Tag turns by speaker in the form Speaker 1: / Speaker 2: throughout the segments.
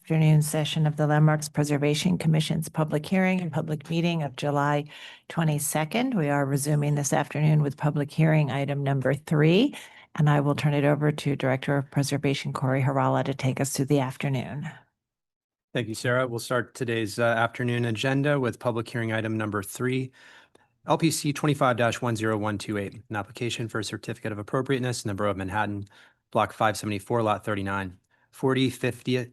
Speaker 1: Afternoon session of the Landmarks Preservation Commission's public hearing and public meeting of July 22nd. We are resuming this afternoon with public hearing item number 3, and I will turn it over to Director of Preservation Corey Harala to take us through the afternoon.
Speaker 2: Thank you, Sarah. We'll start today's afternoon agenda with public hearing item number 3, LPC 25-10128, an application for a certificate of appropriateness in the Borough of Manhattan, Block 574, Lot 39, 45th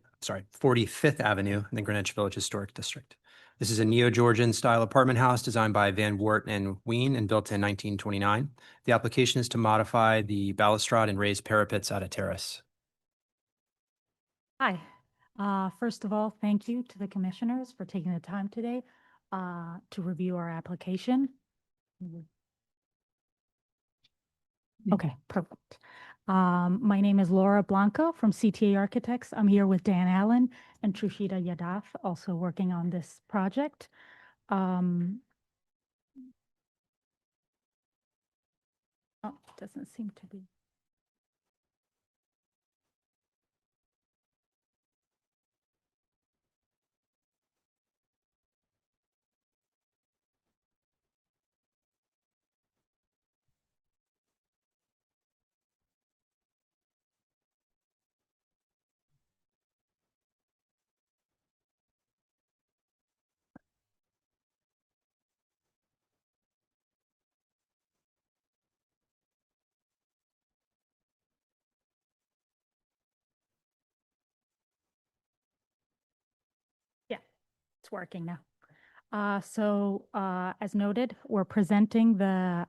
Speaker 2: Avenue in the Greenwich Village Historic District. This is a neo-Georgian style apartment house designed by Van Wert and Ween and built in 1929. The application is to modify the balustrade and raised parapets at a terrace.
Speaker 3: Hi. First of all, thank you to the commissioners for taking the time today to review our application. Okay, perfect. My name is Laura Blanco from CTA Architects. I'm here with Dan Allen and Trushita Yadav, also working on this project. Oh, it doesn't seem to be. It's working now. As noted, we're presenting the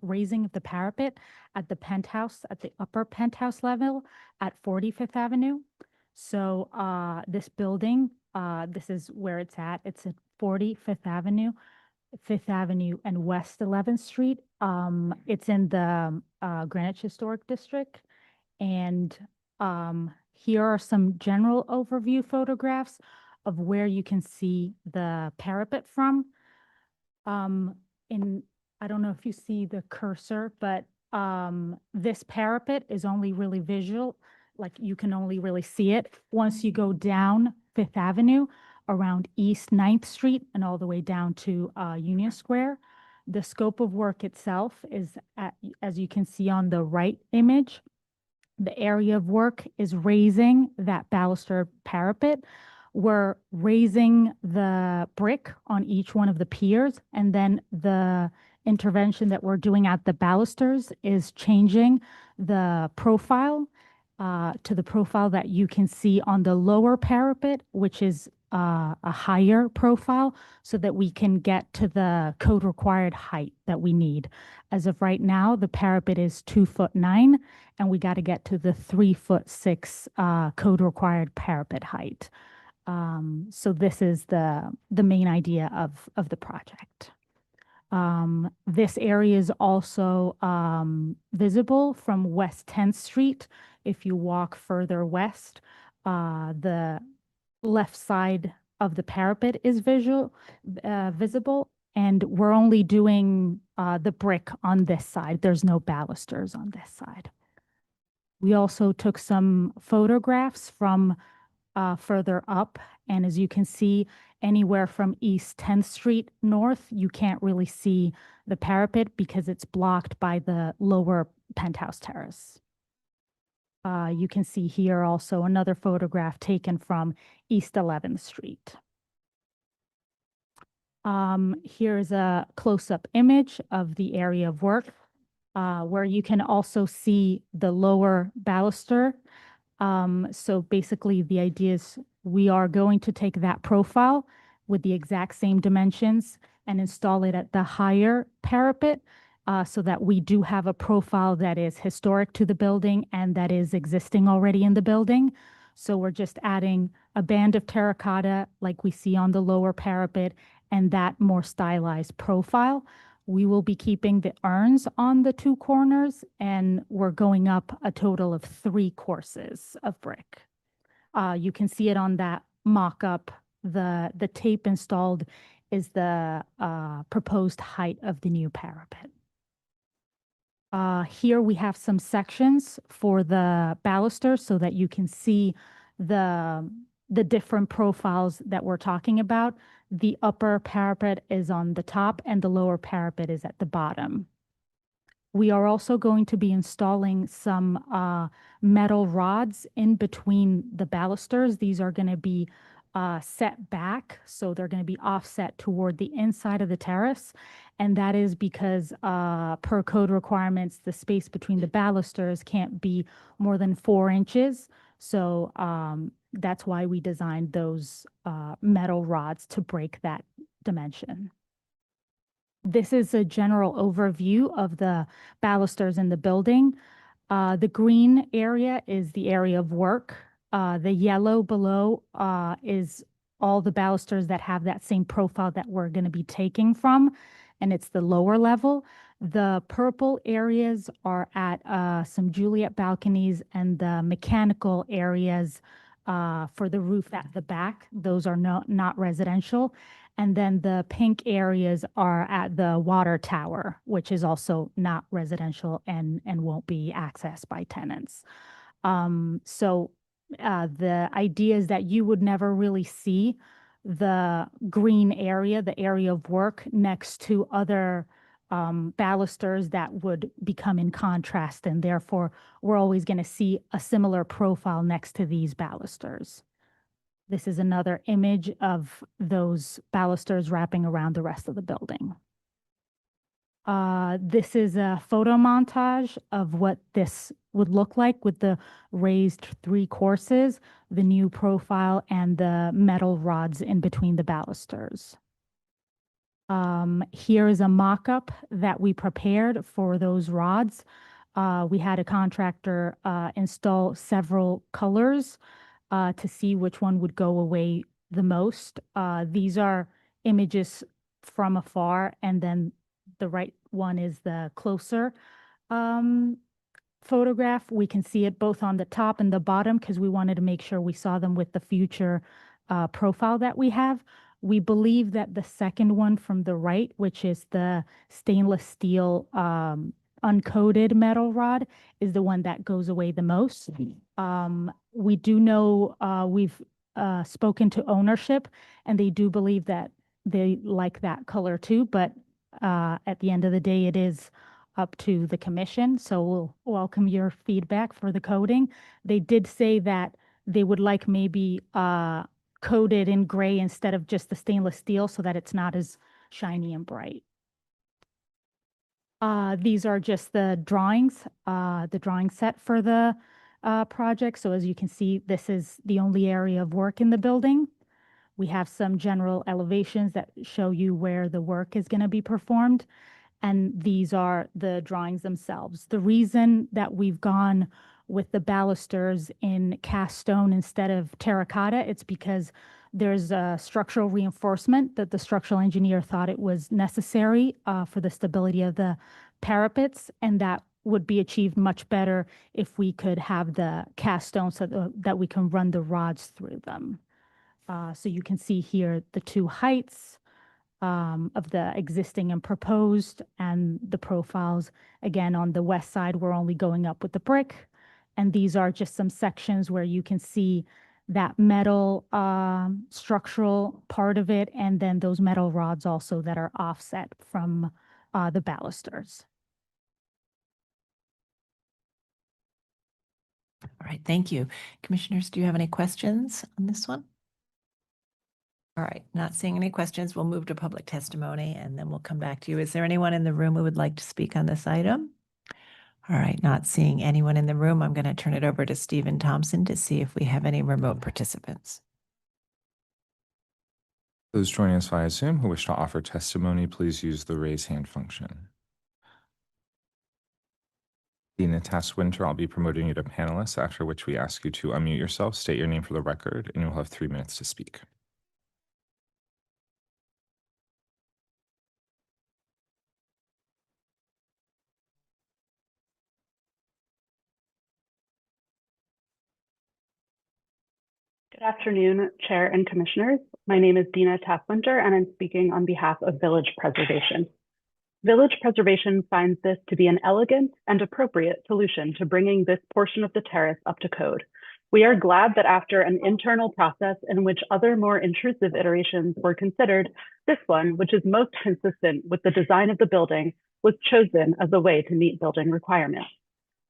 Speaker 3: raising of the parapet at the penthouse, at the upper penthouse level at 45th Avenue. So this building, this is where it's at. It's at 45th Avenue, 5th Avenue and West 11th Street. It's in the Greenwich Historic District. And here are some general overview photographs of where you can see the parapet from. I don't know if you see the cursor, but this parapet is only really visual, like you can only really see it once you go down 5th Avenue around East 9th Street and all the way down to Union Square. The scope of work itself is, as you can see on the right image, the area of work is raising that baluster parapet. We're raising the brick on each one of the piers, and then the intervention that we're doing at the balusters is changing the profile to the profile that you can see on the lower parapet, which is a higher profile, so that we can get to the code required height that we need. As of right now, the parapet is 2'9", and we got to get to the 3'6" code required parapet height. So this is the main idea of the project. This area is also visible from West 10th Street. If you walk further west, the left side of the parapet is visible, and we're only doing the brick on this side. There's no balusters on this side. We also took some photographs from further up, and as you can see, anywhere from East 10th Street north, you can't really see the parapet because it's blocked by the lower penthouse terrace. You can see here also another photograph taken from East 11th Street. Here's a close-up image of the area of work where you can also see the lower baluster. So basically the idea is we are going to take that profile with the exact same dimensions and install it at the higher parapet so that we do have a profile that is historic to the building and that is existing already in the building. So we're just adding a band of terracotta like we see on the lower parapet and that more stylized profile. We will be keeping the urns on the 2 corners, and we're going up a total of 3 courses of brick. You can see it on that mock-up. The tape installed is the proposed height of the new parapet. Here we have some sections for the baluster so that you can see the the different profiles that we're talking about. The upper parapet is on the top and the lower parapet is at the bottom. We are also going to be installing some metal rods in between the balusters. These are going to be set back, so they're going to be offset toward the inside of the terrace. And that is because per code requirements, the space between the balusters can't be more than 4 inches. So that's why we designed those metal rods to break that dimension. This is a general overview of the balusters in the building. The green area is the area of work. The yellow below is all the balusters that have that same profile that we're going to be taking from, and it's the lower level. The purple areas are at some Juliet balconies, and the mechanical areas for the roof at the back, those are not residential. And then the pink areas are at the water tower, which is also not residential and won't be accessed by tenants. So the idea is that you would never really see the green area, the area of work, next to other balusters that would become in contrast, and therefore we're always going to see a similar profile next to these balusters. This is another image of those balusters wrapping around the rest of the building. This is a photo montage of what this would look like with the raised 3 courses, the new profile, and the metal rods in between the balusters. Here is a mock-up that we prepared for those rods. We had a contractor install several colors to see which one would go away the most. These are images from afar, and then the right one is the closer photograph. We can see it both on the top and the bottom because we wanted to make sure we saw them with the future profile that we have. We believe that the second one from the right, which is the stainless steel uncoated metal rod, is the one that goes away the most. We do know we've spoken to ownership, and they do believe that they like that color too, but at the end of the day, it is up to the commission. So we'll welcome your feedback for the coating. They did say that they would like maybe coated in gray instead of just the stainless steel so that it's not as shiny and bright. These are just the drawings, the drawing set for the project. So as you can see, this is the only area of work in the building. We have some general elevations that show you where the work is going to be performed. And these are the drawings themselves. The reason that we've gone with the balusters in cast stone instead of terracotta, it's because there's a structural reinforcement that the structural engineer thought it was necessary for the stability of the parapets, and that would be achieved much better if we could have the cast stone so that we can run the rods through them. So you can see here the 2 heights of the existing and proposed, and the profiles. Again, on the west side, we're only going up with the brick. And these are just some sections where you can see that metal structural part of it, and then those metal rods also that are offset from the balusters.
Speaker 1: All right, thank you. Commissioners, do you have any questions on this one? All right, not seeing any questions, we'll move to public testimony and then we'll come back to you. Is there anyone in the room who would like to speak on this item? All right, not seeing anyone in the room, I'm going to turn it over to Stephen Thompson to see if we have any remote participants.
Speaker 4: Those joining us via Zoom who wish to offer testimony, please use the raise hand function. Dina Tass-Winter, I'll be promoting you to panelist, after which we ask you to unmute yourself, state your name for the record, and you'll have 3 minutes to speak.
Speaker 5: Good afternoon, Chair and Commissioners. My name is Dina Tass-Winter, and I'm speaking on behalf of Village Preservation. Village Preservation finds this to be an elegant and appropriate solution to bringing this portion of the terrace up to code. We are glad that after an internal process in which other more intrusive iterations were considered, this one, which is most consistent with the design of the building, was chosen as a way to meet building requirements.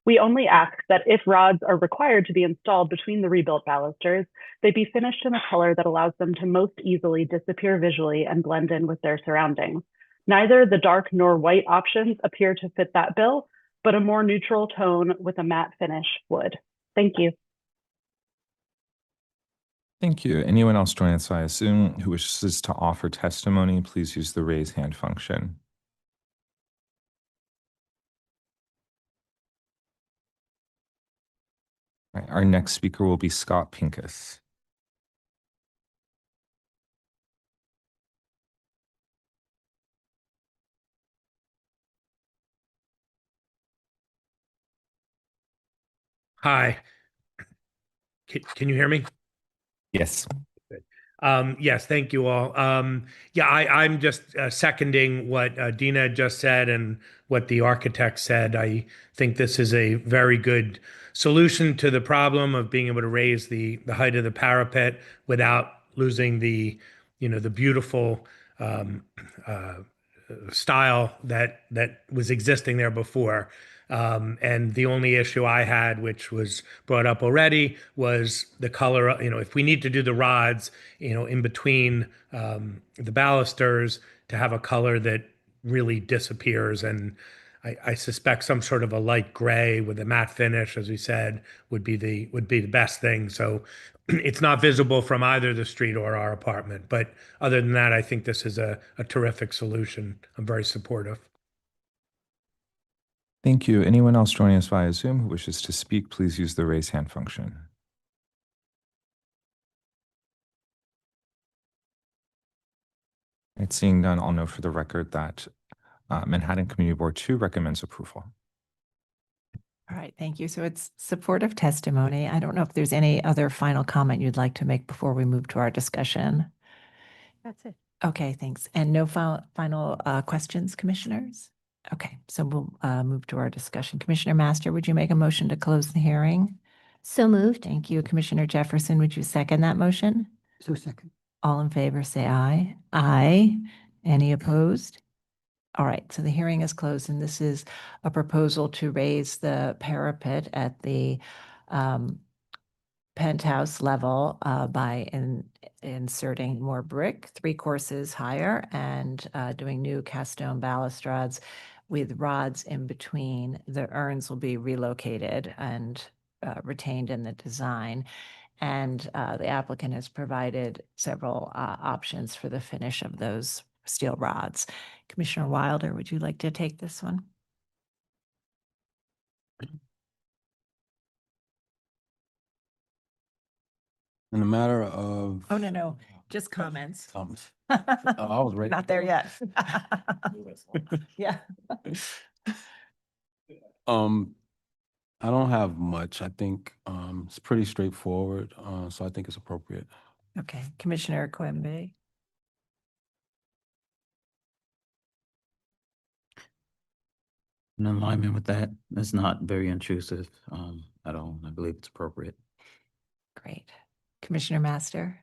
Speaker 5: We only ask that if rods are required to be installed between the rebuilt balusters, they be finished in a color that allows them to most easily disappear visually and blend in with their surroundings. Neither the dark nor white options appear to fit that bill, but a more neutral tone with a matte finish would. Thank you.
Speaker 4: Thank you. Anyone else joining us via Zoom who wishes to offer testimony, please use the raise hand function. All right, our next speaker will be Scott Pincus.
Speaker 6: Hi. Can you hear me?
Speaker 4: Yes.
Speaker 6: Yes, thank you all. Yeah, I'm just seconding what Dina just said and what the architect said. I think this is a very good solution to the problem of being able to raise the height of the parapet without losing the beautiful style that was existing there before. And the only issue I had, which was brought up already, was the color. If we need to do the rods, in between the balusters to have a color that really disappears. And I suspect some sort of a light gray with a matte finish, as we said, would be the best thing. So it's not visible from either the street or our apartment. But other than that, I think this is a terrific solution. I'm very supportive.
Speaker 4: Thank you. Anyone else joining us via Zoom who wishes to speak, please use the raise hand function. Right, seeing none, I'll note for the record that Manhattan Community Board 2 recommends approval.
Speaker 1: All right, thank you. So it's supportive testimony. I don't know if there's any other final comment you'd like to make before we move to our discussion.
Speaker 3: That's it.
Speaker 1: Okay, thanks. And no final questions, commissioners? Okay, so we'll move to our discussion. Commissioner Master, would you make a motion to close the hearing?
Speaker 7: So moved.
Speaker 1: Thank you. Commissioner Jefferson, would you second that motion?
Speaker 8: So second.
Speaker 1: All in favor, say aye. Aye. Any opposed? All right, so the hearing is closed, and this is a proposal to raise the parapet at the penthouse level by inserting more brick, 3 courses higher, and doing new cast stone balustrades with rods in between. The urns will be relocated and retained in the design. And the applicant has provided several options for the finish of those steel rods. Commissioner Wilder, would you like to take this one?
Speaker 8: In a matter of.
Speaker 1: Oh, no, just comments.
Speaker 8: I was ready.
Speaker 1: Not there yet. Yeah.
Speaker 8: I don't have much. I think it's pretty straightforward, so I think it's appropriate.
Speaker 1: Okay, Commissioner Quimby.
Speaker 9: In alignment with that, it's not very intrusive at all. I believe it's appropriate.
Speaker 1: Great. Commissioner Master.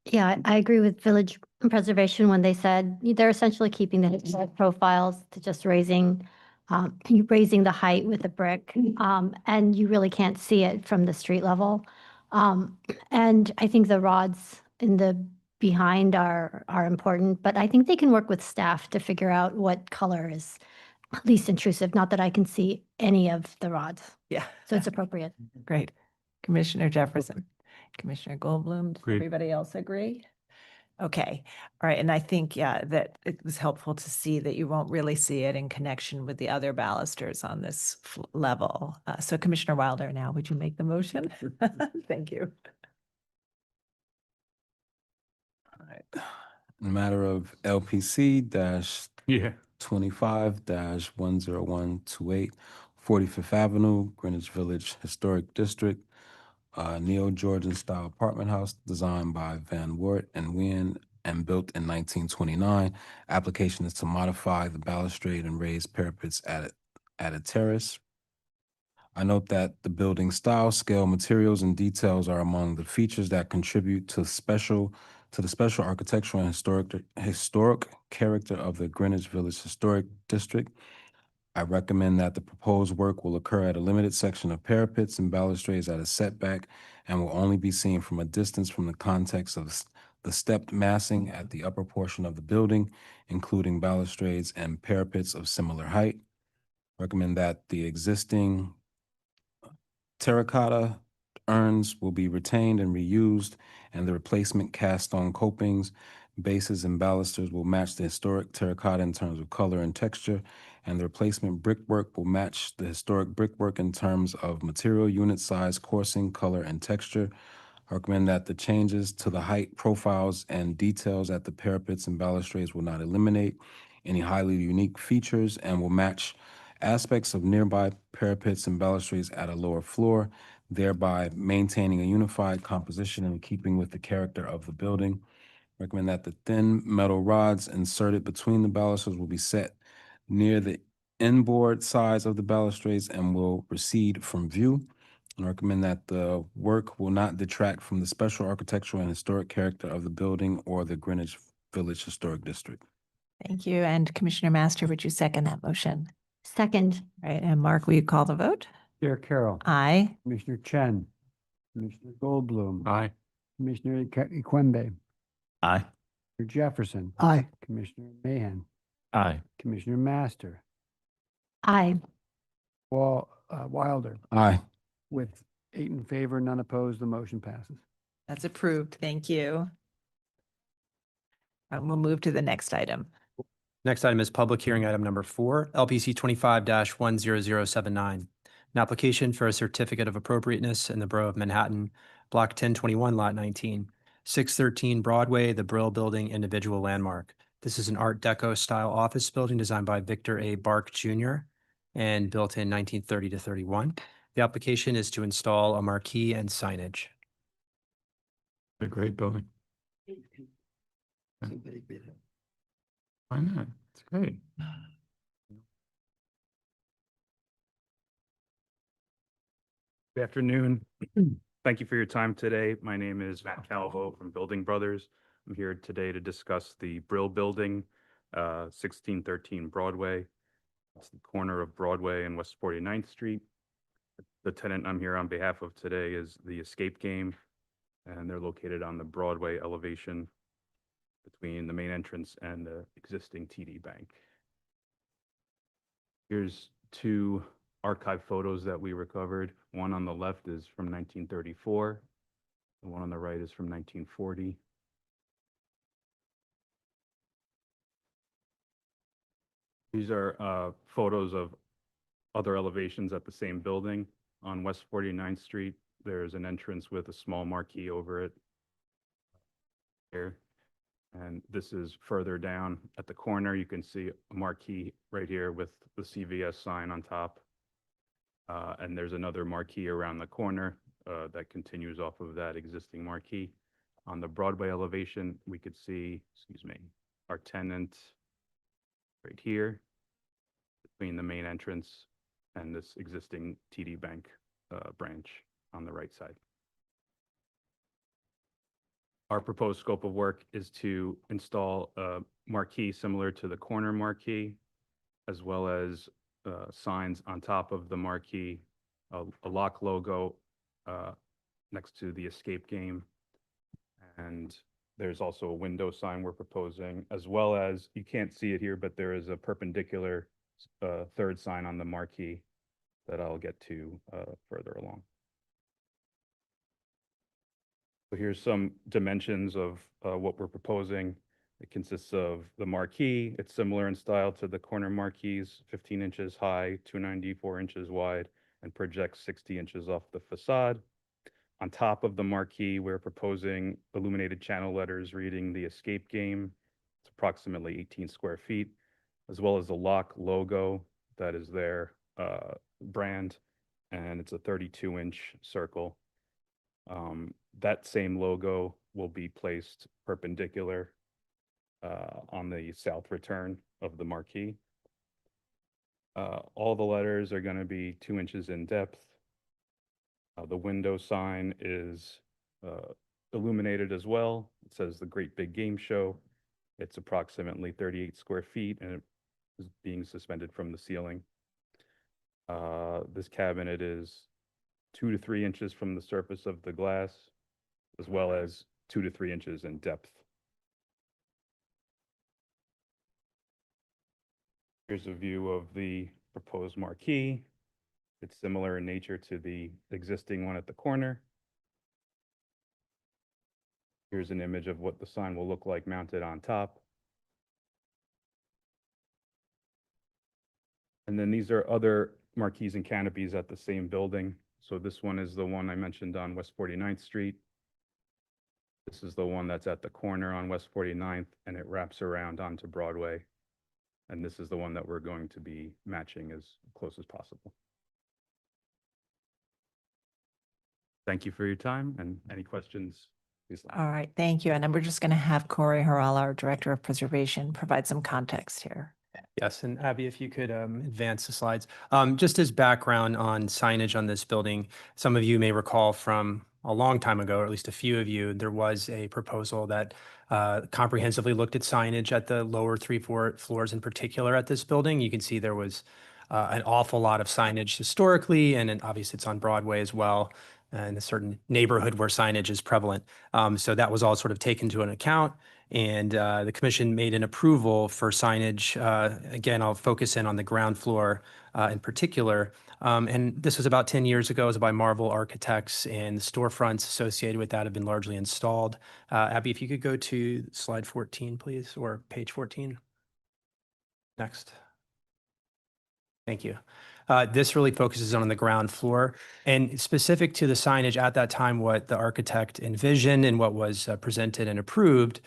Speaker 7: Yeah, I agree with Village Preservation when they said they're essentially keeping the historic profiles to just raising the height with the brick. And you really can't see it from the street level. And I think the rods in the behind are important, but I think they can work with staff to figure out what color is least intrusive. Not that I can see any of the rods.
Speaker 1: Yeah.
Speaker 7: So it's appropriate.
Speaker 1: Great. Commissioner Jefferson. Commissioner Goldblum, does
Speaker 4: Agreed.
Speaker 1: everybody else agree? Okay, all right, and I think, yeah, that it was helpful to see that you won't really see it in connection with the other balusters on this level. So Commissioner Wilder, now, would you make the motion? Thank you.
Speaker 8: All right. In a matter of LPC dash 25-10128, 45th Avenue, Greenwich Village Historic District, Neo-Georgian style apartment house designed by Van Wert and Wien and built in 1929. Application is to modify the balustrade and raise parapets at a terrace. I note that the building style, scale, materials, and details are among the features that contribute to the special architectural and historic character of the Greenwich Village Historic District. I recommend that the proposed work will occur at a limited section of parapets and balustrades at a setback and will only be seen from a distance from the context of the stepped massing at the upper portion of the building, including balustrades and parapets of similar height. Recommend that the existing terracotta urns will be retained and reused, and the replacement cast stone copings, bases, and balusters will match the historic terracotta in terms of color and texture, and the replacement brickwork will match the historic brickwork in terms of material, unit size, coursing, color, and texture. I recommend that the changes to the height profiles and details at the parapets and balustrades will not eliminate any highly unique features and will match aspects of nearby parapets and balustrades at a lower floor, thereby maintaining a unified composition in keeping with the character of the building. Recommend that the thin metal rods inserted between the balustrades will be set near the inboard sides of the balustrades and will recede from view. And recommend that the work will not detract from the special architectural and historic character of the building or the Greenwich Village Historic District.
Speaker 1: Thank you. And Commissioner Master, would you second that motion?
Speaker 7: Second.
Speaker 1: Right, and Mark, will you call the vote?
Speaker 10: Chair Carroll.
Speaker 1: Aye.
Speaker 10: Commissioner Chen. Commissioner Goldblum.
Speaker 9: Aye.
Speaker 10: Commissioner Ikwembe.
Speaker 9: Aye.
Speaker 10: Commissioner Jefferson.
Speaker 11: Aye.
Speaker 10: Commissioner Mahan.
Speaker 9: Aye.
Speaker 10: Commissioner Master.
Speaker 7: Aye.
Speaker 10: Wilder.
Speaker 8: Aye.
Speaker 10: With 8 in favor, none opposed, the motion passes.
Speaker 1: That's approved. Thank you. We'll move to the next item.
Speaker 2: Next item is public hearing item number 4, LPC 25-10079. An application for a certificate of appropriateness in the Borough of Manhattan, Block 1021, Lot 19, 613 Broadway, the Brill Building Individual Landmark. This is an Art Deco style office building designed by Victor A. Bark Jr. and built in 1930 to 31. The application is to install a marquee and signage.
Speaker 9: A great building. Why not? It's great.
Speaker 12: Good afternoon. Thank you for your time today. My name is Matt Calvo from Building Brothers. I'm here today to discuss the Brill Building, 1613 Broadway. It's the corner of Broadway and West 49th Street. The tenant I'm here on behalf of today is the Escape Game, and they're located on the Broadway elevation between the main entrance and the existing TD Bank. Here's 2 archive photos that we recovered. One on the left is from 1934. The one on the right is from 1940. These are photos of other elevations at the same building. On West 49th Street, there's an entrance with a small marquee over it here. And this is further down at the corner. You can see a marquee right here with the CVS sign on top. And there's another marquee around the corner that continues off of that existing marquee. On the Broadway elevation, we could see, our tenant right here between the main entrance and this existing TD Bank branch on the right side. Our proposed scope of work is to install a marquee similar to the corner marquee, as well as signs on top of the marquee, a lock logo next to the Escape Game. And there's also a window sign we're proposing, as well as, you can't see it here, but there is a perpendicular third sign on the marquee that I'll get to further along. So here's some dimensions of what we're proposing. It consists of the marquee. It's similar in style to the corner marquees, 15 inches high, 294 inches wide, and projects 60 inches off the facade. On top of the marquee, we're proposing illuminated channel letters reading the Escape Game. It's approximately 18 square feet, as well as the lock logo that is their brand, and it's a 32-inch circle. That same logo will be placed perpendicular on the south return of the marquee. All the letters are going to be 2 inches in depth. The window sign is illuminated as well. It says the Great Big Game Show. It's approximately 38 square feet and it is being suspended from the ceiling. This cabinet is 2 to 3 inches from the surface of the glass, as well as 2 to 3 inches in depth. Here's a view of the proposed marquee. It's similar in nature to the existing one at the corner. Here's an image of what the sign will look like mounted on top. And then these are other marquees and canopies at the same building. So this one is the one I mentioned on West 49th Street. This is the one that's at the corner on West 49th, and it wraps around onto Broadway. And this is the one that we're going to be matching as close as possible. Thank you for your time, and any questions, please let me know.
Speaker 1: All right, thank you. And then we're just going to have Corey Harala, our Director of Preservation, provide some context here.
Speaker 2: Yes, and Abby, if you could advance the slides. Just as background on signage on this building, some of you may recall from a long time ago, or at least a few of you, there was a proposal that comprehensively looked at signage at the lower 3-4 floors in particular at this building. You can see there was an awful lot of signage historically, and then obviously it's on Broadway as well, in a certain neighborhood where signage is prevalent. So that was all sort of taken into an account. And the commission made an approval for signage. Again, I'll focus in on the ground floor in particular. And this was about 10 years ago. It was by Marvel Architects, and the storefronts associated with that have been largely installed. Abby, if you could go to slide 14, please, or page 14. Next. Thank you. This really focuses on the ground floor, and specific to the signage at that time, what the architect envisioned and what was presented and approved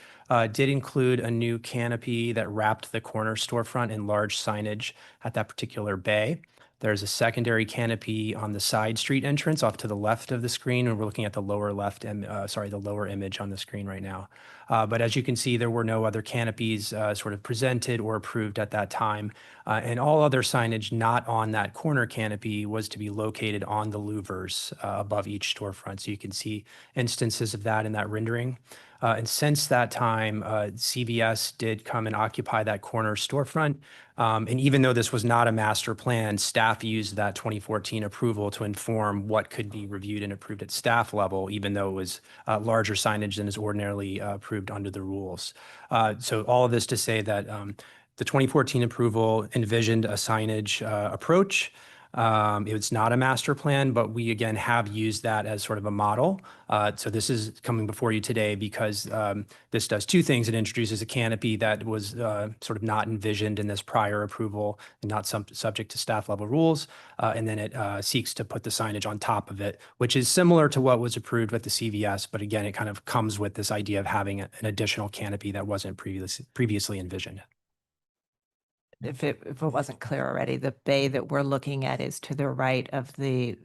Speaker 2: did include a new canopy that wrapped the corner storefront in large signage at that particular bay. There's a secondary canopy on the side street entrance off to the left of the screen, and we're looking at the lower left, the lower image on the screen right now. But as you can see, there were no other canopies sort of presented or approved at that time. And all other signage not on that corner canopy was to be located on the louvers above each storefront. So you can see instances of that in that rendering. And since that time, CVS did come and occupy that corner storefront. And even though this was not a master plan, staff used that 2014 approval to inform what could be reviewed and approved at staff level, even though it was larger signage than is ordinarily approved under the rules. So all of this to say that the 2014 approval envisioned a signage approach. It was not a master plan, but we again have used that as sort of a model. So this is coming before you today because this does two things. It introduces a canopy that was sort of not envisioned in this prior approval and not subject to staff level rules. And then it seeks to put the signage on top of it, which is similar to what was approved with the CVS. But again, it kind of comes with this idea of having an additional canopy that wasn't previously envisioned.
Speaker 1: If it wasn't clear already, the bay that we're looking at is to the right of the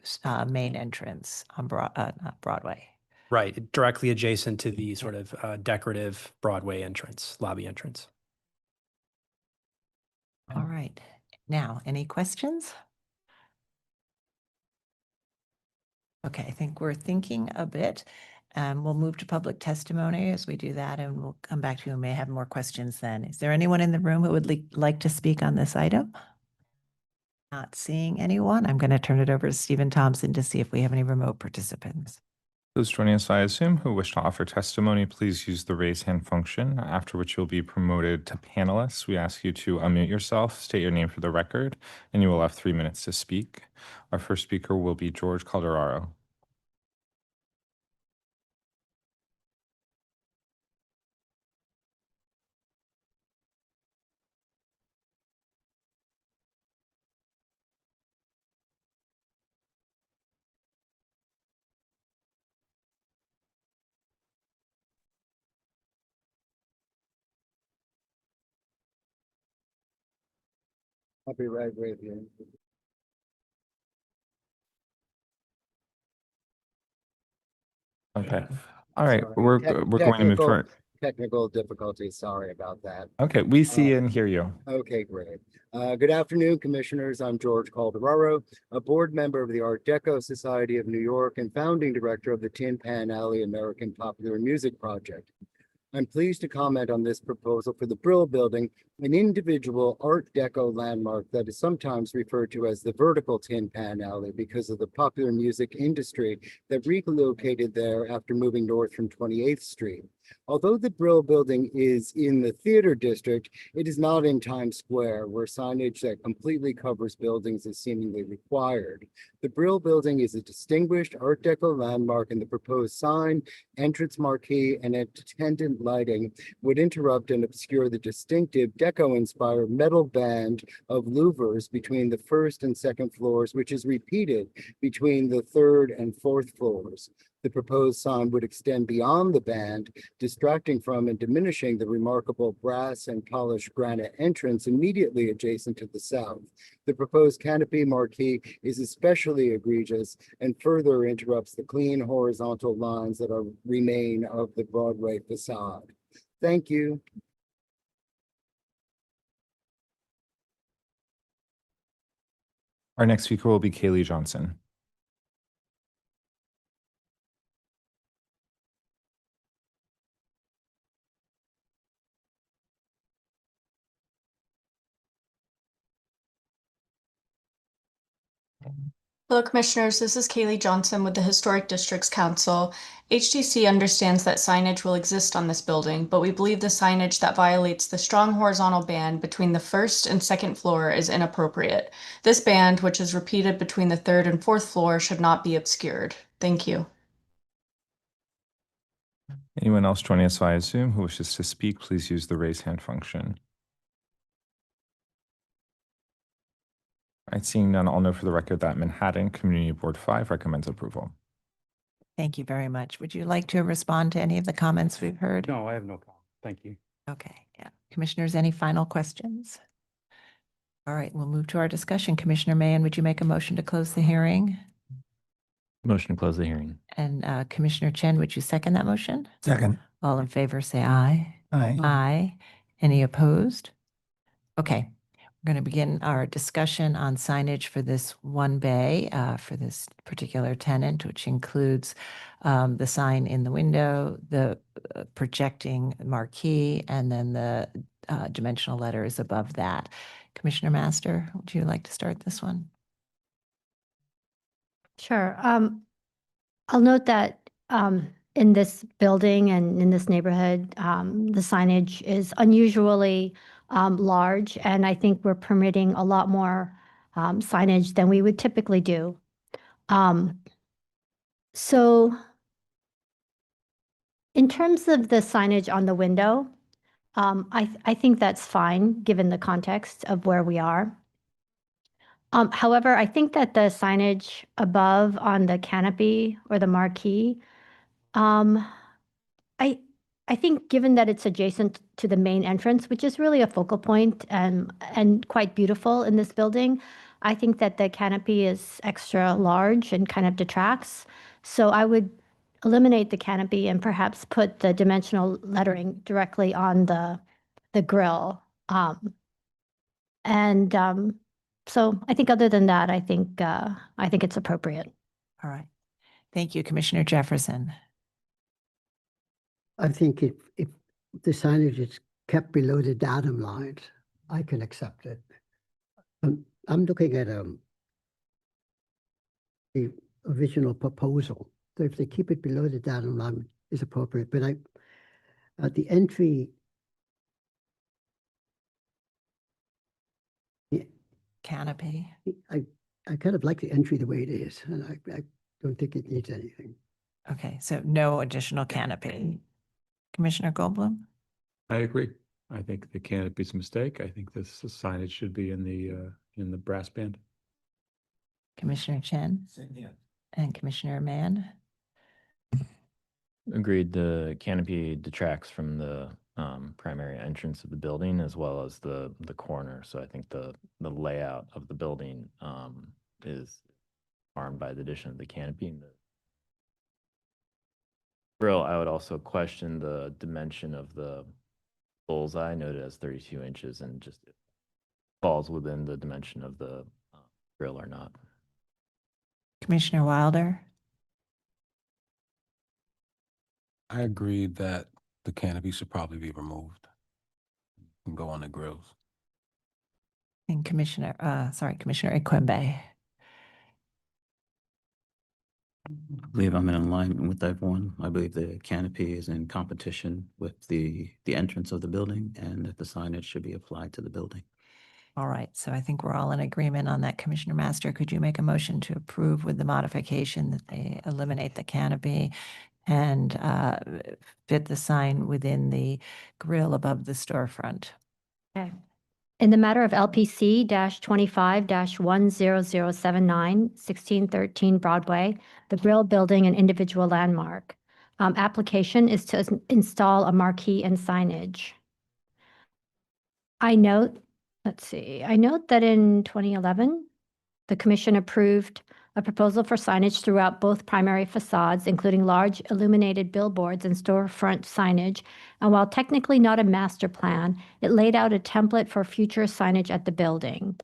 Speaker 1: main entrance on not Broadway.
Speaker 2: Right, directly adjacent to the sort of decorative Broadway entrance, lobby entrance.
Speaker 1: All right. Now, any questions? Okay, I think we're thinking a bit. We'll move to public testimony as we do that, and we'll come back to you and may have more questions then. Is there anyone in the room who would like to speak on this item? Not seeing anyone. I'm going to turn it over to Stephen Thompson to see if we have any remote participants.
Speaker 4: Those joining us, I assume, who wish to offer testimony, please use the raise hand function, after which you'll be promoted to panelists. We ask you to unmute yourself, state your name for the record, and you will have 3 minutes to speak. Our first speaker will be George Calderaro.
Speaker 10: I'll be right with you.
Speaker 4: Okay. All right. We're
Speaker 10: Tech-
Speaker 4: going to move
Speaker 10: technical-
Speaker 4: forward.
Speaker 11: technical difficulties. Sorry about that.
Speaker 4: Okay, we see and hear you.
Speaker 11: Okay, great. Good afternoon, Commissioners. I'm George Calderaro, a board member of the Art Deco Society of New York and founding director of the Tin Pan Alley American Popular Music Project. I'm pleased to comment on this proposal for the Brill Building, an individual Art Deco landmark that is sometimes referred to as the vertical Tin Pan Alley because of the popular music industry that relocated there after moving north from 28th Street. Although the Brill Building is in the theater district, it is not in Times Square, where signage that completely covers buildings is seemingly required. The Brill Building is a distinguished Art Deco landmark, and the proposed sign, entrance marquee, and attendant lighting would interrupt and obscure the distinctive Deco-inspired metal band of louvers between the first and second floors, which is repeated between the third and fourth floors. The proposed sign would extend beyond the band, distracting from and diminishing the remarkable brass and polished granite entrance immediately adjacent to the south. The proposed canopy marquee is especially egregious and further interrupts the clean horizontal lines that remain of the Broadway facade. Thank you.
Speaker 4: Our next speaker will be Kaylee Johnson.
Speaker 13: Hello, Commissioners. This is Kaylee Johnson with the Historic Districts Council. HDC understands that signage will exist on this building, but we believe the signage that violates the strong horizontal band between the first and second floor is inappropriate. This band, which is repeated between the third and fourth floor, should not be obscured. Thank you.
Speaker 4: Anyone else joining us via Zoom who wishes to speak, please use the raise hand function. All right, seeing none, I'll note for the record that Manhattan Community Board 5 recommends approval.
Speaker 1: Thank you very much. Would you like to respond to any of the comments we've heard?
Speaker 12: No, I have no comment. Thank you.
Speaker 1: Okay, yeah. Commissioners, any final questions? All right, we'll move to our discussion. Commissioner Mahan, would you make a motion to close the hearing?
Speaker 9: Motion to close the hearing.
Speaker 1: And Commissioner Chen, would you second that motion?
Speaker 10: Second.
Speaker 1: All in favor, say aye.
Speaker 10: Aye.
Speaker 1: Aye. Any opposed? Okay, we're going to begin our discussion on signage for this one bay, for this particular tenant, which includes the sign in the window, the projecting marquee, and then the dimensional letters above that. Commissioner Master, would you like to start this one?
Speaker 7: Sure. I'll note that in this building and in this neighborhood, the signage is unusually large, and I think we're permitting a lot more signage than we would typically do. So in terms of the signage on the window, I think that's fine, given the context of where we are. However, I think that the signage above on the canopy or the marquee, I think given that it's adjacent to the main entrance, which is really a focal point and quite beautiful in this building, I think that the canopy is extra large and kind of detracts. So I would eliminate the canopy and perhaps put the dimensional lettering directly on the grill. So I think other than that, I think it's appropriate.
Speaker 1: All right. Thank you, Commissioner Jefferson.
Speaker 14: I think if the signage is kept below the datum lines, I can accept it. I'm looking at the original proposal. So if they keep it below the datum line, is appropriate. But at the entry,
Speaker 1: Canopy.
Speaker 14: I kind of like the entry the way it is, and I don't think it needs anything.
Speaker 1: Okay, so no additional canopy. Commissioner Goldblum?
Speaker 12: I agree. I think the canopy's a mistake. I think this signage should be in the brass band.
Speaker 1: Commissioner Chen? And Commissioner Mann?
Speaker 9: Agreed. The canopy detracts from the primary entrance of the building as well as the corner. So I think the layout of the building is harmed by the addition of the canopy. And grill, I would also question the dimension of the bullseye noted as 32 inches and just falls within the dimension of the grill or not.
Speaker 1: Commissioner Wilder?
Speaker 8: I agree that the canopy should probably be removed and go on the grills.
Speaker 1: And Commissioner Equimbe?
Speaker 15: I believe I'm in alignment with everyone. I believe the canopy is in competition with the entrance of the building and that the signage should be applied to the building.
Speaker 1: All right, so I think we're all in agreement on that. Commissioner Master, could you make a motion to approve with the modification that they eliminate the canopy and fit the sign within the grill above the storefront?
Speaker 7: Okay. In the matter of LPC 25-10079, 1613 Broadway, the Brill Building and individual landmark. Application is to install a marquee and signage. I note that in 2011, the commission approved a proposal for signage throughout both primary facades, including large illuminated billboards and storefront signage. And while technically not a master plan, it laid out a template for future signage at the building.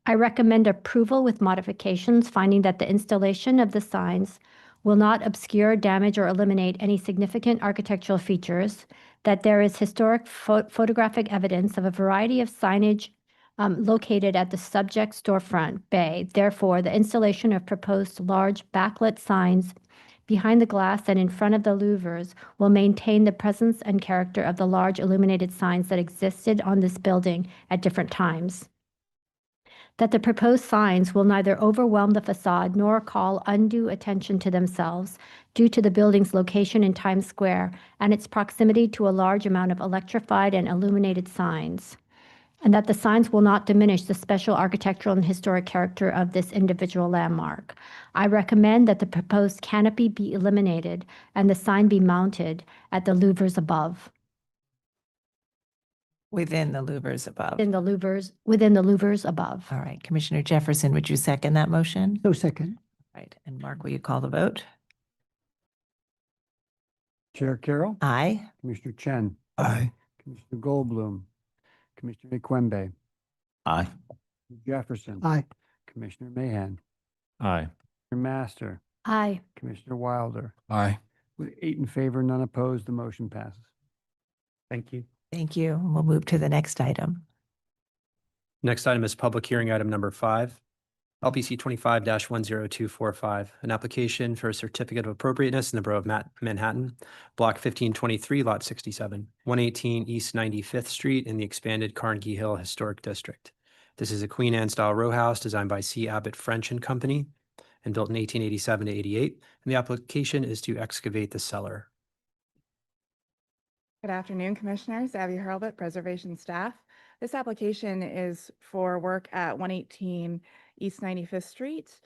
Speaker 7: I recommend approval with modifications, finding that the installation of the signs will not obscure, damage, or eliminate any significant architectural features, that there is historic photographic evidence of a variety of signage located at the subject storefront bay. Therefore, the installation of proposed large backlit signs behind the glass and in front of the louvers will maintain the presence and character of the large illuminated signs that existed on this building at different times. That the proposed signs will neither overwhelm the facade nor call undue attention to themselves due to the building's location in Times Square and its proximity to a large amount of electrified and illuminated signs. And that the signs will not diminish the special architectural and historic character of this individual landmark. I recommend that the proposed canopy be eliminated and the sign be mounted at the louvers above.
Speaker 1: Within the louvers above.
Speaker 7: Within the louvers above.
Speaker 1: All right, Commissioner Jefferson, would you second that motion?
Speaker 14: So second.
Speaker 1: Right, and Mark, will you call the vote?
Speaker 10: Chair Carroll,
Speaker 1: Aye.
Speaker 10: Commissioner Chen,
Speaker 8: Aye.
Speaker 10: Commissioner Goldblum, Commissioner Equimbe,
Speaker 15: Aye.
Speaker 10: Jefferson.
Speaker 14: Aye.
Speaker 10: Commissioner Mahan,
Speaker 9: Aye.
Speaker 10: Commissioner Master,
Speaker 7: Aye.
Speaker 10: Commissioner Wilder.
Speaker 8: Aye.
Speaker 10: With 8 in favor, none opposed, the motion passes.
Speaker 6: Thank you.
Speaker 1: Thank you. We'll move to the next item.
Speaker 2: Next item is public hearing item number 5, LPC 25-10245, an application for a certificate of appropriateness in the Borough of Manhattan, Block 1523, Lot 67, 118 East 95th Street in the expanded Carnegie Hill Historic District. This is a Queen Anne style row house designed by C. Abbott French and Company and built in 1887 to 88. And the application is to excavate the cellar.
Speaker 16: Good afternoon, Commissioners. Abby Hurlbut, Preservation Staff. This application is for work at 118 East 95th Street,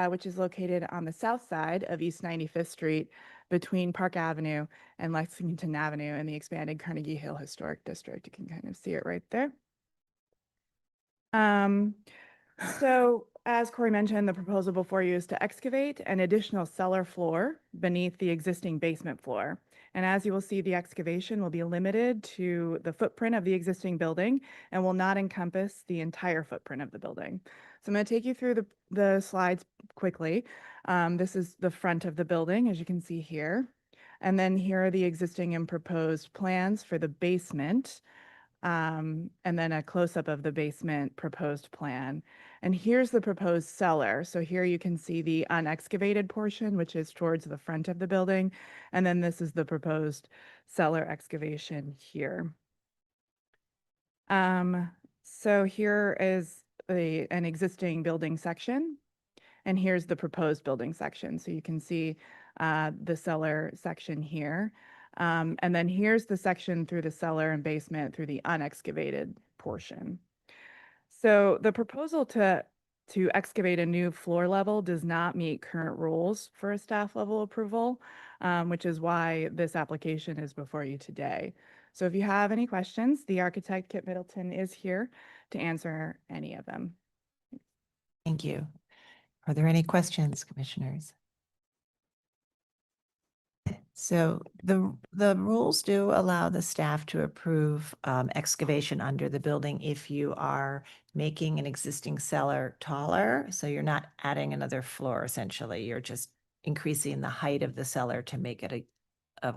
Speaker 16: which is located on the south side of East 95th Street between Park Avenue and Lexington Avenue in the expanded Carnegie Hill Historic District. You can kind of see it right there. So as Corey mentioned, the proposal before you is to excavate an additional cellar floor beneath the existing basement floor. And as you will see, the excavation will be limited to the footprint of the existing building and will not encompass the entire footprint of the building. So I'm going to take you through the slides quickly. This is the front of the building, as you can see here. And then here are the existing and proposed plans for the basement. And then a close-up of the basement proposed plan. And here's the proposed cellar. So here you can see the unexcavated portion, which is towards the front of the building. And then this is the proposed cellar excavation here. So here is an existing building section. And here's the proposed building section. So you can see the cellar section here. And then here's the section through the cellar and basement through the unexcavated portion. So the proposal to excavate a new floor level does not meet current rules for a staff level approval, which is why this application is before you today. So if you have any questions, the architect, Kit Middleton, is here to answer any of them.
Speaker 1: Thank you. Are there any questions, Commissioners? So the rules do allow the staff to approve excavation under the building if you are making an existing cellar taller. So you're not adding another floor essentially. You're just increasing the height of the cellar to make it a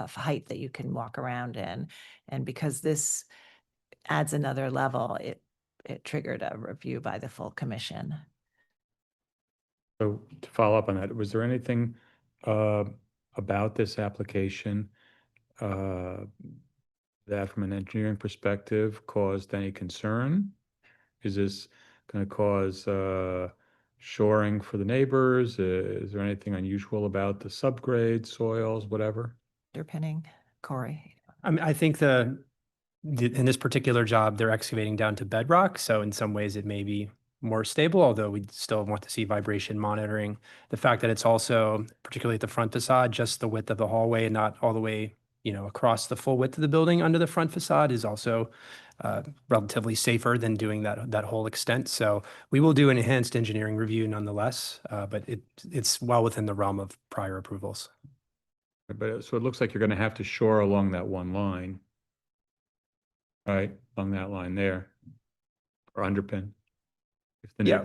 Speaker 1: height that you can walk around in. And because this adds another level, it triggered a review by the full commission.
Speaker 12: So to follow up on that, was there anything about this application that from an engineering perspective caused any concern? Is this going to cause shoring for the neighbors? Is there anything unusual about the subgrade, soils, whatever?
Speaker 1: Underpinning, Corey.
Speaker 2: I mean, I think in this particular job, they're excavating down to bedrock. So in some ways it may be more stable, although we still want to see vibration monitoring. The fact that it's also, particularly at the front facade, just the width of the hallway and not all the way, across the full width of the building under the front facade is also relatively safer than doing that whole extent. So we will do an enhanced engineering review nonetheless, but it's well within the realm of prior approvals.
Speaker 12: But so it looks like you're going to have to shore along that one line, right? Along that line there, or underpin. If the
Speaker 2: Yeah.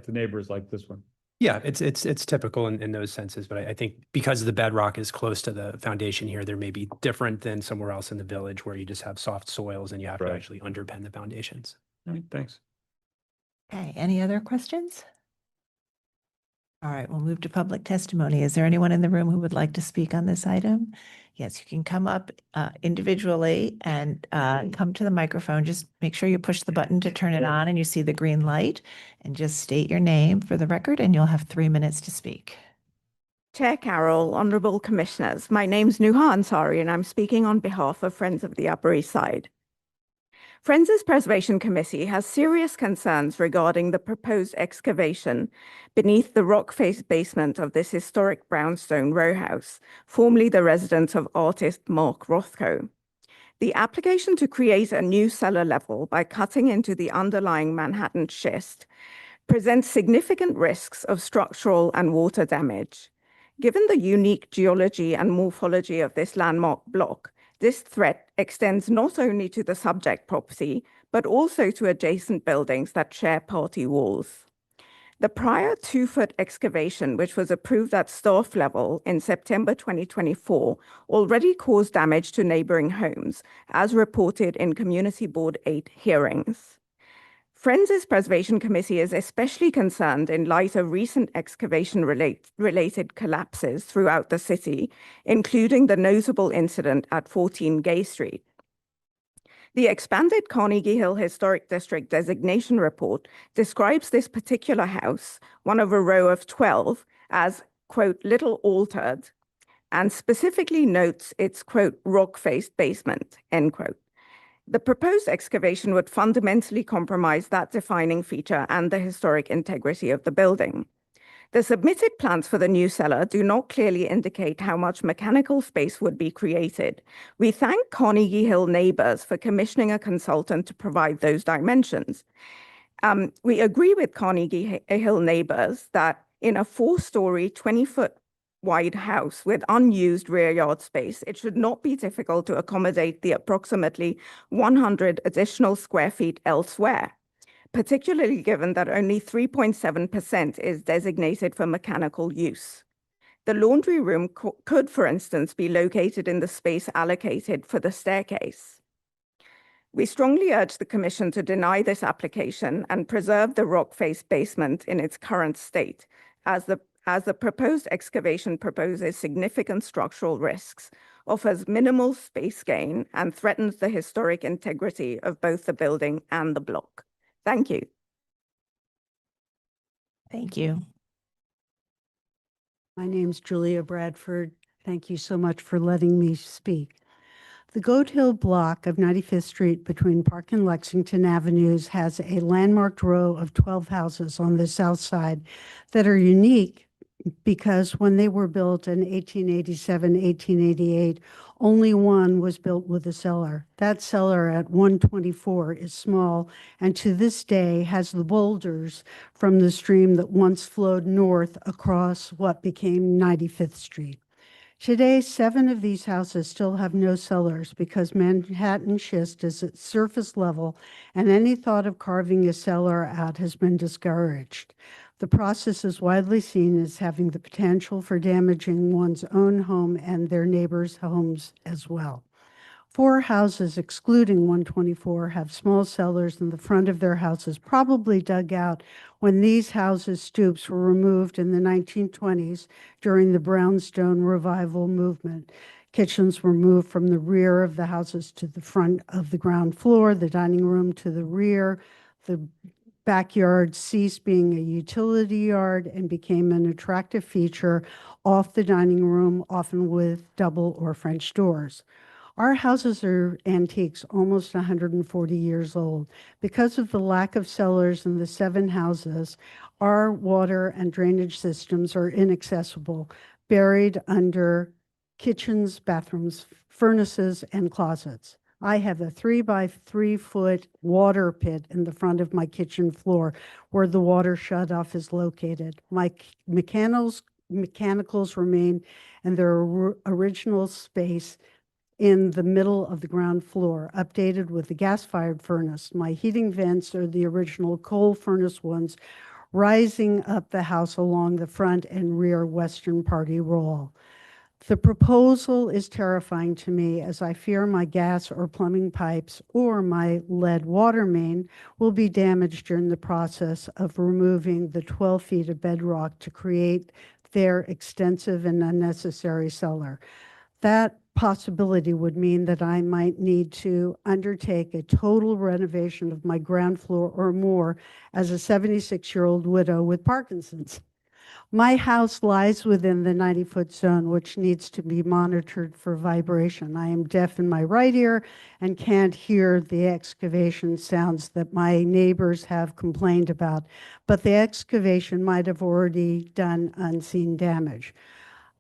Speaker 12: neighbors like this one.
Speaker 2: Yeah, it's typical in those senses, but I think because the bedrock is close to the foundation here, there may be different than somewhere else in the village where you just have soft soils and you have to
Speaker 12: Right.
Speaker 2: actually underpin the foundations.
Speaker 12: All right, thanks.
Speaker 1: Okay, any other questions? All right, we'll move to public testimony. Is there anyone in the room who would like to speak on this item? Yes, you can come up individually and come to the microphone. Just make sure you push the button to turn it on and you see the green light and just state your name for the record and you'll have 3 minutes to speak.
Speaker 17: Chair Carroll, Honourable Commissioners, my name's Nuha Ansari and I'm speaking on behalf of Friends of the Upper East Side. Friends' Preservation Committee has serious concerns regarding the proposed excavation beneath the rock-faced basement of this historic brownstone row house, formerly the residence of artist Mark Rothko. The application to create a new cellar level by cutting into the underlying Manhattan schist presents significant risks of structural and water damage. Given the unique geology and morphology of this landmark block, this threat extends not only to the subject property, but also to adjacent buildings that share party walls. The prior 2-foot excavation, which was approved at staff level in September 2024, already caused damage to neighboring homes, as reported in Community Board 8 hearings. Friends' Preservation Committee is especially concerned in light of recent excavation-related collapses throughout the city, including the notable incident at 14 Gay Street. The expanded Carnegie Hill Historic District designation report describes this particular house, one of a row of 12, as, quote, little altered, and specifically notes its, quote, rock-faced basement, end quote. The proposed excavation would fundamentally compromise that defining feature and the historic integrity of the building. The submitted plans for the new cellar do not clearly indicate how much mechanical space would be created. We thank Carnegie Hill neighbors for commissioning a consultant to provide those dimensions. We agree with Carnegie Hill neighbors that in a 4-story, 20-foot wide house with unused rear yard space, it should not be difficult to accommodate the approximately 100 additional square feet elsewhere, particularly given that only 3.7% is designated for mechanical use. The laundry room could, for instance, be located in the space allocated for the staircase. We strongly urge the Commission to deny this application and preserve the rock-faced basement in its current state, as the proposed excavation proposes significant structural risks, offers minimal space gain, and threatens the historic integrity of both the building and the block. Thank you.
Speaker 1: Thank you.
Speaker 18: My name's Julia Bradford. Thank you so much for letting me speak. The Goat Hill block of 95th Street between Park and Lexington Avenues has a landmarked row of 12 houses on the south side that are unique because when they were built in 1887, 1888, only one was built with a cellar. That cellar at 124 is small and to this day has the boulders from the stream that once flowed north across what became 95th Street. Today, 7 of these houses still have no cellars because Manhattan schist is at surface level and any thought of carving a cellar out has been discouraged. The process is widely seen as having the potential for damaging one's own home and their neighbors' homes as well. 4 houses, excluding 124, have small cellars in the front of their houses, probably dug out when these houses' stoops were removed in the 1920s during the brownstone revival movement. Kitchens were moved from the rear of the houses to the front of the ground floor, the dining room to the rear. The backyard ceased being a utility yard and became an attractive feature off the dining room, often with double or French doors. Our houses are antiques, almost 140 years old. Because of the lack of cellars in the 7 houses, our water and drainage systems are inaccessible, buried under kitchens, bathrooms, furnaces, and closets. I have a 3 by 3 foot water pit in the front of my kitchen floor where the water shutoff is located. My mechanicals remain in their original space in the middle of the ground floor, updated with a gas-fired furnace. My heating vents are the original coal furnace ones, rising up the house along the front and rear western party wall. The proposal is terrifying to me as I fear my gas or plumbing pipes or my lead water main will be damaged during the process of removing the 12 feet of bedrock to create their extensive and unnecessary cellar. That possibility would mean that I might need to undertake a total renovation of my ground floor or more as a 76-year-old widow with Parkinson's. My house lies within the 90-foot zone, which needs to be monitored for vibration. I am deaf in my right ear and can't hear the excavation sounds that my neighbors have complained about, but the excavation might have already done unseen damage.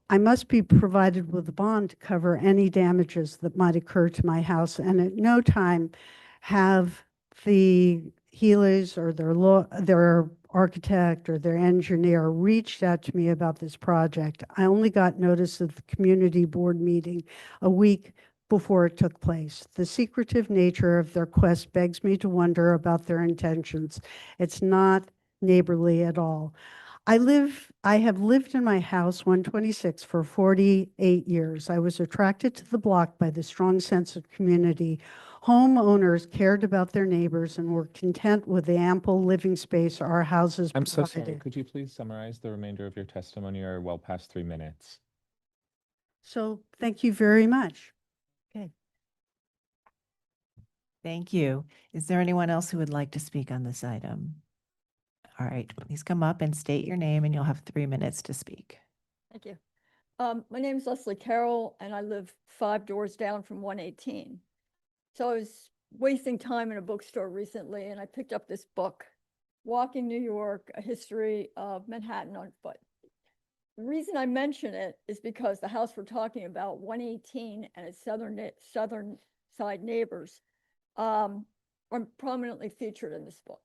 Speaker 18: I must be provided with a bond to cover any damages that might occur to my house, and at no time have the Healy's or their architect or their engineer reached out to me about this project. I only got notice of the community board meeting a week before it took place. The secretive nature of their quest begs me to wonder about their intentions. It's not neighborly at all. I have lived in my house 126 for 48 years. I was attracted to the block by the strong sense of community. Homeowners cared about their neighbors and were content with the ample living space our houses
Speaker 4: I'm so sorry.
Speaker 18: provided.
Speaker 4: Could you please summarize the remainder of your testimony or well past 3 minutes?
Speaker 18: So thank you very much. Okay.
Speaker 1: Thank you. Is there anyone else who would like to speak on this item? All right, please come up and state your name and you'll have 3 minutes to speak.
Speaker 19: Thank you. My name is Leslie Carroll and I live 5 doors down from 118. So I was wasting time in a bookstore recently and I picked up this book, Walking New York, A History of Manhattan on Foot. The reason I mention it is because the house we're talking about, 118 and its southern side neighbors, are prominently featured in this book.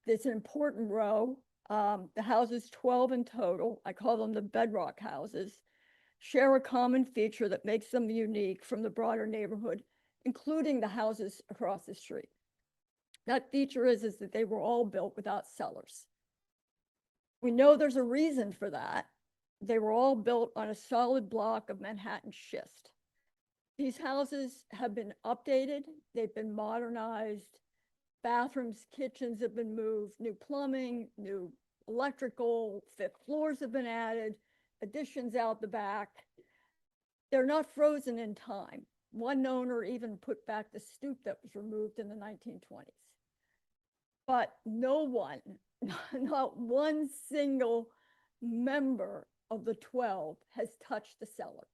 Speaker 19: It's an important row. The houses, 12 in total, I call them the bedrock houses, share a common feature that makes them unique from the broader neighborhood, including the houses across the street. That feature is that they were all built without cellars. We know there's a reason for that. They were all built on a solid block of Manhattan schist. These houses have been updated, they've been modernized, bathrooms, kitchens have been moved, new plumbing, new electrical, 5th floors have been added, additions out the back. They're not frozen in time. One owner even put back the stoop that was removed in the 1920s. But no one, not one single member of the 12 has touched the cellar.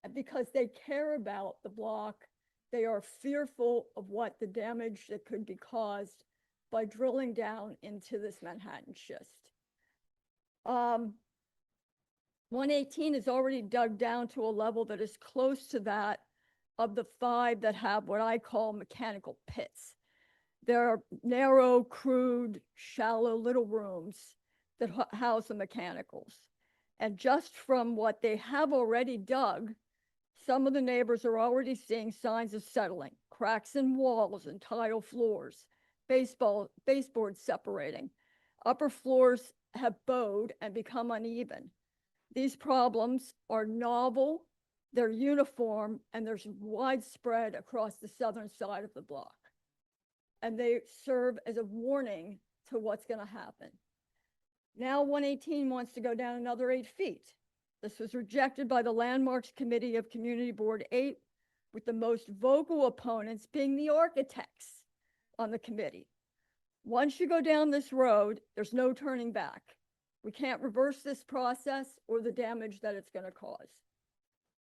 Speaker 19: And because they care about the block, they are fearful of what the damage that could be caused by drilling down into this Manhattan schist. 118 is already dug down to a level that is close to that of the 5 that have what I call mechanical pits. They're narrow, crude, shallow little rooms that house the mechanicals. And just from what they have already dug, some of the neighbors are already seeing signs of settling, cracks in walls and tile floors, baseboards separating. Upper floors have bowed and become uneven. These problems are novel, they're uniform, and they're widespread across the southern side of the block. And they serve as a warning to what's going to happen. Now 118 wants to go down another 8 feet. This was rejected by the Landmarks Committee of Community Board 8, with the most vocal opponents being the architects on the committee. Once you go down this road, there's no turning back. We can't reverse this process or the damage that it's going to cause.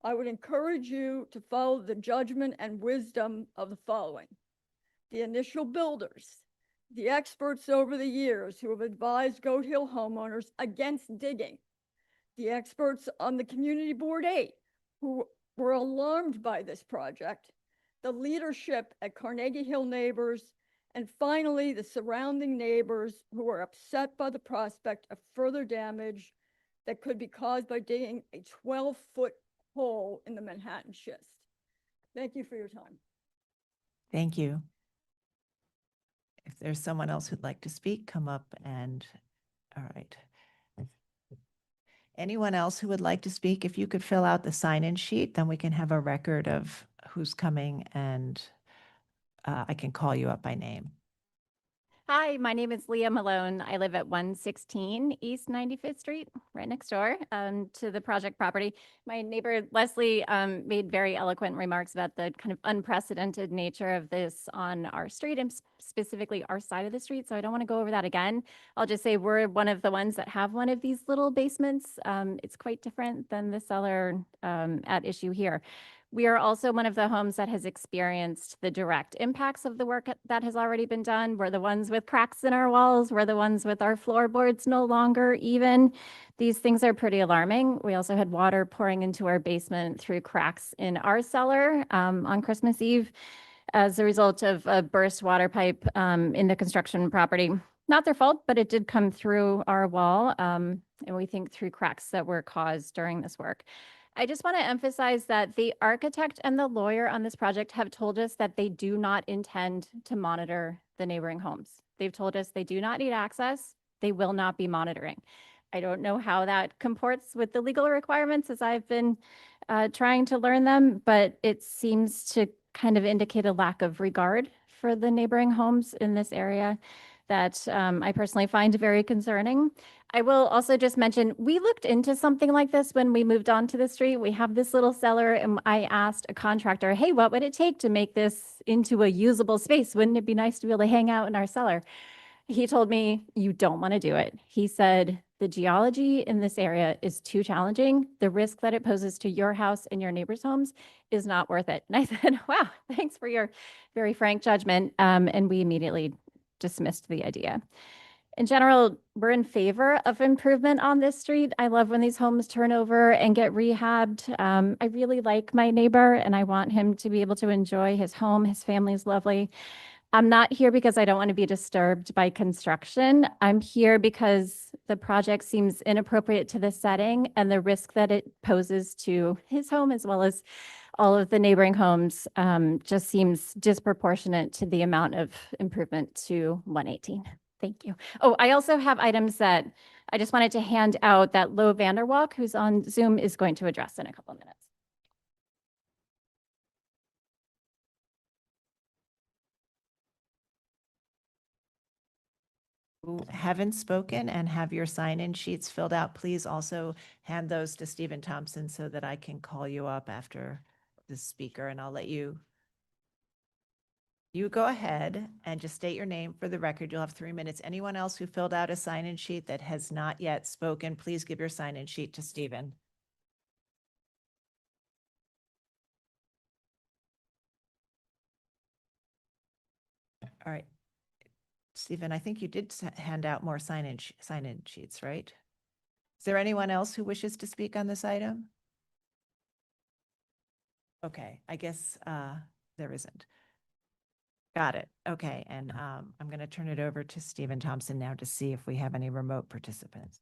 Speaker 19: I would encourage you to follow the judgment and wisdom of the following: the initial builders, the experts over the years who have advised Goat Hill homeowners against digging, the experts on the Community Board 8 who were alarmed by this project, the leadership at Carnegie Hill Neighbors, and finally the surrounding neighbors who are upset by the prospect of further damage that could be caused by digging a 12-foot hole in the Manhattan schist. Thank you for your time.
Speaker 1: Thank you. If there's someone else who'd like to speak, come up and, all right. Anyone else who would like to speak, if you could fill out the sign-in sheet, then we can have a record of who's coming and I can call you up by name.
Speaker 20: Hi, my name is Leah Malone. I live at 116 East 95th Street, right next door to the project property. My neighbor Leslie made very eloquent remarks about the kind of unprecedented nature of this on our street and specifically our side of the street. So I don't want to go over that again. I'll just say we're one of the ones that have one of these little basements. It's quite different than the cellar at issue here. We are also one of the homes that has experienced the direct impacts of the work that has already been done. We're the ones with cracks in our walls. We're the ones with our floorboards no longer even. These things are pretty alarming. We also had water pouring into our basement through cracks in our cellar on Christmas Eve as a result of a burst water pipe in the construction property. Not their fault, but it did come through our wall, and we think through cracks that were caused during this work. I just want to emphasize that the architect and the lawyer on this project have told us that they do not intend to monitor the neighboring homes. They've told us they do not need access. They will not be monitoring. I don't know how that comports with the legal requirements as I've been trying to learn them, but it seems to kind of indicate a lack of regard for the neighboring homes in this area that I personally find very concerning. I will also just mention, we looked into something like this when we moved onto the street. We have this little cellar and I asked a contractor, hey, what would it take to make this into a usable space? Wouldn't it be nice to be able to hang out in our cellar? He told me, you don't want to do it. He said, the geology in this area is too challenging. The risk that it poses to your house and your neighbors' homes is not worth it. And I said, wow, thanks for your very frank judgment. And we immediately dismissed the idea. In general, we're in favor of improvement on this street. I love when these homes turn over and get rehabbed. I really like my neighbor and I want him to be able to enjoy his home. His family is lovely. I'm not here because I don't want to be disturbed by construction. I'm here because the project seems inappropriate to the setting and the risk that it poses to his home as well as all of the neighboring homes just seems disproportionate to the amount of improvement to 118. Thank you. Oh, I also have items that I just wanted to hand out that Lo Vanderwalk, who's on Zoom, is going to address in a couple of minutes.
Speaker 1: Who haven't spoken and have your sign-in sheets filled out, please also hand those to Stephen Thompson so that I can call you up after the speaker and I'll let you go ahead and just state your name for the record. You'll have 3 minutes. Anyone else who filled out a sign-in sheet that has not yet spoken, please give your sign-in sheet to Stephen. All right. Stephen, I think you did hand out more sign-in sheets, right? Is there anyone else who wishes to speak on this item? Okay, I guess there isn't. Got it. Okay, and I'm going to turn it over to Stephen Thompson now to see if we have any remote participants.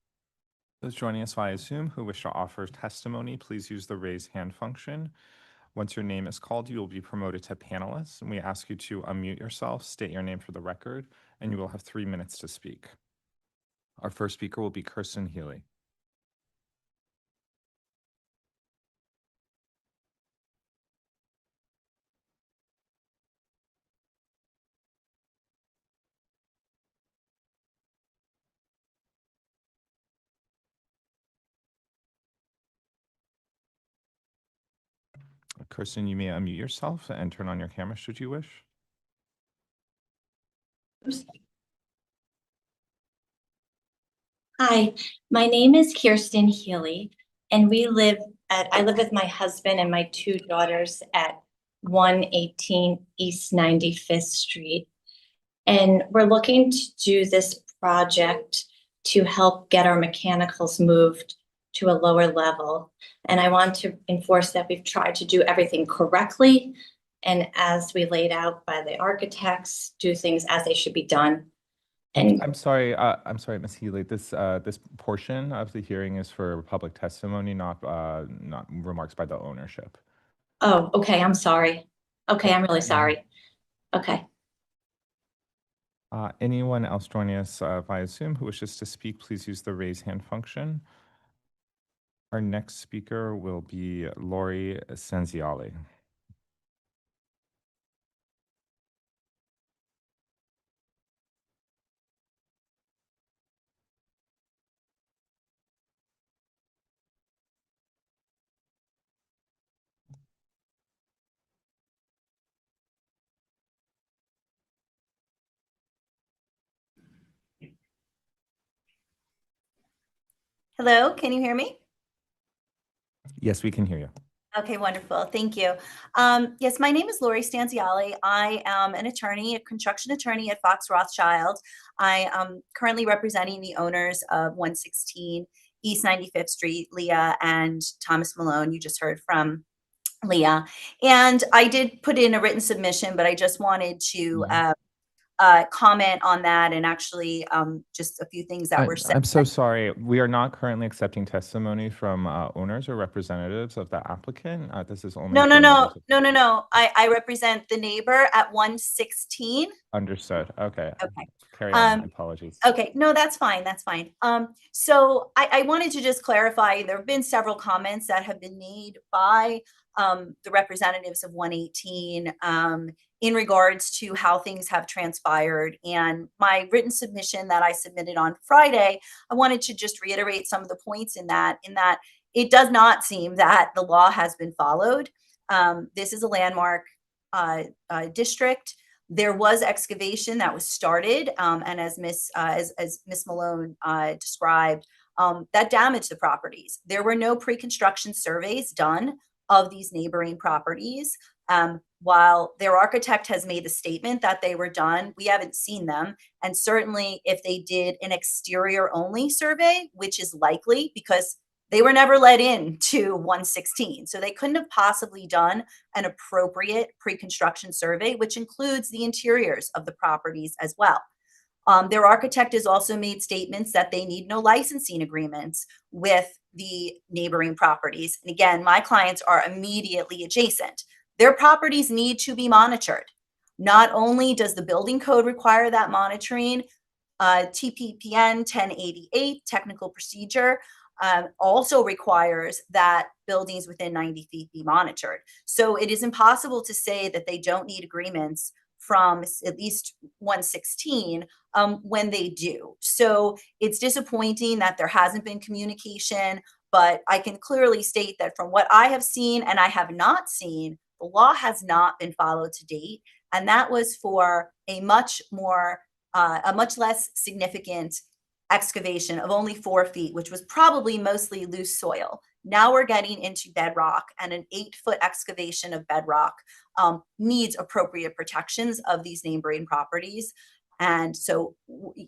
Speaker 4: Those joining us via Zoom who wish to offer testimony, please use the raise hand function. Once your name is called, you will be promoted to panelist, and we ask you to unmute yourself, state your name for the record, and you will have 3 minutes to speak. Our first speaker will be Kirsten Healy. Kirsten, you may unmute yourself and turn on your camera should you wish.
Speaker 21: Hi, my name is Kirsten Healy, and I live with my husband and my 2 daughters at 118 East 95th Street. And we're looking to do this project to help get our mechanicals moved to a lower level. And I want to enforce that we've tried to do everything correctly, and as we laid out by the architects, do things as they should be done. And
Speaker 4: I'm sorry, Ms. Healy. This portion of the hearing is for public testimony, not remarks by the ownership.
Speaker 21: oh, okay, I'm sorry. Okay, I'm really sorry. Okay.
Speaker 4: Anyone else joining us via Zoom who wishes to speak, please use the raise hand function. Our next speaker will be Lori Senziali.
Speaker 22: Hello, can you hear me?
Speaker 4: Yes, we can hear you.
Speaker 22: Okay, wonderful. Thank you. Yes, my name is Lori Stanziali. I am an attorney, a construction attorney at Fox Rothschild. I am currently representing the owners of 116 East 95th Street, Leah and Thomas Malone. You just heard from Leah. And I did put in a written submission, but I just wanted to comment on that and actually just a few things that were said.
Speaker 4: I'm so sorry. We are not currently accepting testimony from owners or representatives of the applicant. This is only
Speaker 22: No,
Speaker 4: for
Speaker 22: no, no,
Speaker 4: members of-
Speaker 22: no, no, no. I represent the neighbor at 116.
Speaker 4: Understood. Okay.
Speaker 22: Okay.
Speaker 4: Carry on. My apologies.
Speaker 22: Okay, no, that's fine. That's fine. So I wanted to just clarify, there have been several comments that have been made by the representatives of 118 in regards to how things have transpired. And my written submission that I submitted on Friday, I wanted to just reiterate some of the points in that it does not seem that the law has been followed. This is a landmark district. There was excavation that was started, and as Miss Malone described, that damaged the properties. There were no pre-construction surveys done of these neighboring properties. While their architect has made the statement that they were done, we haven't seen them. And certainly if they did an exterior only survey, which is likely because they were never let in to 116. So they couldn't have possibly done an appropriate pre-construction survey, which includes the interiors of the properties as well. Their architect has also made statements that they need no licensing agreements with the neighboring properties. And again, my clients are immediately adjacent. Their properties need to be monitored. Not only does the building code require that monitoring, TPPN 1088, technical procedure, also requires that buildings within 90 feet be monitored. So it is impossible to say that they don't need agreements from at least 116 when they do. So it's disappointing that there hasn't been communication, but I can clearly state that from what I have seen and I have not seen, the law has not been followed to date. And that was for a much less significant excavation of only 4 feet, which was probably mostly loose soil. Now we're getting into bedrock, and an 8-foot excavation of bedrock needs appropriate protections of these neighboring properties. And so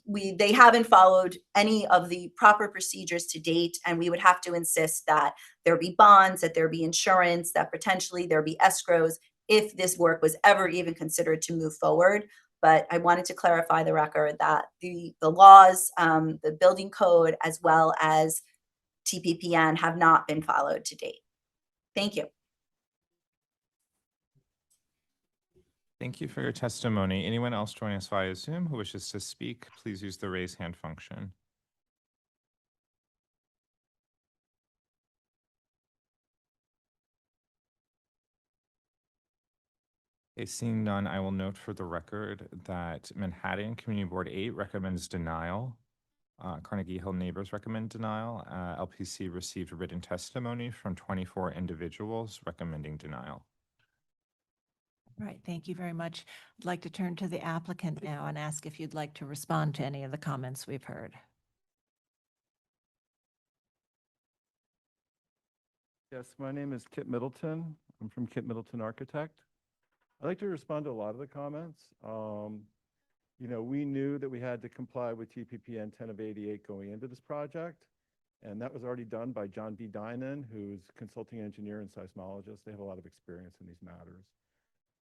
Speaker 22: they haven't followed any of the proper procedures to date. And we would have to insist that there be bonds, that there be insurance, that potentially there be escrows if this work was ever even considered to move forward. But I wanted to clarify the record that the laws, the building code, as well as TPPN have not been followed to date. Thank you.
Speaker 4: Thank you for your testimony. Anyone else joining us via Zoom who wishes to speak, please use the raise hand function. Okay, seeing none, I will note for the record that Manhattan Community Board 8 recommends denial. Carnegie Hill Neighbors recommend denial. LPC received written testimony from 24 individuals recommending denial.
Speaker 1: All right, thank you very much. I'd like to turn to the applicant now and ask if you'd like to respond to any of the comments we've heard.
Speaker 3: Yes, my name is Kit Middleton. I'm from Kit Middleton Architect. I'd like to respond to a lot of the comments. You know, we knew that we had to comply with TPPN 10 of 88 going into this project, and that was already done by John B. Dinan, who's consulting engineer and seismologist. They have a lot of experience in these matters.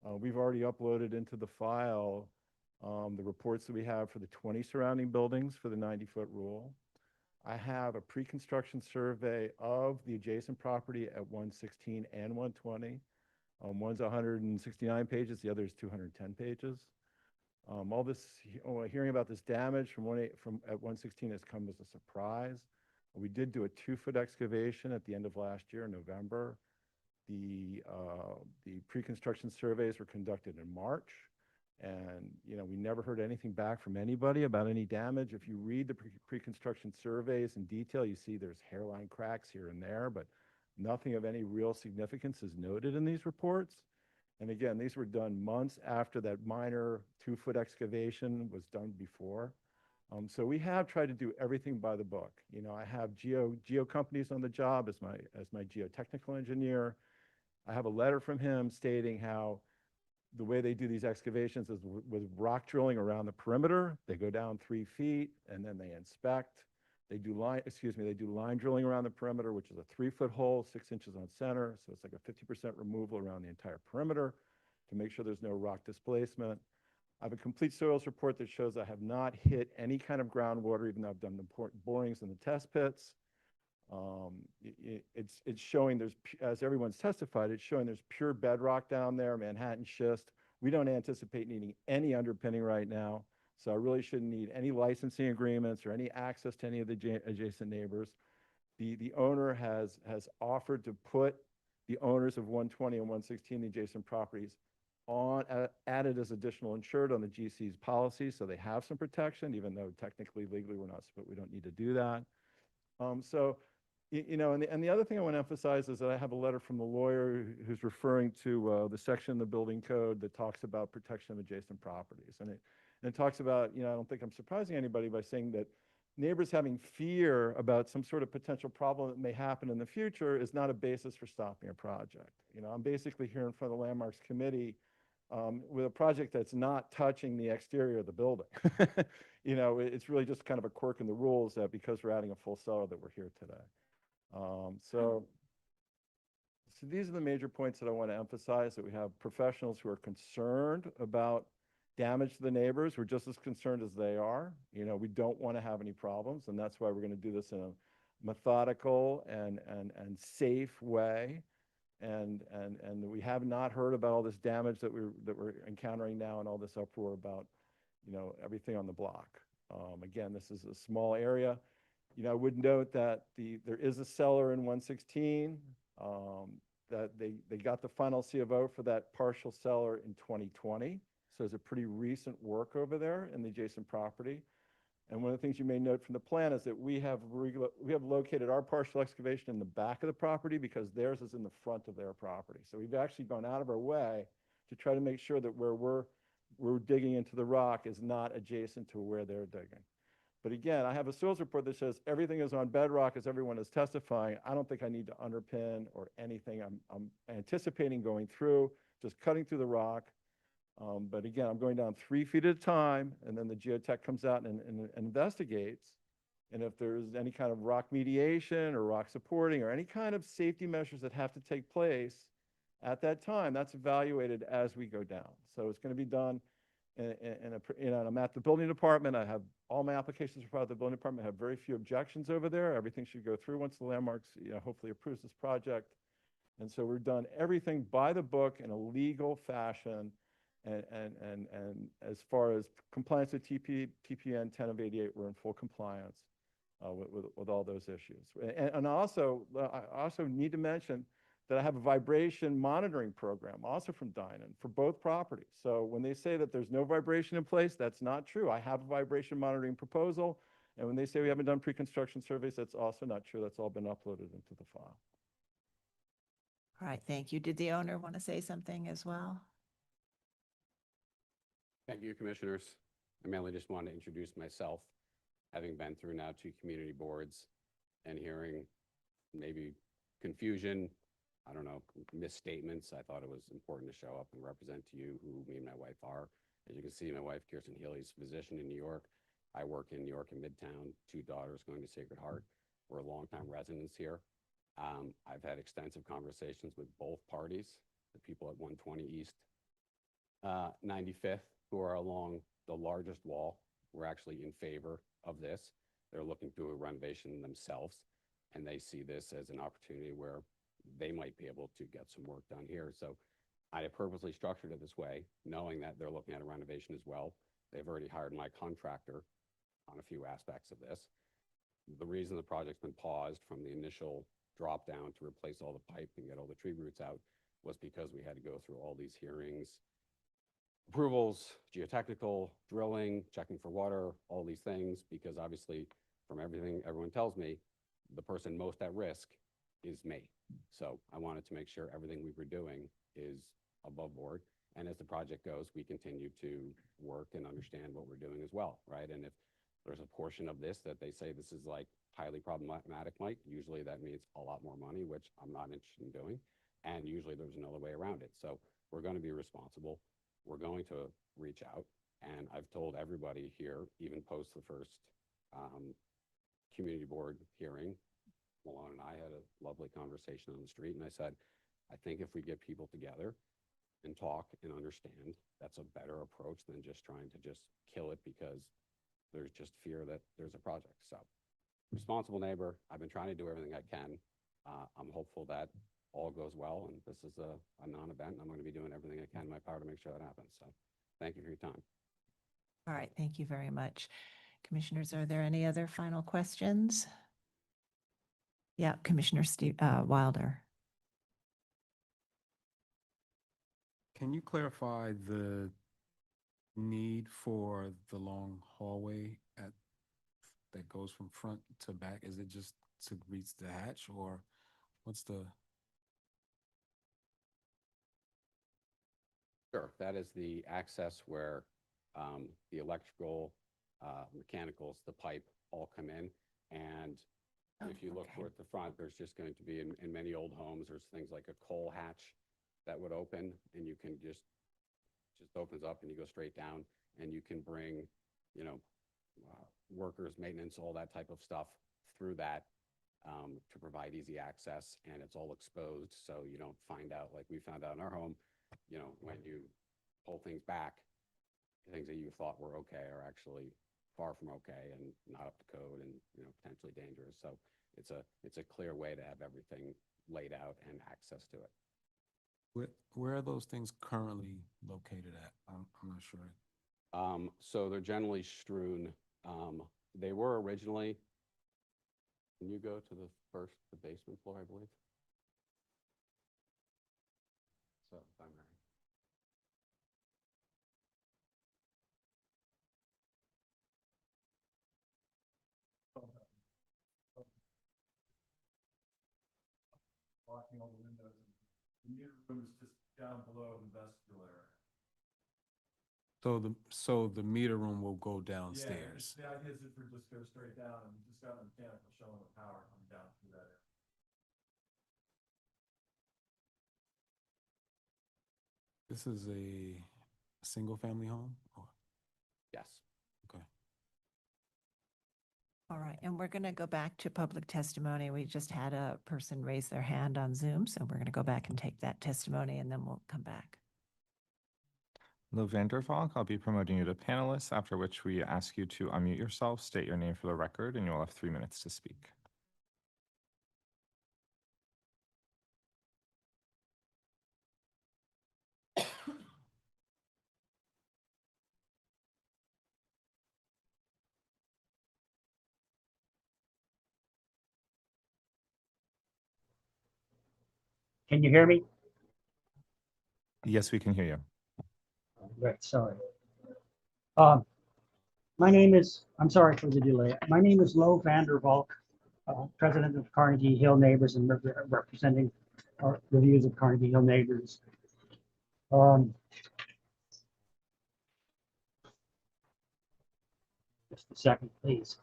Speaker 3: We've already uploaded into the file the reports that we have for the 20 surrounding buildings for the 90-foot rule. I have a pre-construction survey of the adjacent property at 116 and 120. One's 169 pages, the other is 210 pages. All this, hearing about this damage from at 116 has come as a surprise. We did do a 2-foot excavation at the end of last year, in November. The pre-construction surveys were conducted in March, and we never heard anything back from anybody about any damage. If you read the pre-construction surveys in detail, you see there's hairline cracks here and there, but nothing of any real significance is noted in these reports. And again, these were done months after that minor 2-foot excavation was done before. So we have tried to do everything by the book. I have geo companies on the job as my geotechnical engineer. I have a letter from him stating how the way they do these excavations is with rock drilling around the perimeter. They go down 3 feet and then they inspect. They do line drilling around the perimeter, which is a 3-foot hole, 6 inches on center. So it's like a 50% removal around the entire perimeter to make sure there's no rock displacement. I have a complete soils report that shows I have not hit any kind of groundwater, even though I've done the borings in the test pits. It's showing there's, as everyone's testified, it's showing there's pure bedrock down there, Manhattan schist. We don't anticipate needing any underpinning right now. So I really shouldn't need any licensing agreements or any access to any of the adjacent neighbors. The owner has offered to put the owners of 120 and 116, the adjacent properties, added as additional insured on the GC's policy, so they have some protection, even though technically, legally, we don't need to do that. And the other thing I want to emphasize is that I have a letter from the lawyer who's referring to the section of the building code that talks about protection of adjacent properties. And it talks about, I don't think I'm surprising anybody by saying that neighbors having fear about some sort of potential problem that may happen in the future is not a basis for stopping a project. I'm basically here in front of the Landmarks Committee with a project that's not touching the exterior of the building. It's really just kind of a quirk in the rules that because we're adding a full cellar that we're here today. So these are the major points that I want to emphasize, that we have professionals who are concerned about damage to the neighbors. We're just as concerned as they are. We don't want to have any problems, and that's why we're going to do this in a methodical and safe way. And we have not heard about all this damage that we're encountering now and all this uproar about, everything on the block. Again, this is a small area. I would note that there is a cellar in 116, that they got the final C of O for that partial cellar in 2020. So there's a pretty recent work over there in the adjacent property. And one of the things you may note from the plan is that we have located our partial excavation in the back of the property because theirs is in the front of their property. So we've actually gone out of our way to try to make sure that where we're digging into the rock is not adjacent to where they're digging. But again, I have a soils report that says everything is on bedrock as everyone is testifying. I don't think I need to underpin or anything. I'm anticipating going through, just cutting through the rock. But again, I'm going down 3 feet at a time, and then the geotech comes out and investigates. And if there's any kind of rock mediation or rock supporting or any kind of safety measures that have to take place at that time, that's evaluated as we go down. So it's going to be done and I'm at the building department. I have all my applications are filed at the building department. I have very few objections over there. Everything should go through once the landmarks, hopefully approves this project. And so we're done everything by the book in a legal fashion. And as far as compliance with TPN 10 of 88, we're in full compliance with all those issues. And I also need to mention that I have a vibration monitoring program also from Dynan for both properties. So when they say that there's no vibration in place, that's not true. I have a vibration monitoring proposal. And when they say we haven't done pre-construction surveys, that's also not true. That's all been uploaded into the file.
Speaker 1: All right, thank you. Did the owner want to say something as well?
Speaker 5: Thank you, Commissioners. I mainly just wanted to introduce myself, having been through now 2 community boards and hearing maybe confusion, I don't know, misstatements. I thought it was important to show up and represent to you who me and my wife are. As you can see, my wife, Kirsten Healy's a physician in New York. I work in New York and Midtown, 2 daughters going to Sacred Heart. We're longtime residents here. I've had extensive conversations with both parties, the people at 120 East 95th, who are along the largest wall. We're actually in favor of this. They're looking to do a renovation themselves, and they see this as an opportunity where they might be able to get some work done here. So I have purposely structured it this way, knowing that they're looking at a renovation as well. They've already hired my contractor on a few aspects of this. The reason the project's been paused from the initial drop down to replace all the pipe and get all the tree roots out was because we had to go through all these hearings, approvals, geotechnical, drilling, checking for water, all these things, because obviously from everything everyone tells me, the person most at risk is me. So I wanted to make sure everything we were doing is above board. And as the project goes, we continue to work and understand what we're doing as well, right? And if there's a portion of this that they say this is like highly problematic, Mike, usually that means a lot more money, which I'm not interested in doing. And usually there's another way around it. So we're going to be responsible. We're going to reach out. And I've told everybody here, even post the first community board hearing, Malone and I had a lovely conversation on the street. And I said, I think if we get people together and talk and understand, that's a better approach than just trying to just kill it because there's just fear that there's a project. So responsible neighbor, I've been trying to do everything I can. I'm hopeful that all goes well, and this is a non-event, and I'm going to be doing everything I can in my power to make sure that happens. So thank you for your time.
Speaker 1: All right, thank you very much. Commissioners, are there any other final questions? Yeah, Commissioner Wilder.
Speaker 8: Can you clarify the need for the long hallway that goes from front to back? Is it just to reach the hatch, or what's the?
Speaker 5: Sure, that is the access where the electrical, mechanicals, the pipe all come in. And if you look toward the front, there's just going to be, in many old homes, there's things like a coal hatch that would open, and you can just opens up and you go straight down, and you can bring, workers, maintenance, all that type of stuff through that to provide easy access, and it's all exposed, so you don't find out like we found out in our home, when you pull things back, things that you thought were okay are actually far from okay and not up to code and potentially dangerous. So it's a clear way to have everything laid out and access to it.
Speaker 8: Where are those things currently located at? I'm not sure.
Speaker 5: So they're generally strewn. They were originally, can you go to the basement floor, I believe? So if I'm right.
Speaker 3: Blocking all the windows. The meter room is just down below the vestibule area.
Speaker 8: So the meter room will go downstairs.
Speaker 3: Yeah, the idea is if we just go straight down and just got a mechanical showing the power coming down through that area.
Speaker 8: This is a single family home?
Speaker 5: Yes.
Speaker 8: Okay.
Speaker 1: All right, and we're going to go back to public testimony. We just had a person raise their hand on Zoom, so we're going to go back and take that testimony, and then we'll come back.
Speaker 4: Lo Vandervalk, I'll be promoting you to panelist, after which we ask you to unmute yourself, state your name for the record, and you will have 3 minutes to speak.
Speaker 11: Can you hear me?
Speaker 4: Yes, we can hear you.
Speaker 11: Right, sorry. I'm sorry for the delay. My name is Lo Vandervalk, president of Carnegie Hill Neighbors and representing the views of Carnegie Hill Neighbors. Just a second, please.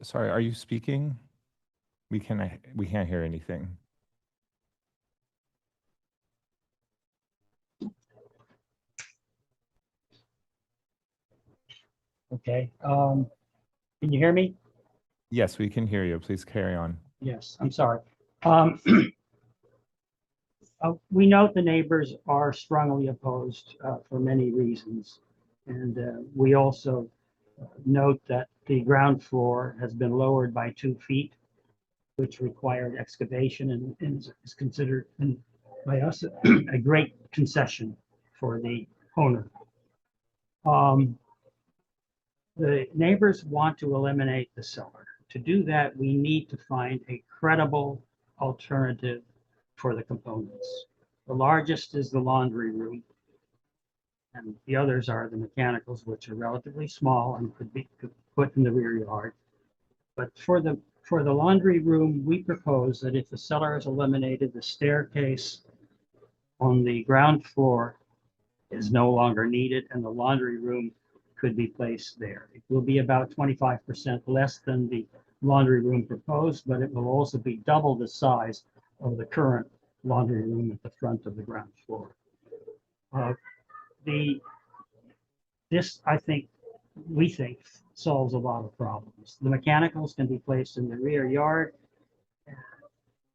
Speaker 4: Sorry, are you speaking? We can't hear anything.
Speaker 11: Okay. Can you hear me?
Speaker 4: Yes, we can hear you. Please carry on.
Speaker 11: Yes, I'm sorry. We note the neighbors are strongly opposed for many reasons. And we also note that the ground floor has been lowered by 2 feet, which required excavation and is considered by us a great concession for the owner. The neighbors want to eliminate the cellar. To do that, we need to find a credible alternative for the components. The largest is the laundry room, and the others are the mechanicals, which are relatively small and could put in the rear yard. But for the laundry room, we propose that if the cellar is eliminated, the staircase on the ground floor is no longer needed, and the laundry room could be placed there. It will be about 25% less than the laundry room proposed, but it will also be double the size of the current laundry room at the front of the ground floor. We think solves a lot of problems. The mechanicals can be placed in the rear yard.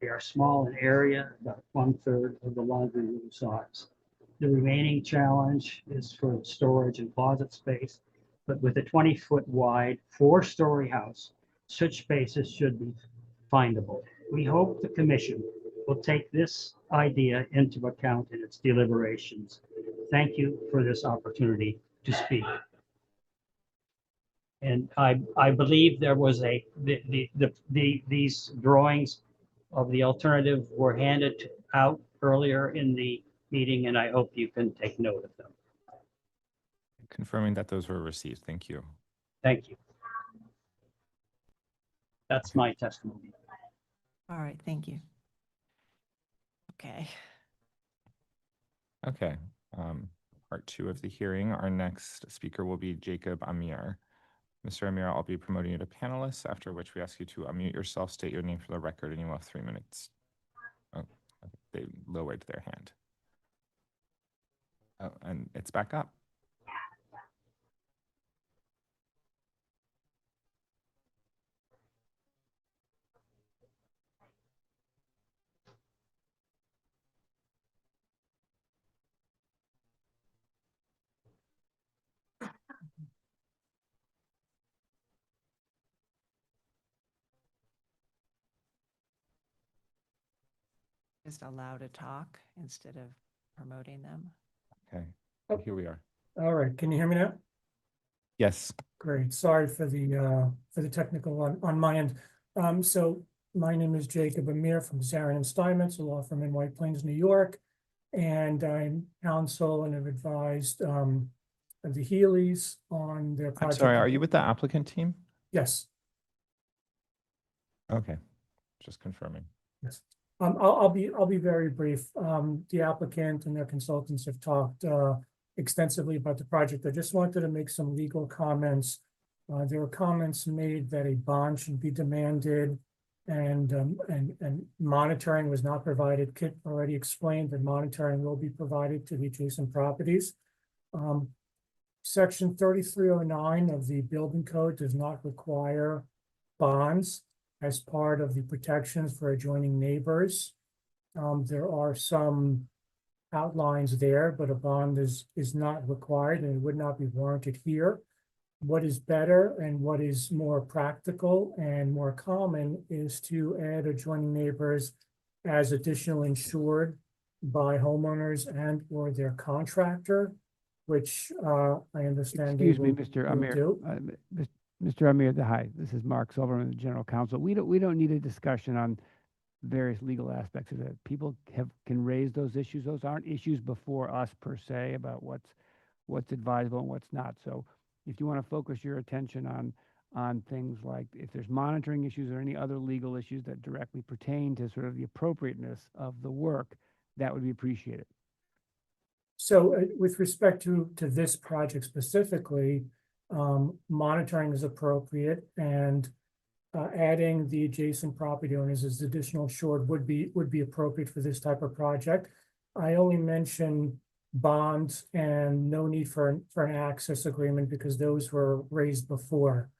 Speaker 11: They are small in area, about 1/3 of the laundry room size. The remaining challenge is for storage and closet space, but with a 20-foot wide 4-story house, such spaces should be findable. We hope the commission will take this idea into account in its deliberations. Thank you for this opportunity to speak. And I believe there was these drawings of the alternative were handed out earlier in the meeting, and I hope you can take note of them.
Speaker 4: Confirming that those were received. Thank you.
Speaker 11: Thank you. That's my testimony.
Speaker 1: All right, thank you. Okay.
Speaker 4: Okay. Part 2 of the hearing. Our next speaker will be Jacob Amir. Mr. Amir, I'll be promoting you to panelist, after which we ask you to unmute yourself, state your name for the record, and you will have 3 minutes. Oh, they lowered their hand. Oh, and it's back up.
Speaker 1: Just allow to talk instead of promoting them.
Speaker 4: Okay, here we are.
Speaker 13: All right, can you hear me now?
Speaker 4: Yes.
Speaker 13: Great, sorry for the technical on my end. So my name is Jacob Amir from Zarin and Steinmetz, a law firm in White Plains, New York. And I'm counsel and have advised the Healy's on their
Speaker 4: I'm
Speaker 13: project.
Speaker 4: sorry, are you with the applicant team?
Speaker 13: Yes.
Speaker 4: Okay, just confirming.
Speaker 13: Yes. I'll be very brief. The applicant and their consultants have talked extensively about the project. I just wanted to make some legal comments. There were comments made that a bond should be demanded and monitoring was not provided. Kit already explained that monitoring will be provided to the adjacent properties. Section 3309 of the building code does not require bonds. as part of the protections for adjoining neighbors. There are some outlines there, but a bond is not required and it would not be warranted here. What is better and what is more practical and more common is to add adjoining neighbors as additional insured by homeowners and or their contractor, which I understand they
Speaker 10: Excuse me,
Speaker 13: will-
Speaker 10: Mr.
Speaker 13: will
Speaker 10: Amir.
Speaker 13: do.
Speaker 10: Mr. Amir, hi, this is Mark Silverman, the General Counsel. We don't need a discussion on various legal aspects of it. People can raise those issues. Those aren't issues before us per se about what's advisable and what's not. So if you want to focus your attention on things like if there's monitoring issues or any other legal issues that directly pertain to sort of the appropriateness of the work, that would be appreciated.
Speaker 13: So with respect to this project specifically, monitoring is appropriate and adding the adjacent property owners as additional insured would be appropriate for this type of project. I only mention bonds and no need for an access agreement because those were raised before.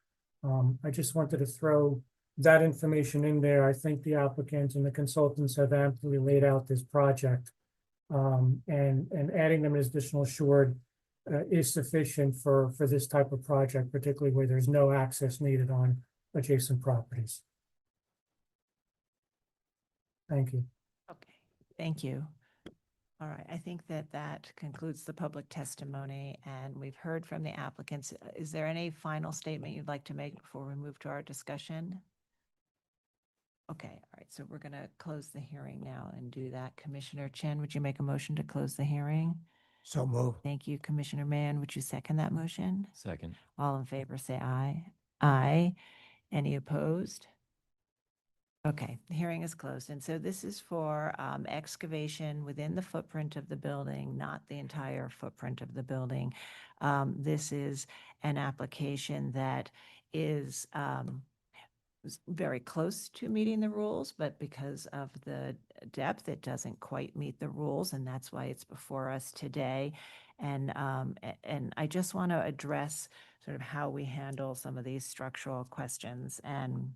Speaker 13: I just wanted to throw that information in there. I think the applicant and the consultants have amply laid out this project. And adding them as additional assured is sufficient for this type of project, particularly where there's no access needed on adjacent properties. Thank you.
Speaker 1: Okay, thank you. All right, I think that concludes the public testimony and we've heard from the applicants. Is there any final statement you'd like to make before we move to our discussion? Okay, all right, so we're going to close the hearing now and do that. Commissioner Chin, would you make a motion to close the hearing?
Speaker 14: So move.
Speaker 1: Thank you. Commissioner Mann, would you second that motion?
Speaker 9: Second.
Speaker 1: All in favor, say aye. Aye. Any opposed? Okay, the hearing is closed. And so this is for excavation within the footprint of the building, not the entire footprint of the building. This is an application that is very close to meeting the rules, but because of the depth, it doesn't quite meet the rules, and that's why it's before us today. And I just want to address sort of how we handle some of these structural questions. And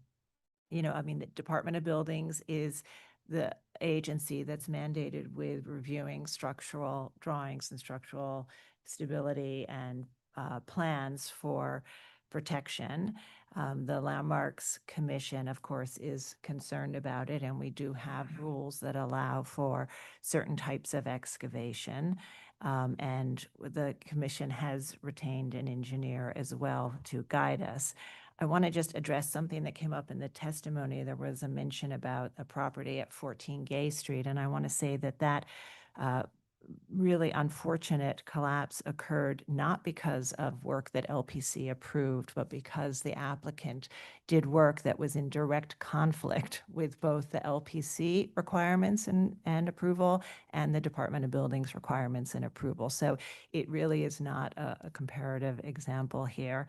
Speaker 1: I mean, the Department of Buildings is the agency that's mandated with reviewing structural drawings and structural stability and plans for protection. The Landmarks Commission, of course, is concerned about it, and we do have rules that allow for certain types of excavation. And the commission has retained an engineer as well to guide us. I want to just address something that came up in the testimony. There was a mention about a property at 14 Gay Street, and I want to say that really unfortunate collapse occurred not because of work that LPC approved, but because the applicant did work that was in direct conflict with both the LPC requirements and approval and the Department of Buildings requirements and approval. So it really is not a comparative example here.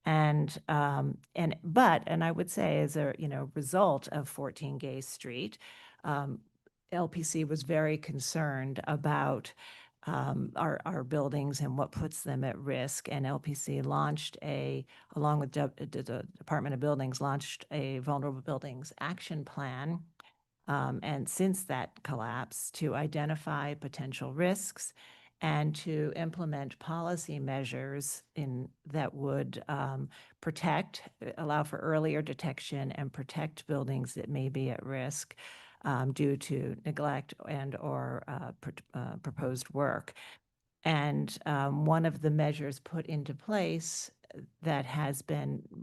Speaker 1: And I would say as a result of 14 Gay Street, LPC was very concerned about our buildings and what puts them at risk. And LPC launched along with the Department of Buildings, launched a Vulnerable Buildings Action Plan. And since that collapse, to identify potential risks and to implement policy measures that would allow for earlier detection and protect buildings that may be at risk due to neglect and or proposed work. And one of the measures put into place that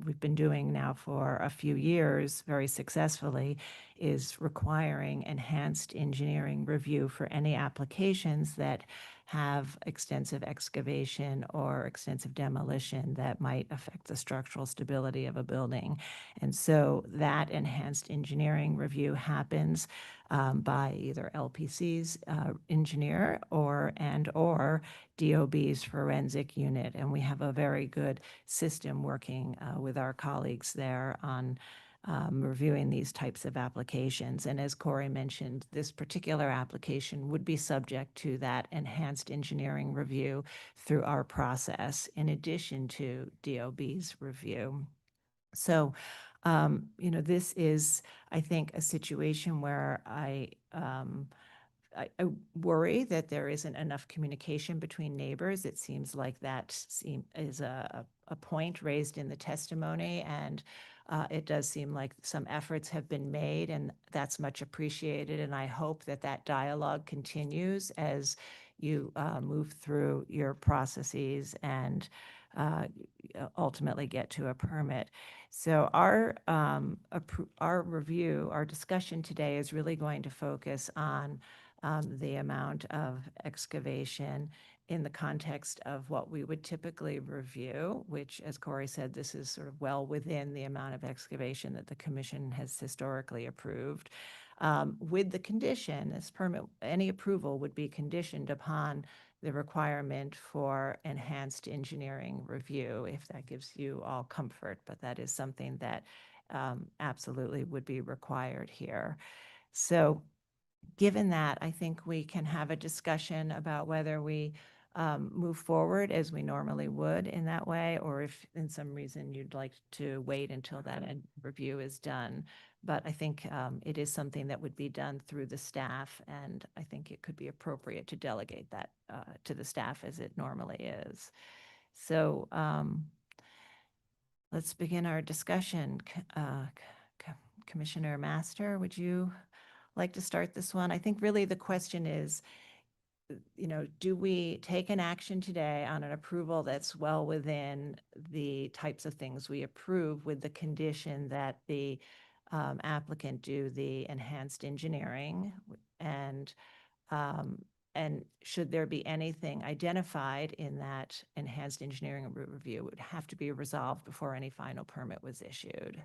Speaker 1: we've been doing now for a few years very successfully is requiring enhanced engineering review for any applications that have extensive excavation or extensive demolition that might affect the structural stability of a building. And so that enhanced engineering review happens by either LPC's engineer or DOB's forensic unit. And we have a very good system working with our colleagues there on reviewing these types of applications. And as Corey mentioned, this particular application would be subject to that enhanced engineering review through our process, in addition to DOB's review. So, this is, I think, a situation where I worry that there isn't enough communication between neighbors. It seems like that is a point raised in the testimony, and it does seem like some efforts have been made, and that's much appreciated. And I hope that that dialogue continues as you move through your processes and ultimately get to a permit. So our review, our discussion today is really going to focus on the amount of excavation in the context of what we would typically review, which, as Corey said, this is sort of well within the amount of excavation that the commission has historically approved. With the condition, this permit, any approval would be conditioned upon the requirement for enhanced engineering review, if that gives you all comfort, but that is something that absolutely would be required here. So given that, I think we can have a discussion about whether we move forward as we normally would in that way, or if in some reason you'd like to wait until that review is done. But I think it is something that would be done through the staff, and I think it could be appropriate to delegate that to the staff as it normally is. So let's begin our discussion. Commissioner Master, would you like to start this one? I think really the question is, do we take an action today on an approval that's well within the types of things we approve, with the condition that the applicant do the enhanced engineering, and should there be anything identified in that enhanced engineering review, it would have to be resolved before any final permit was issued.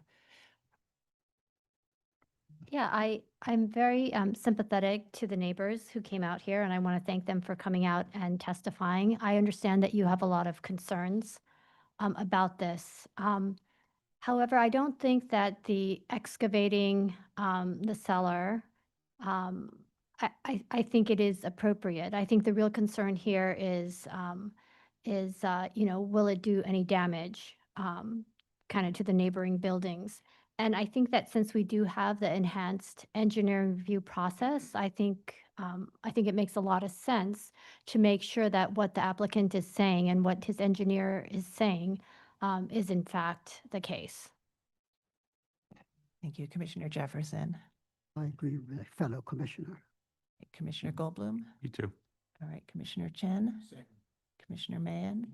Speaker 7: Yeah, I'm very sympathetic to the neighbors who came out here, and I want to thank them for coming out and testifying. I understand that you have a lot of concerns about this. However, I don't think that the excavating the cellar, I think it is appropriate. I think the real concern here is will it do any damage kind of to the neighboring buildings? And I think that since we do have the enhanced engineering review process, I think it makes a lot of sense to make sure that what the applicant is saying and what his engineer is saying is in fact the case.
Speaker 1: Thank you, Commissioner Jefferson.
Speaker 14: I agree with my fellow commissioner.
Speaker 1: Commissioner Goldblum.
Speaker 12: You too.
Speaker 1: All right, Commissioner Chen. Commissioner Mahan.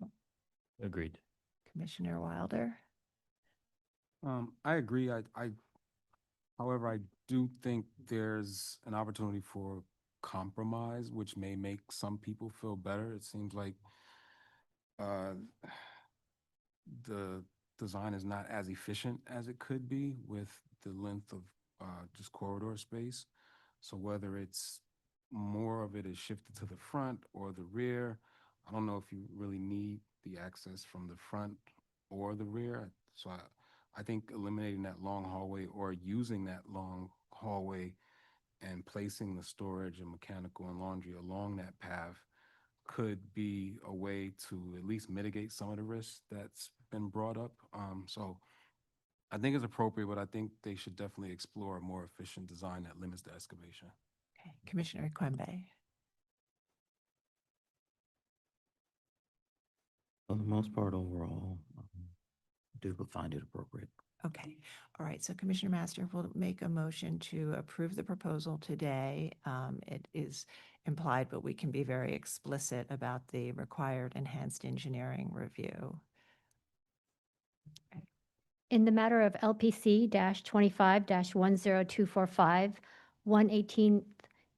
Speaker 9: Agreed.
Speaker 1: Commissioner Wilder.
Speaker 8: I agree. However, I do think there's an opportunity for compromise, which may make some people feel better. It seems like the design is not as efficient as it could be with the length of just corridor space. So whether it's more of it is shifted to the front or the rear, I don't know if you really need the access from the front or the rear. So I think eliminating that long hallway or using that long hallway and placing the storage and mechanical and laundry along that path could be a way to at least mitigate some of the risks that's been brought up. So I think it's appropriate, but I think they should definitely explore a more efficient design that limits the excavation.
Speaker 1: Okay, Commissioner Quimby.
Speaker 15: For the most part, overall, do find it appropriate.
Speaker 1: Okay, all right, so Commissioner Master will make a motion to approve the proposal today. It is implied, but we can be very explicit about the required enhanced engineering review.
Speaker 7: In the matter of LPC-25-10245, 118th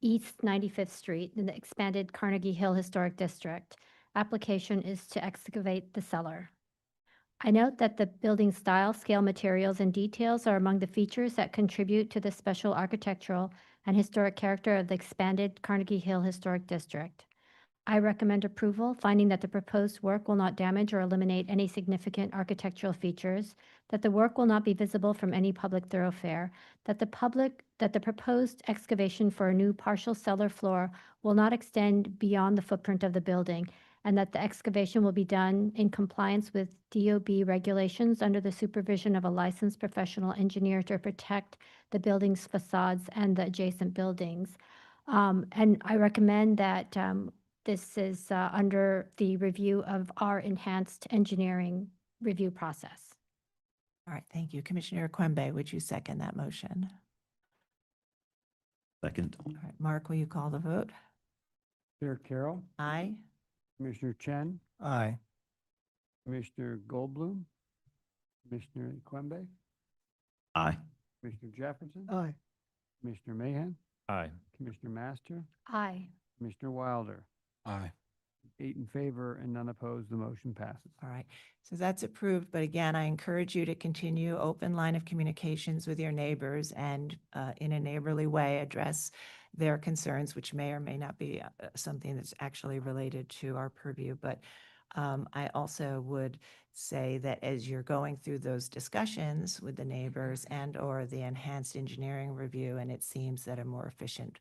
Speaker 7: East 95th Street in the expanded Carnegie Hill Historic District, application is to excavate the cellar. I note that the building style, scale, materials, and details are among the features that contribute to the special architectural and historic character of the expanded Carnegie Hill Historic District. I recommend approval, finding that the proposed work will not damage or eliminate any significant architectural features, that the work will not be visible from any public thoroughfare, that the proposed excavation for a new partial cellar floor will not extend beyond the footprint of the building, and that the excavation will be done in compliance with DOB regulations under the supervision of a licensed professional engineer to protect the building's facades and the adjacent buildings. And I recommend that this is under the review of our enhanced engineering review process.
Speaker 1: All right, thank you. Commissioner Quimby, would you second that motion?
Speaker 15: Second.
Speaker 1: All right, Mark, will you call the vote?
Speaker 10: Chair Carroll,
Speaker 1: Aye.
Speaker 10: Commissioner Chen,
Speaker 2: Aye.
Speaker 10: Commissioner Goldblum, Commissioner Quimby,
Speaker 15: Aye.
Speaker 10: Commissioner Jefferson,
Speaker 14: Aye.
Speaker 10: Commissioner Mahan,
Speaker 9: Aye.
Speaker 10: Commissioner Master,
Speaker 7: Aye.
Speaker 10: Commissioner Wilder.
Speaker 8: Aye.
Speaker 10: 8 in favor and none opposed. The motion passes.
Speaker 1: All right, so that's approved, but again, I encourage you to continue open line of communications with your neighbors and in a neighborly way, address their concerns, which may or may not be something that's actually related to our purview. But I also would say that as you're going through those discussions with the neighbors and or the enhanced engineering review, and it seems that a more efficient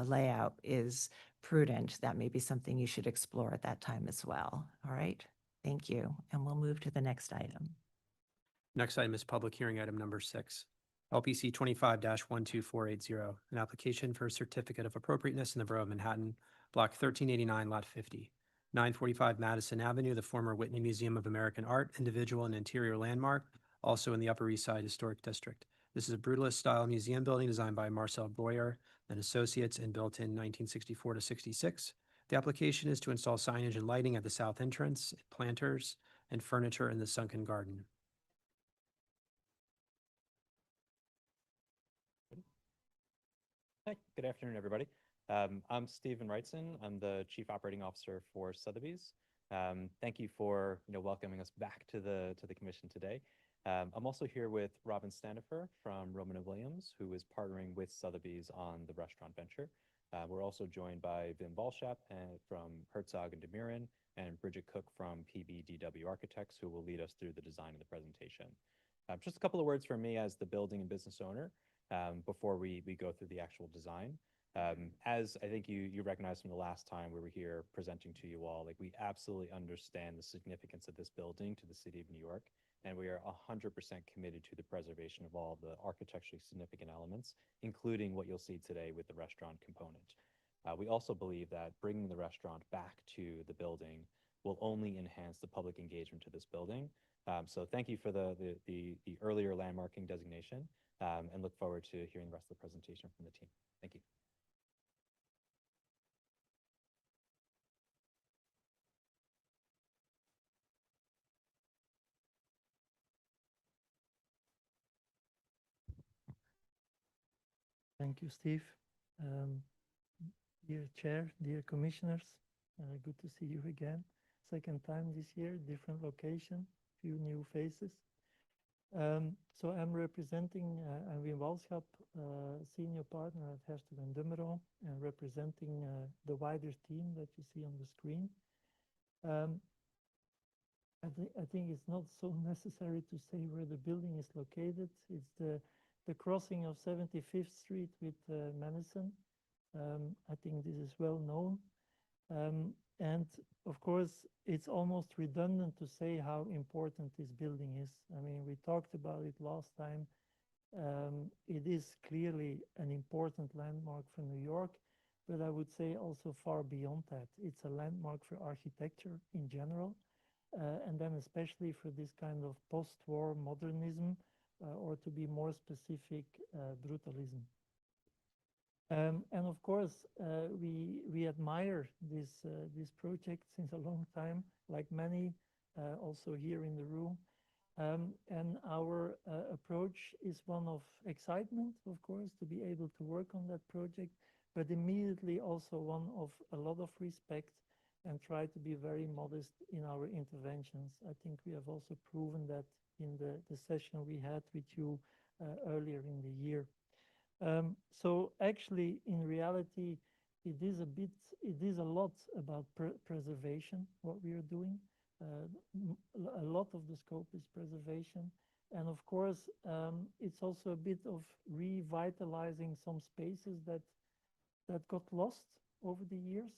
Speaker 1: layout is prudent, that may be something you should explore at that time as well. All right, thank you. And we'll move to the next item.
Speaker 2: Next item is public hearing item number 6. LPC 25-12480, an application for a certificate of appropriateness in the Borough of Manhattan, Block 1389, Lot 50, 945 Madison Avenue, the former Whitney Museum of American Art, individual and interior landmark, also in the Upper East Side Historic District. This is a brutalist-style museum building designed by Marcel Breuer and Associates and built in 1964 to 66. The application is to install signage and lighting at the south entrance, planters, and furniture in the sunken garden.
Speaker 6: Hi, good afternoon, everybody. I'm Stephen Wrightson. I'm the Chief Operating Officer for Sotheby's. Thank you for welcoming us back to the commission today. I'm also here with Robin Stanifer from Roman & Williams, who is partnering with Sotheby's on the restaurant venture. We're also joined by Wim Balschap from Herzog & de Meuron and Bridget Cook from PBDW Architects, who will lead us through the design of the presentation. Just a couple of words from me as the building and business owner before we go through the actual design. As I think you recognize from the last time we were here presenting to you all, we absolutely understand the significance of this building to the city of New York, and we are 100% committed to the preservation of all the architecturally significant elements, including what you'll see today with the restaurant component. We also believe that bringing the restaurant back to the building will only enhance the public engagement to this building. So thank you for the earlier landmarking designation, and look forward to hearing the rest of the presentation from the team. Thank you.
Speaker 16: Thank you, Steve. Dear Chair, dear Commissioners, good to see you again. Second time this year, different location, few new faces. So I'm representing, I'm Wim Balschap, senior partner at Herzog & de Meuron, and representing the wider team that you see on the screen. I think it's not so necessary to say where the building is located. It's the crossing of 75th Street with Madison. I think this is well known. And of course, it's almost redundant to say how important this building is. I mean, we talked about it last time. It is clearly an important landmark for New York, but I would say also far beyond that. It's a landmark for architecture in general, and then especially for this kind of post-war modernism, or to be more specific, brutalism. And of course, we admire this project since a long time, like many also here in the room. And our approach is one of excitement, of course, to be able to work on that project, but immediately also one of a lot of respect and try to be very modest in our interventions. I think we have also proven that in the session we had with you earlier in the year. So actually, in reality, it is a lot about preservation, what we are doing. A lot of the scope is preservation. And of course, it's also a bit of revitalizing some spaces that got lost over the years,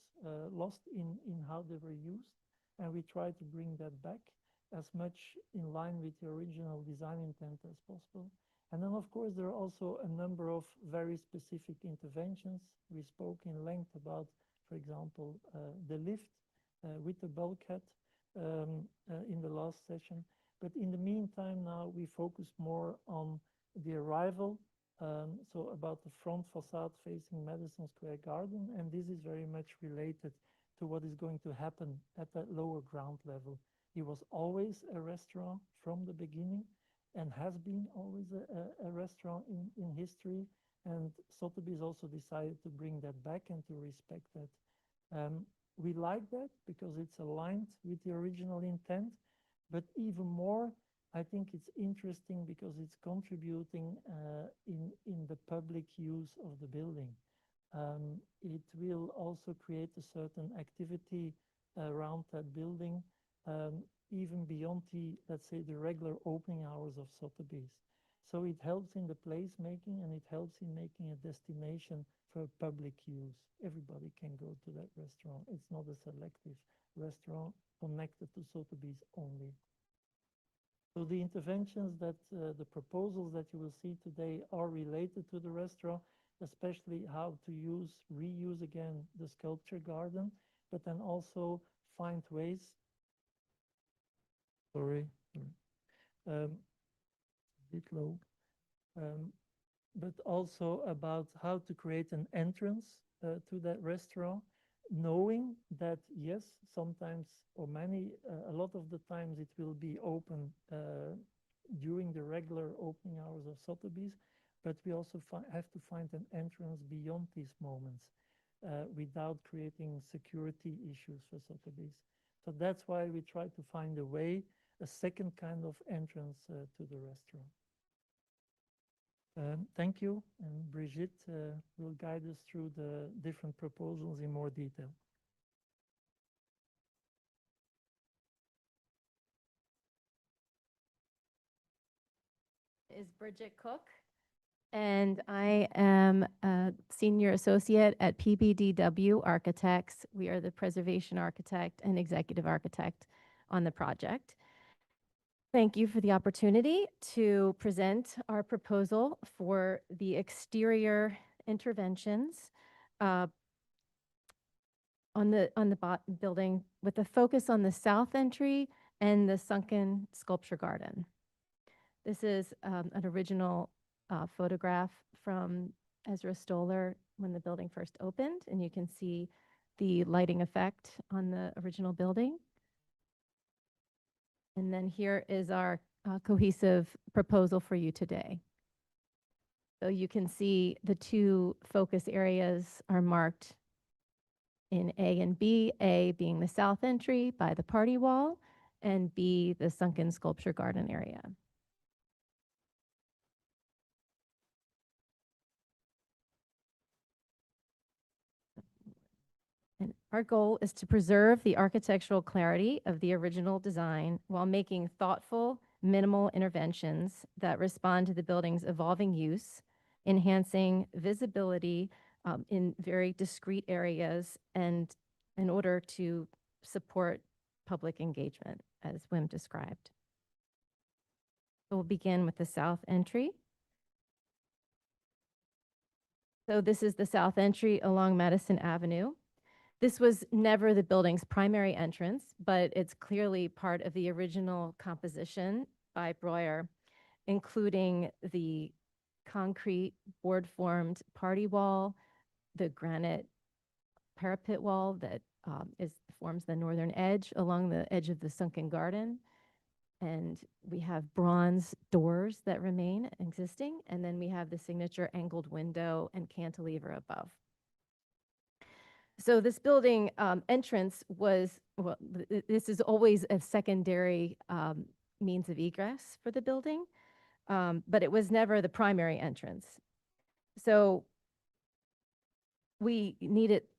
Speaker 16: lost in how they were used. And we try to bring that back as much in line with the original design intent as possible. And then, of course, there are also a number of very specific interventions. We spoke in length about, for example, the lift with the bulkhead in the last session. But in the meantime, now we focus more on the arrival, so about the front facade facing Madison Square Garden. And this is very much related to what is going to happen at that lower ground level. It was always a restaurant from the beginning and has been always a restaurant in history. And Sotheby's also decided to bring that back and to respect that. We like that because it's aligned with the original intent, but even more, I think it's interesting because it's contributing in the public use of the building. It will also create a certain activity around that building, even beyond the, let's say, the regular opening hours of Sotheby's. So it helps in the placemaking and it helps in making a destination for public use. Everybody can go to that restaurant. It's not a selective restaurant connected to Sotheby's only. So the interventions that, the proposals that you will see today are related to the restaurant, especially how to reuse again the sculpture garden, but then also find ways, a bit low, but also about how to create an entrance to that restaurant, knowing that yes, sometimes or a lot of the times it will be open during the regular opening hours of Sotheby's, but we also have to find an entrance beyond these moments without creating security issues for Sotheby's. So that's why we try to find a second kind of entrance to the restaurant. Thank you, and Brigitte will guide us through the different proposals in more detail.
Speaker 17: Is Bridget Cook, and I am a senior associate at PBDW Architects. We are the preservation architect and executive architect on the project. Thank you for the opportunity to present our proposal for the exterior interventions on the building with a focus on the south entry and the sunken sculpture garden. This is an original photograph from Ezra Stoller when the building first opened, and you can see the lighting effect on the original building. And then here is our cohesive proposal for you today. So you can see the two focus areas are marked in A and B, A being the south entry by the party wall, and B, the sunken sculpture garden area. And our goal is to preserve the architectural clarity of the original design while making thoughtful, minimal interventions that respond to the building's evolving use, enhancing visibility in very discrete areas, and in order to support public engagement, as Wim described. So we'll begin with the south entry. So this is the south entry along Madison Avenue. This was never the building's primary entrance, but it's clearly part of the original composition by Breuer, including the concrete board-formed party wall, the granite parapet wall that forms the northern edge along the edge of the sunken garden. And we have bronze doors that remain existing, and then we have the signature angled window and cantilever above. So this building entrance was, well, this is always a secondary means of egress for the building, but it was never the primary entrance. So we need it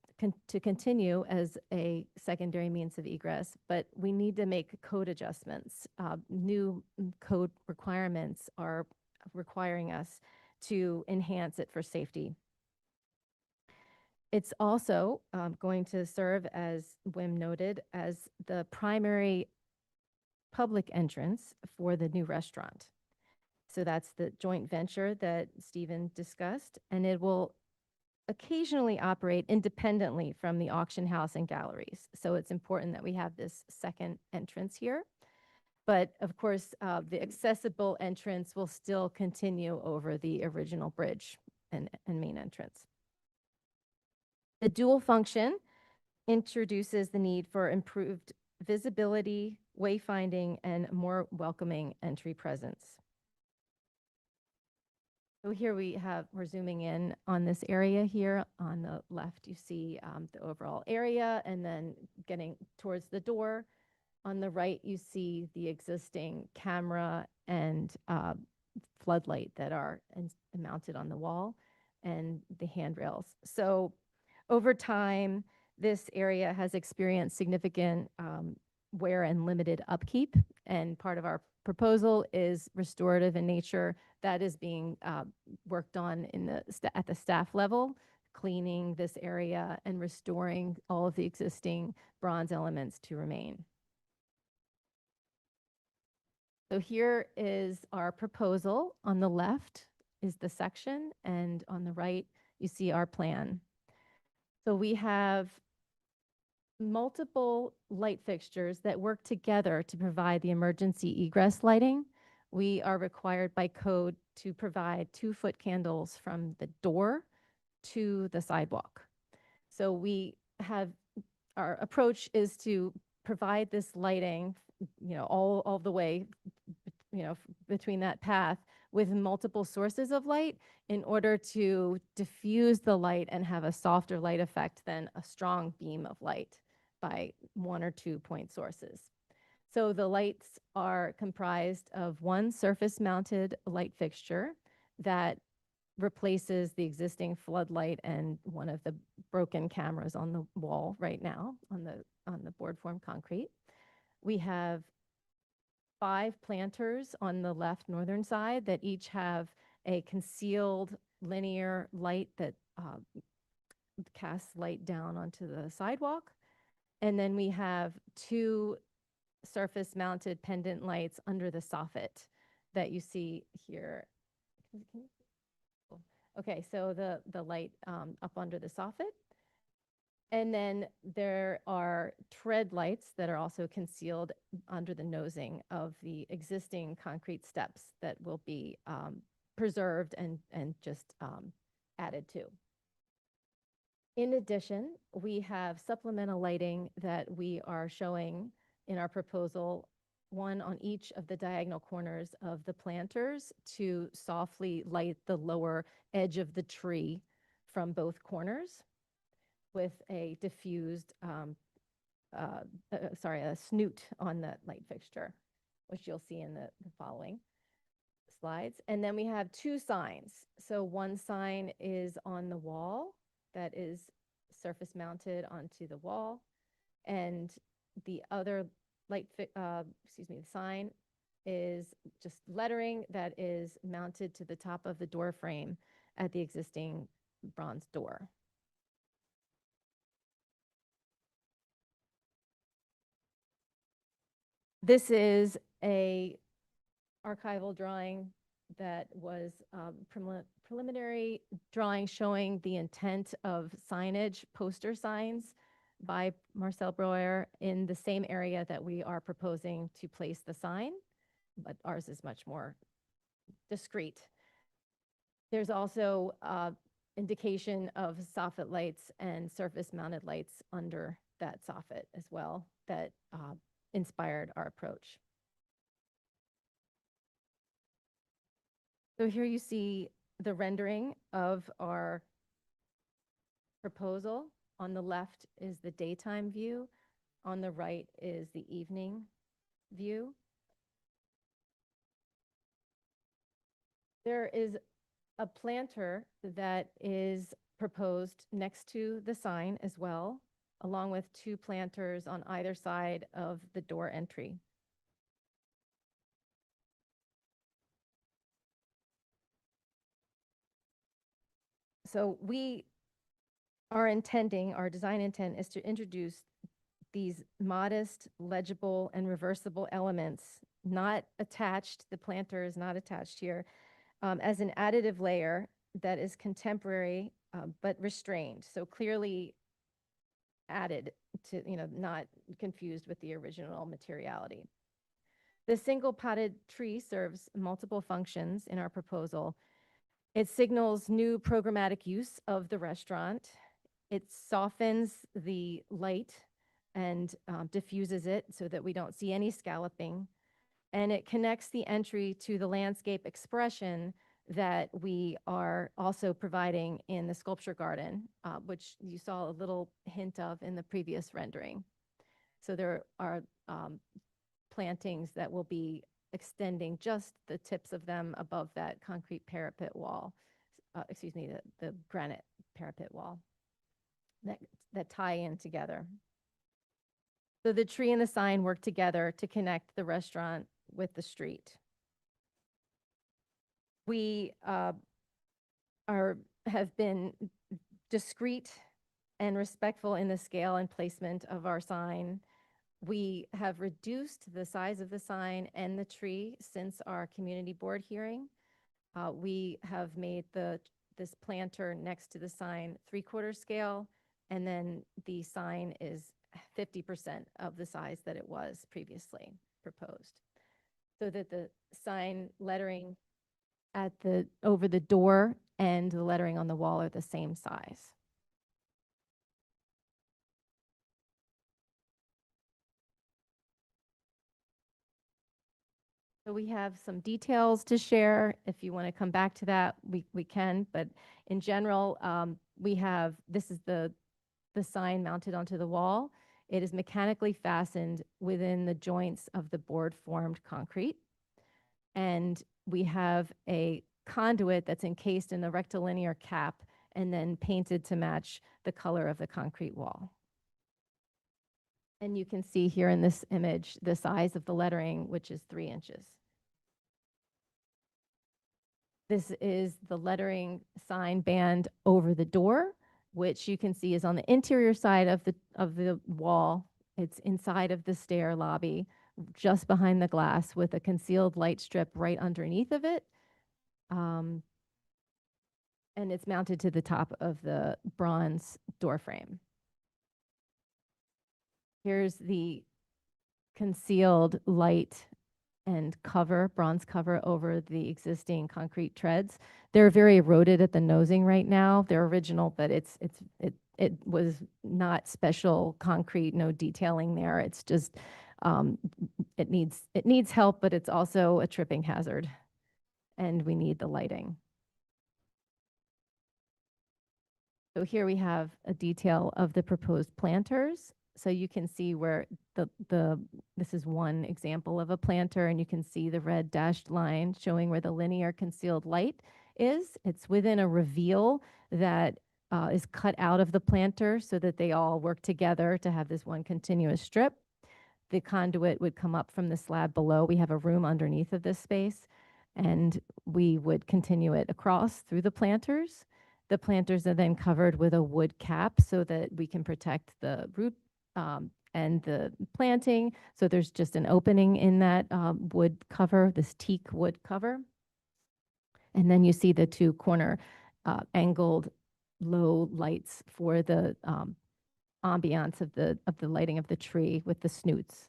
Speaker 17: to continue as a secondary means of egress, but we need to make code adjustments. New code requirements are requiring us to enhance it for safety. It's also going to serve, as Wim noted, as the primary public entrance for the new restaurant. So that's the joint venture that Stephen discussed, and it will occasionally operate independently from the auction house and galleries. So it's important that we have this second entrance here. But of course, the accessible entrance will still continue over the original bridge and main entrance. The dual function introduces the need for improved visibility, wayfinding, and more welcoming entry presence. So here we're zooming in on this area here. On the left, you see the overall area, and then getting towards the door. On the right, you see the existing camera and floodlight that are mounted on the wall and the handrails. So over time, this area has experienced significant wear and limited upkeep, and part of our proposal is restorative in nature. That is being worked on at the staff level, cleaning this area and restoring all of the existing bronze elements to remain. So here is our proposal. On the left is the section, and on the right, you see our plan. So we have multiple light fixtures that work together to provide the emergency egress lighting. We are required by code to provide 2-foot candles from the door to the sidewalk. So our approach is to provide this lighting, all the way, between that path with multiple sources of light in order to diffuse the light and have a softer light effect than a strong beam of light by 1 or 2 point sources. So the lights are comprised of one surface-mounted light fixture that replaces the existing floodlight and one of the broken cameras on the wall right now on the board form concrete. We have 5 planters on the left northern side that each have a concealed linear light that casts light down onto the sidewalk. And then we have 2 surface-mounted pendant lights under the soffit that you see here. Okay, so the light up under the soffit. And then there are tread lights that are also concealed under the nosing of the existing concrete steps that will be preserved and just added to. In addition, we have supplemental lighting that we are showing in our proposal, one on each of the diagonal corners of the planters to softly light the lower edge of the tree from both corners with a diffused, a snoot on the light fixture, which you'll see in the following slides. And then we have 2 signs. So one sign is on the wall that is surface mounted onto the wall, and the other the sign is just lettering that is mounted to the top of the door frame at the existing bronze door. This is a archival drawing that was preliminary drawing showing the intent of signage, poster signs by Marcel Breuer in the same area that we are proposing to place the sign, but ours is much more discreet. There's also indication of soffit lights and surface mounted lights under that soffit as well that inspired our approach. So here you see the rendering of our proposal. On the left is the daytime view. On the right is the evening view. There is a planter that is proposed next to the sign as well, along with 2 planters on either side of the door entry. So we Our design intent is to introduce these modest, legible, and reversible elements, not attached, the planter is not attached here, as an additive layer that is contemporary, but restrained. So clearly added to, not confused with the original materiality. The single potted tree serves multiple functions in our proposal. It signals new programmatic use of the restaurant. It softens the light and diffuses it so that we don't see any scalloping. And it connects the entry to the landscape expression that we are also providing in the sculpture garden, which you saw a little hint of in the previous rendering. So there are plantings that will be extending just the tips of them above that concrete parapet wall, the granite parapet wall that tie in together. So the tree and the sign work together to connect the restaurant with the street. We have been discreet and respectful in the scale and placement of our sign. We have reduced the size of the sign and the tree since our community board hearing. We have made this planter next to the sign 3/4 scale, and then the sign is 50% of the size that it was previously proposed, so that the sign lettering over the door and the lettering on the wall are the same size. So we have some details to share. If you want to come back to that, we can. But in general, this is the sign mounted onto the wall. It is mechanically fastened within the joints of the board-formed concrete. And we have a conduit that's encased in the rectilinear cap and then painted to match the color of the concrete wall. And you can see here in this image the size of the lettering, which is 3 inches. This is the lettering sign band over the door, which you can see is on the interior side of the wall. It's inside of the stair lobby, just behind the glass, with a concealed light strip right underneath of it. And it's mounted to the top of the bronze door frame. Here's the concealed light and bronze cover over the existing concrete treads. They're very eroded at the nosing right now. They're original, but it was not special concrete, no detailing there. It's just it needs help, but it's also a tripping hazard, and we need the lighting. So here we have a detail of the proposed planters. So you can see where this is one example of a planter, and you can see the red dashed line showing where the linear concealed light is. It's within a reveal that is cut out of the planter so that they all work together to have this one continuous strip. The conduit would come up from the slab below. We have a room underneath of this space, and we would continue it across through the planters. The planters are then covered with a wood cap so that we can protect the root and the planting. So there's just an opening in that wood cover, this teak wood cover. And then you see the 2 corner angled low lights for the ambiance of the lighting of the tree with the snoots.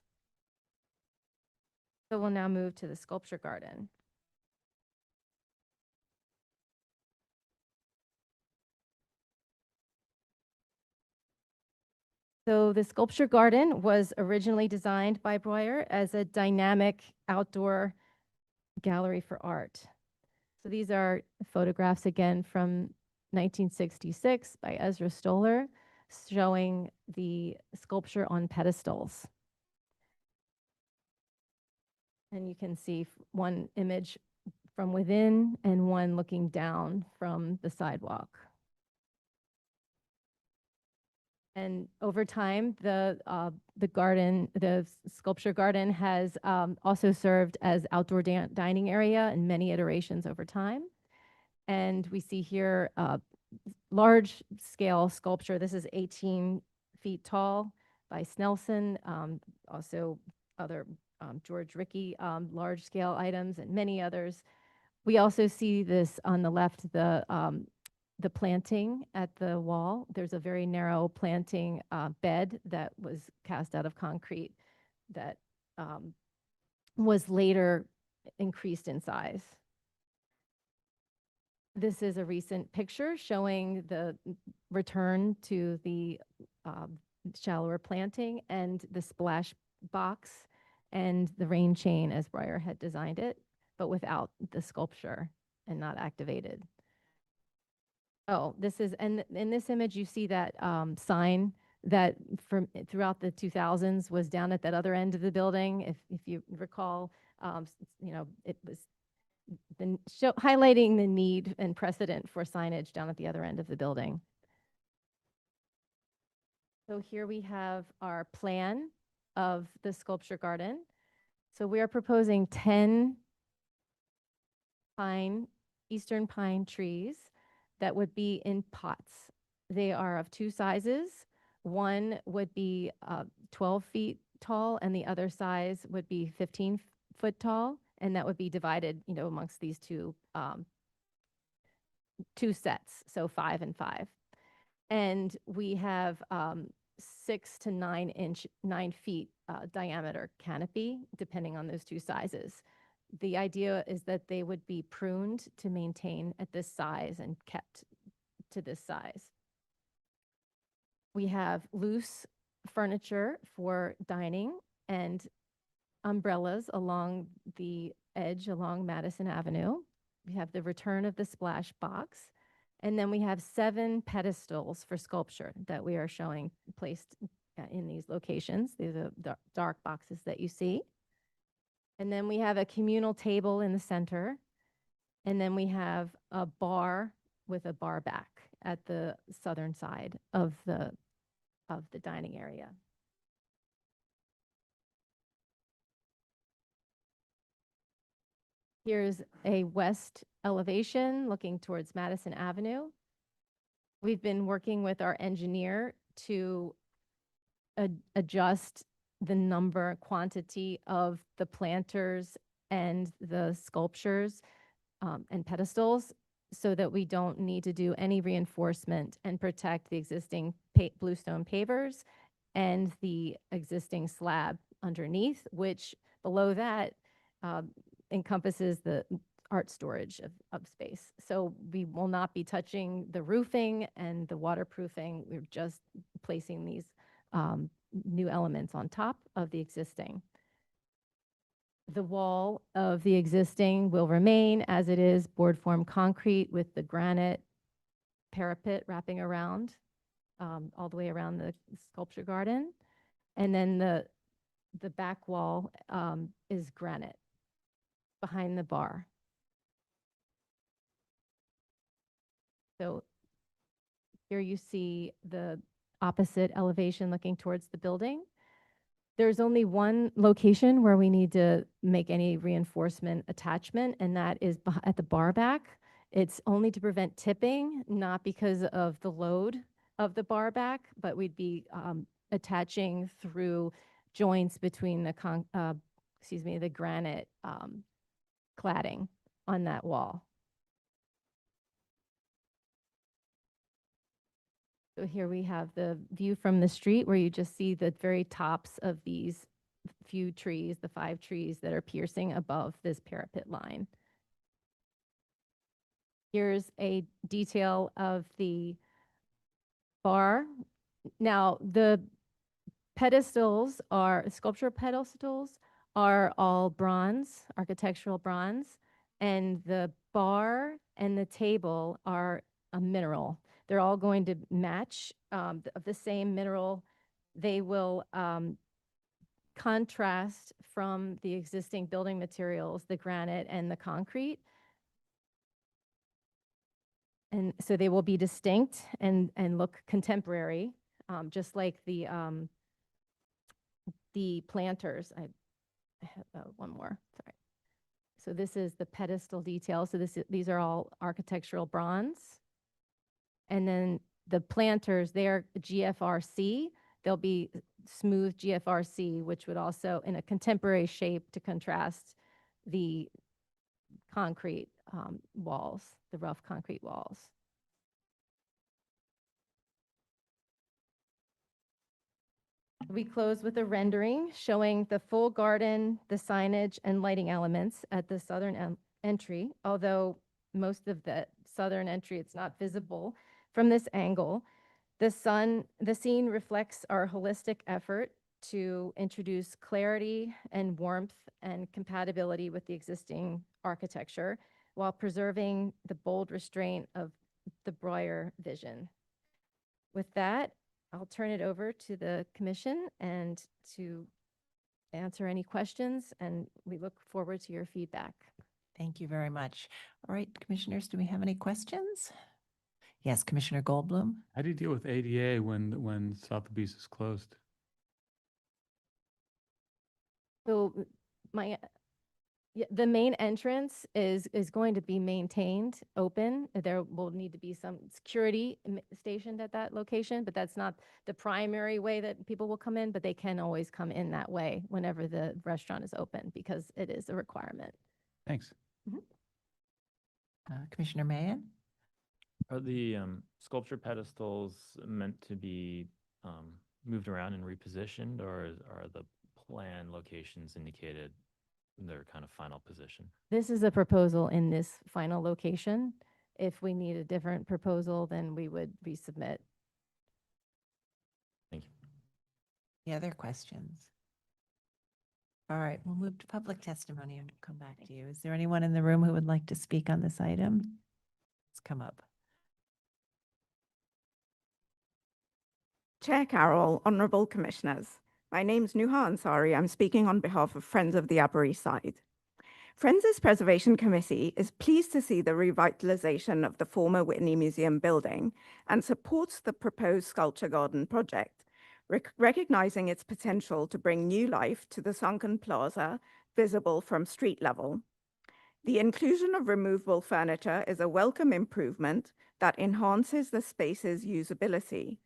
Speaker 17: So we'll now move to the sculpture garden. So the sculpture garden was originally designed by Breuer as a dynamic outdoor gallery for art. So these are photographs again from 1966 by Ezra Stoller, showing the sculpture on pedestals. And you can see one image from within and one looking down from the sidewalk. And over time, the sculpture garden has also served as outdoor dining area in many iterations over time. And we see here large scale sculpture. This is 18 feet tall by Snelson, also other George Rickey large scale items and many others. We also see this on the left, the planting at the wall. There's a very narrow planting bed that was cast out of concrete that was later increased in size. This is a recent picture showing the return to the shallower planting and the splash box and the rain chain as Breyer had designed it, but without the sculpture and not activated. Oh, this is, and in this image you see that sign that from throughout the 2000s was down at that other end of the building. If you recall, you know, it was highlighting the need and precedent for signage down at the other end of the building. So here we have our plan of the sculpture garden. So we are proposing 10 eastern pine trees that would be in pots. They are of two sizes. One would be 12 feet tall and the other size would be 15 foot tall, and that would be divided, you know, amongst these two sets, so 5 and 5. And we have 6 to 9 feet diameter canopy, depending on those two sizes. The idea is that they would be pruned to maintain at this size and kept to this size. We have loose furniture for dining and umbrellas along the edge along Madison Avenue. We have the return of the splash box. And then we have 7 pedestals for sculpture that we are showing placed in these locations. These are the dark boxes that you see. And then we have a communal table in the center. And then we have a bar with a bar back at the southern side of the dining area. Here's a west elevation looking towards Madison Avenue. We've been working with our engineer to adjust the quantity of the planters and the sculptures and pedestals so that we don't need to do any reinforcement and protect the existing bluestone pavers and the existing slab underneath, which below that encompasses the art storage of space. So we will not be touching the roofing and the waterproofing. We're just placing these new elements on top of the existing. The wall of the existing will remain as it is, board form concrete with the granite parapet wrapping around all the way around the sculpture garden. And then the back wall is granite behind the bar. So here you see the opposite elevation looking towards the building. There's only one location where we need to make any reinforcement attachment, and that is at the bar back. It's only to prevent tipping, not because of the load of the bar back, but we'd be attaching through joints between the granite cladding on that wall. So here we have the view from the street where you just see the very tops of these few trees, the 5 trees that are piercing above this parapet line. Here's a detail of the bar. Now, the sculpture pedestals are all bronze, architectural bronze, and the bar and the table are a mineral. They're all going to match of the same mineral. They will contrast from the existing building materials, the granite and the concrete. And so they will be distinct and look contemporary, just like the planters. I have one more, sorry. So this is the pedestal detail. So these are all architectural bronze. And then the planters, they're GFRC. They'll be smooth GFRC, which would also in a contemporary shape to contrast the concrete walls, the rough concrete walls. We close with a rendering showing the full garden, the signage, and lighting elements at the southern entry. Although most of the southern entry, it's not visible from this angle. The scene reflects our holistic effort to introduce clarity and warmth and compatibility with the existing architecture while preserving the bold restraint of the Breuer vision. With that, I'll turn it over to the commission and to answer any questions, and we look forward to your feedback.
Speaker 1: Thank you very much. All right, commissioners, do we have any questions? Yes, Commissioner Goldblum.
Speaker 18: How do you deal with ADA when Sotheby's is closed?
Speaker 17: So the main entrance is going to be maintained open. There will need to be some security stationed at that location, but that's not the primary way that people will come in, but they can always come in that way whenever the restaurant is open because it is a requirement.
Speaker 18: Thanks.
Speaker 1: Commissioner Mahan?
Speaker 9: Are the sculpture pedestals meant to be moved around and repositioned, or are the plan locations indicated in their kind of final position?
Speaker 17: This is a proposal in this final location. If we need a different proposal, then we would resubmit.
Speaker 9: Thank you.
Speaker 1: Any other questions? All right, we'll move to public testimony and come back to you. Is there anyone in the room who would like to speak on this item? Let's come up.
Speaker 19: Chair Carroll, Honourable Commissioners. My name's Nuha Ansari. I'm speaking on behalf of Friends of the Upper East Side. Friends' Preservation Committee is pleased to see the revitalization of the former Whitney Museum building and supports the proposed sculpture garden project, recognizing its potential to bring new life to the sunken plaza visible from street level. The inclusion of removable furniture is a welcome improvement that enhances the space's usability.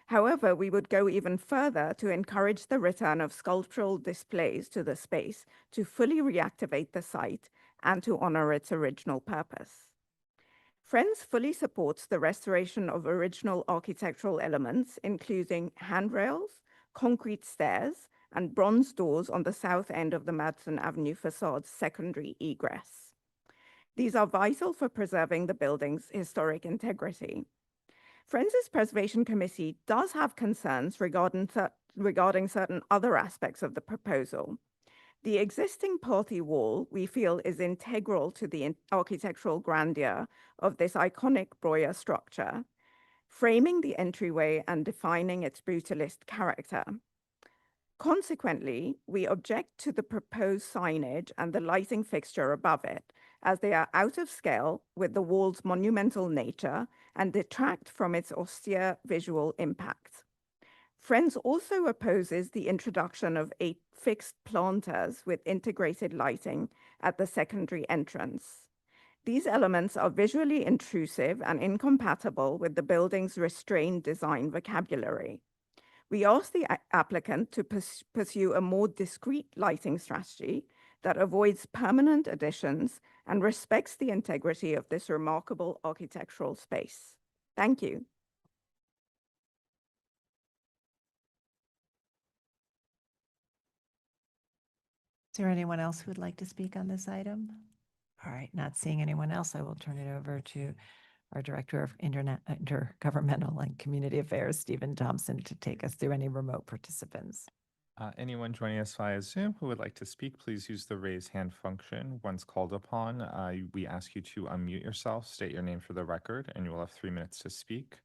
Speaker 19: However, we would go even further to encourage the return of sculptural displays to the space to fully reactivate the site and to honor its original purpose. Friends fully supports the restoration of original architectural elements, including handrails, concrete stairs, and bronze doors on the south end of the Madison Avenue facade's secondary egress. These are vital for preserving the building's historic integrity. Friends' Preservation Committee does have concerns regarding certain other aspects of the proposal. The existing party wall, we feel, is integral to the architectural grandeur of this iconic Breuer structure, framing the entryway and defining its brutalist character. Consequently, we object to the proposed signage and the lighting fixture above it, as they are out of scale with the wall's monumental nature and detract from its austere visual impact. Friends also opposes the introduction of 8 fixed planters with integrated lighting at the secondary entrance. These elements are visually intrusive and incompatible with the building's restrained design vocabulary. We ask the applicant to pursue a more discreet lighting strategy that avoids permanent additions and respects the integrity of this remarkable architectural space. Thank you.
Speaker 1: Is there anyone else who would like to speak on this item? All right, not seeing anyone else, I will turn it over to our Director of Intergovernmental and Community Affairs, Stephen Thompson, to take us through any remote participants.
Speaker 4: Anyone joining us via Zoom who would like to speak, please use the raise hand function. Once called upon, we ask you to unmute yourself, state your name for the record, and you will have 3 minutes to speak.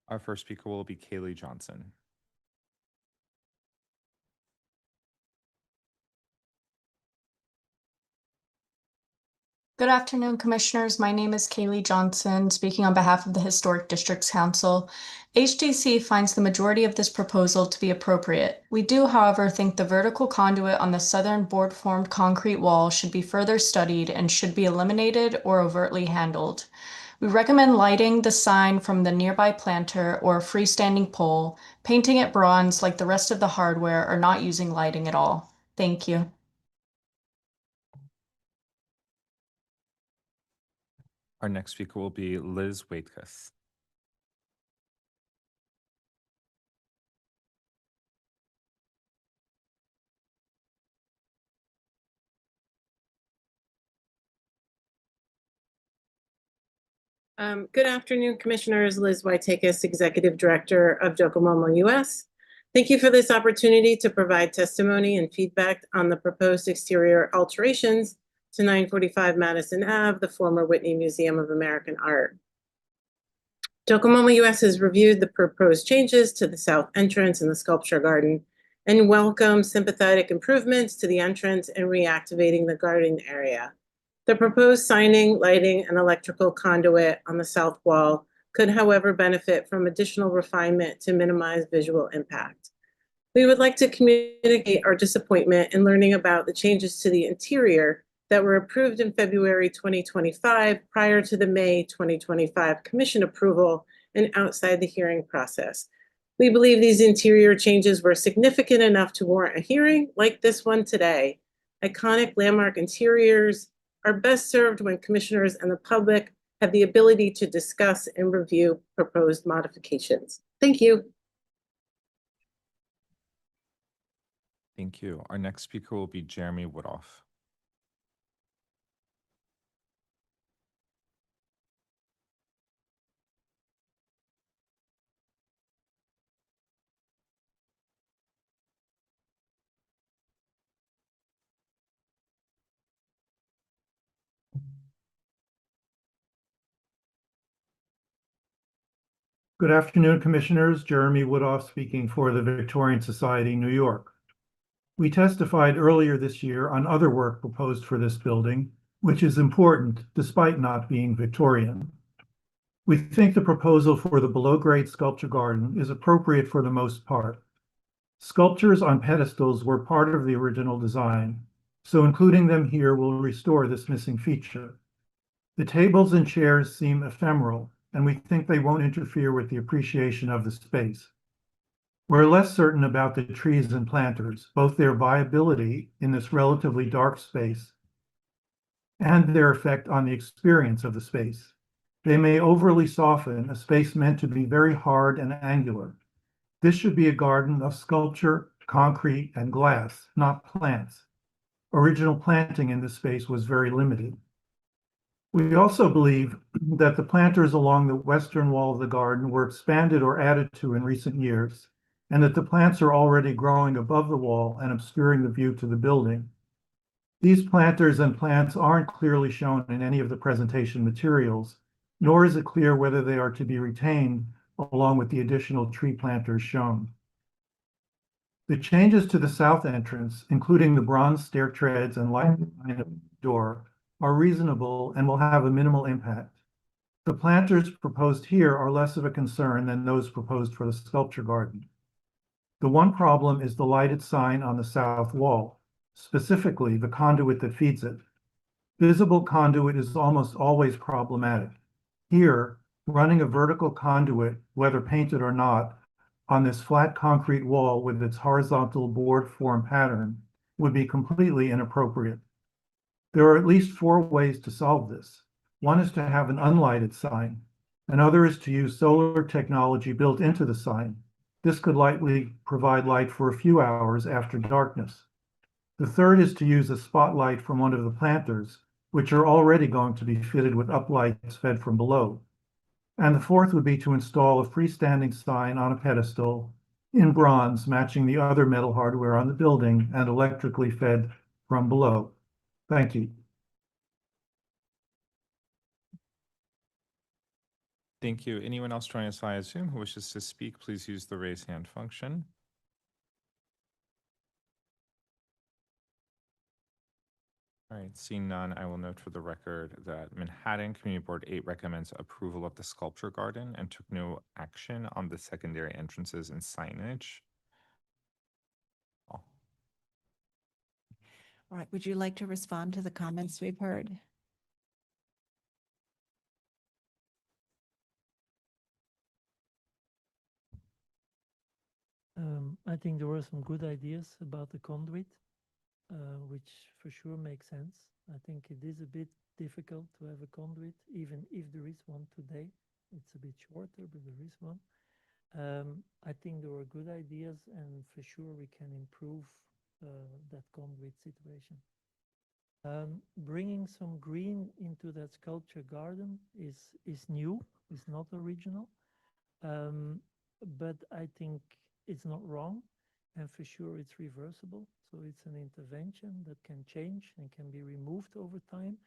Speaker 4: Our first speaker will be Kaylee Johnson.
Speaker 23: Good afternoon, Commissioners. My name is Kaylee Johnson, speaking on behalf of the Historic Districts Council. HDC finds the majority of this proposal to be appropriate. We do, however, think the vertical conduit on the southern board-formed concrete wall should be further studied and should be eliminated or overtly handled. We recommend lighting the sign from the nearby planter or freestanding pole, painting it bronze like the rest of the hardware, or not using lighting at all. Thank you.
Speaker 4: Our next speaker will be Liz Waitkus.
Speaker 20: Good afternoon, Commissioners. Liz Waitakis, Executive Director of Docomomo US. Thank you for this opportunity to provide testimony and feedback on the proposed exterior alterations to 945 Madison Ave, the former Whitney Museum of American Art. Docomomo US has reviewed the proposed changes to the south entrance and the sculpture garden and welcomes sympathetic improvements to the entrance and reactivating the garden area. The proposed signing, lighting, and electrical conduit on the south wall could, however, benefit from additional refinement to minimize visual impact. We would like to communicate our disappointment in learning about the changes to the interior that were approved in February 2025 prior to the May 2025 Commission approval and outside the hearing process. We believe these interior changes were significant enough to warrant a hearing like this one today. Iconic landmark interiors are best served when commissioners and the public have the ability to discuss and review proposed modifications. Thank you.
Speaker 4: Thank you. Our next speaker will be Jeremy Woodhoff.
Speaker 21: Good afternoon, Commissioners. Jeremy Woodhoff speaking for the Victorian Society, New York. We testified earlier this year on other work proposed for this building, which is important despite not being Victorian. We think the proposal for the below-grade sculpture garden is appropriate for the most part. Sculptures on pedestals were part of the original design, so including them here will restore this missing feature. The tables and chairs seem ephemeral, and we think they won't interfere with the appreciation of the space. We're less certain about the trees and planters, both their viability in this relatively dark space and their effect on the experience of the space. They may overly soften a space meant to be very hard and angular. This should be a garden of sculpture, concrete, and glass, not plants. Original planting in this space was very limited. We also believe that the planters along the western wall of the garden were expanded or added to in recent years, and that the plants are already growing above the wall and obscuring the view to the building. These planters and plants aren't clearly shown in any of the presentation materials, nor is it clear whether they are to be retained along with the additional tree planters shown. The changes to the south entrance, including the bronze stair treads and light behind the door, are reasonable and will have a minimal impact. The planters proposed here are less of a concern than those proposed for the sculpture garden. The one problem is the lighted sign on the south wall, specifically the conduit that feeds it. Visible conduit is almost always problematic. Here, running a vertical conduit, whether painted or not, on this flat concrete wall with its horizontal board form pattern would be completely inappropriate. There are at least 4 ways to solve this. One is to have an unlighted sign. Another is to use solar technology built into the sign. This could likely provide light for a few hours after darkness. The third is to use a spotlight from one of the planters, which are already going to be fitted with uplights fed from below. And the fourth would be to install a freestanding sign on a pedestal in bronze, matching the other metal hardware on the building and electrically fed from below. Thank you.
Speaker 4: Thank you. Anyone else joining us via Zoom who wishes to speak, please use the raise hand function. All right, seeing none, I will note for the record that Manhattan Community Board 8 recommends approval of the sculpture garden and took no action on the secondary entrances and signage.
Speaker 1: All right, would you like to respond to the comments we've heard?
Speaker 16: I think there were some good ideas about the conduit, which for sure makes sense. I think it is a bit difficult to have a conduit, even if there is one today. It's a bit shorter, but there is one. I think there were good ideas, and for sure we can improve that conduit situation. Bringing some green into that sculpture garden is new, is not original, but I think it's not wrong, and for sure it's reversible. So it's an intervention that can change and can be removed over time,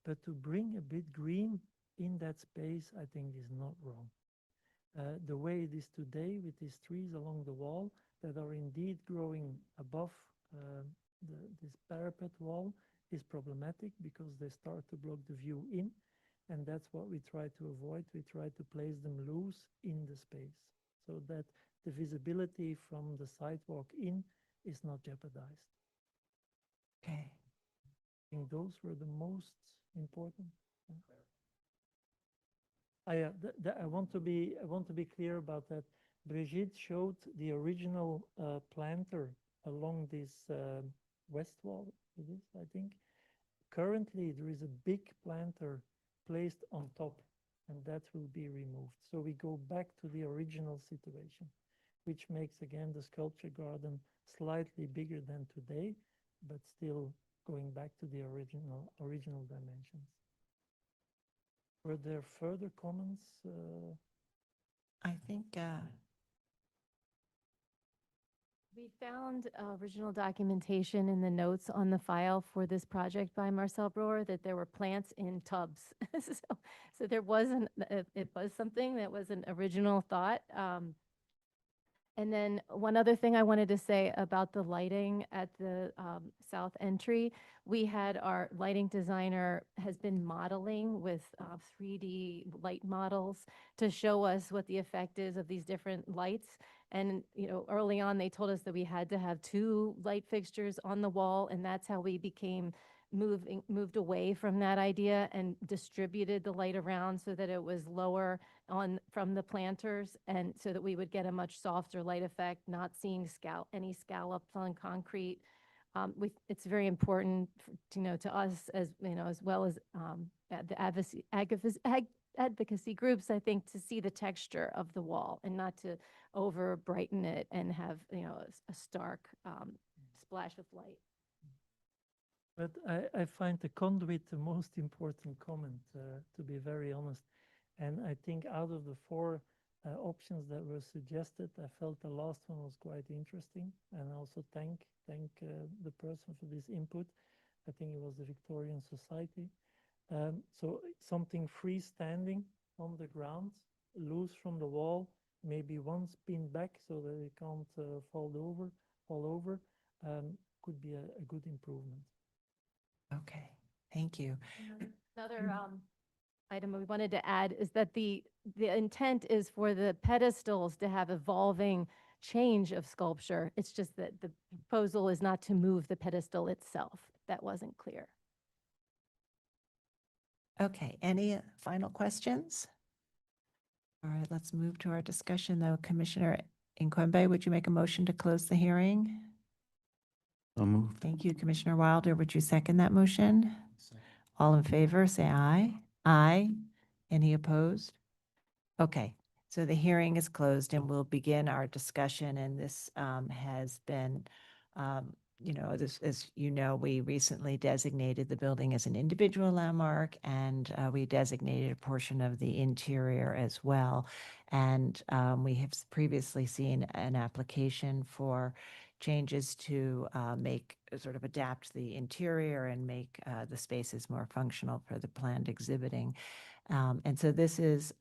Speaker 16: but to bring a bit green in that space, I think is not wrong. The way it is today with these trees along the wall that are indeed growing above this parapet wall is problematic because they start to block the view in, and that's what we try to avoid. We try to place them loose in the space so that the visibility from the sidewalk in is not jeopardized.
Speaker 1: Okay.
Speaker 16: I think those were the most important. I want to be clear about that. Brigitte showed the original planter along this west wall. It is, I think. Currently, there is a big planter placed on top, and that will be removed. So we go back to the original situation, which makes again the sculpture garden slightly bigger than today, but still going back to the original dimensions. Were there further comments?
Speaker 1: I think
Speaker 17: We found original documentation in the notes on the file for this project by Marcel Broer that there were plants in tubs. So there wasn't, it was something that was an original thought. And then one other thing I wanted to say about the lighting at the south entry, we had our lighting designer has been modeling with 3D light models to show us what the effect is of these different lights. And, you know, early on, they told us that we had to have 2 light fixtures on the wall, and that's how we moved away from that idea and distributed the light around so that it was lower from the planters, and so that we would get a much softer light effect, not seeing any scallops on concrete. It's very important, to us as as well as the advocacy groups, I think, to see the texture of the wall and not to over brighten it and have a stark splash of light.
Speaker 16: But I find the conduit the most important comment, to be very honest. And I think out of the 4 options that were suggested, I felt the last one was quite interesting. And I also thank the person for this input. I think it was the Victorian Society. So something freestanding on the ground, loose from the wall, maybe once pinned back so that it can't fall over, could be a good improvement.
Speaker 1: Okay, thank you.
Speaker 17: Another item we wanted to add is that the intent is for the pedestals to have evolving change of sculpture. It's just that the proposal is not to move the pedestal itself. That wasn't clear.
Speaker 1: Okay, any final questions? All right, let's move to our discussion though. Commissioner Nkwembe, would you make a motion to close the hearing?
Speaker 15: So moved.
Speaker 1: Thank you. Commissioner Wilder, would you second that motion? All in favor, say aye. Aye. Any opposed? Okay, so the hearing is closed and we'll begin our discussion. And this has been, as you know, we recently designated the building as an individual landmark, and we designated a portion of the interior as well. And we have previously seen an application for changes to adapt the interior and make the spaces more functional for the planned exhibiting. And so this is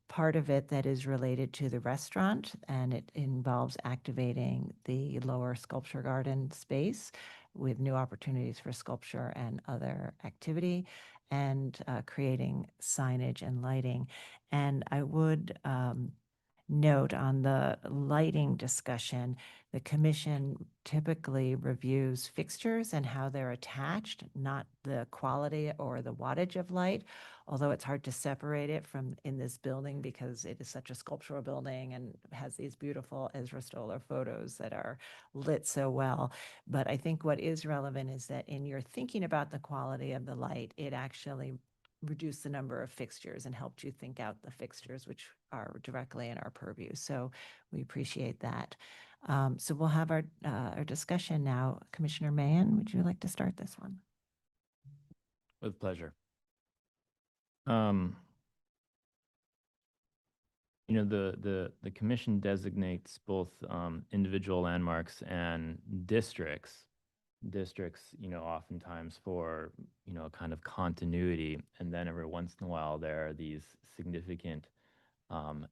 Speaker 1: part of it that is related to the restaurant, and it involves activating the lower sculpture garden space with new opportunities for sculpture and other activity, and creating signage and lighting. And I would note on the lighting discussion, the commission typically reviews fixtures and how they're attached, not the quality or the wattage of light, although it's hard to separate it from in this building because it is such a sculptural building and has these beautiful Ezra Stoller photos that are lit so well. But I think what is relevant is that in your thinking about the quality of the light, it actually reduced the number of fixtures and helped you think out the fixtures which are directly in our purview. So we appreciate that. So we'll have our discussion now. Commissioner Mahan, would you like to start this one?
Speaker 9: With pleasure. You know, the commission designates both individual landmarks and districts. Districts, you know, oftentimes for, you know, a kind of continuity, and then every once in a while there are these significant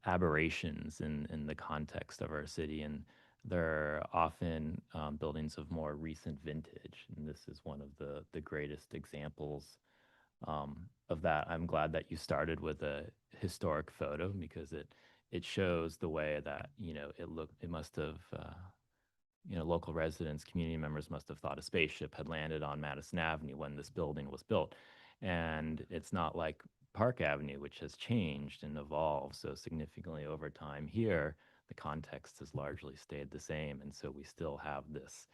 Speaker 9: aberrations in the context of our city, and they're often buildings of more recent vintage, and this is one of the greatest examples of that. I'm glad that you started with a historic photo because it shows the way that, you know, it must have, you know, local residents, community members must have thought a spaceship had landed on Madison Avenue when this building was built. And it's not like Park Avenue, which has changed and evolved so significantly over time. Here, the context has largely stayed the same. And so we still have this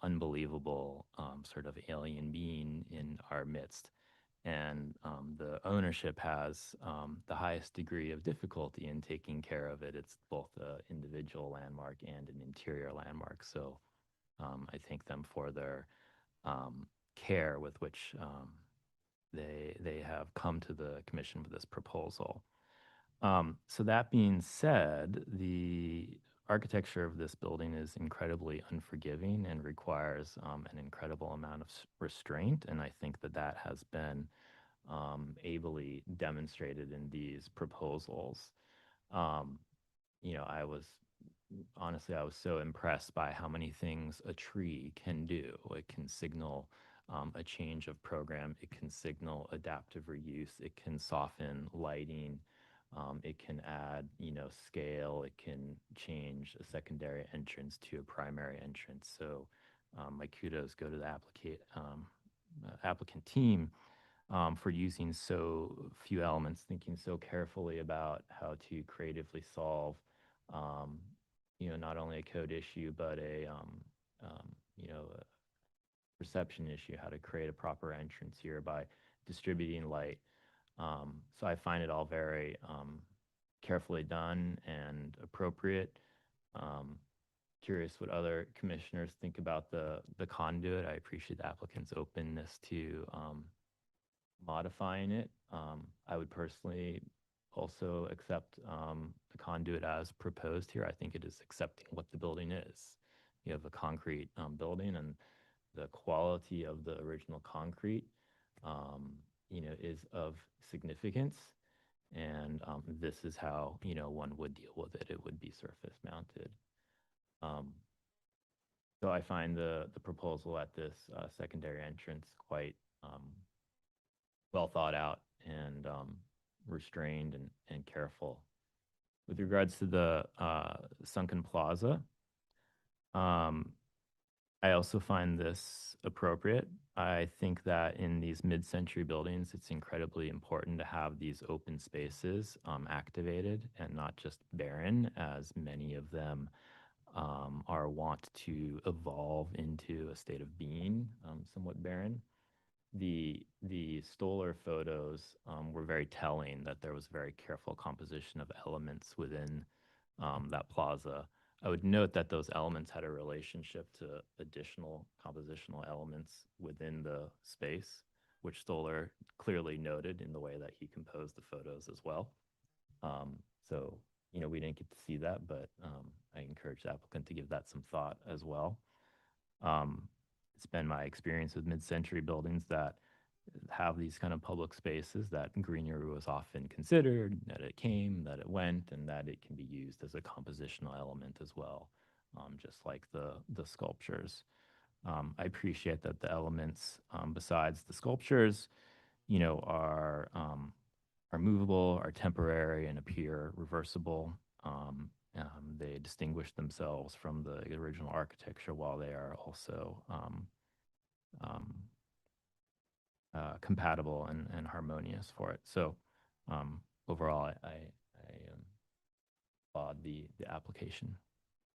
Speaker 9: unbelievable sort of alien being in our midst. And the ownership has the highest degree of difficulty in taking care of it. It's both an individual landmark and an interior landmark. So I thank them for their care with which they have come to the commission with this proposal. So that being said, the architecture of this building is incredibly unforgiving and requires an incredible amount of restraint. And I think that has been ably demonstrated in these proposals. You know, I was so impressed by how many things a tree can do. It can signal a change of program. It can signal adaptive reuse. It can soften lighting. It can add, you know, scale. It can change a secondary entrance to a primary entrance. So my kudos go to the applicant team for using so few elements, thinking so carefully about how to creatively solve, you know, not only a code issue, but you know, a perception issue, how to create a proper entrance here by distributing light. So I find it all very carefully done and appropriate. Curious what other commissioners think about the conduit. I appreciate the applicant's openness to modifying it. I would personally also accept the conduit as proposed here. I think it is accepting what the building is. You have a concrete building, and the quality of the original concrete, you know, is of significance. And this is how, you know, one would deal with it. It would be surface mounted. So I find the proposal at this secondary entrance quite well thought out and restrained and careful. With regards to the sunken plaza, I also find this appropriate. I think that in these mid-century buildings, it's incredibly important to have these open spaces activated and not just barren, as many of them are wont to evolve into a state of being somewhat barren. The Stoller photos were very telling that there was very careful composition of elements within that plaza. I would note that those elements had a relationship to additional compositional elements within the space, which Stoller clearly noted in the way that he composed the photos as well. So, you know, we didn't get to see that, but I encourage the applicant to give that some thought as well. It's been my experience with mid-century buildings that have these kind of public spaces that greenery was often considered, that it came, that it went, and that it can be used as a compositional element as well, just like the sculptures. I appreciate that the elements besides the sculptures, you know, are movable, are temporary, and appear reversible. They distinguish themselves from the original architecture while they are also compatible and harmonious for it. So overall, I applaud the application.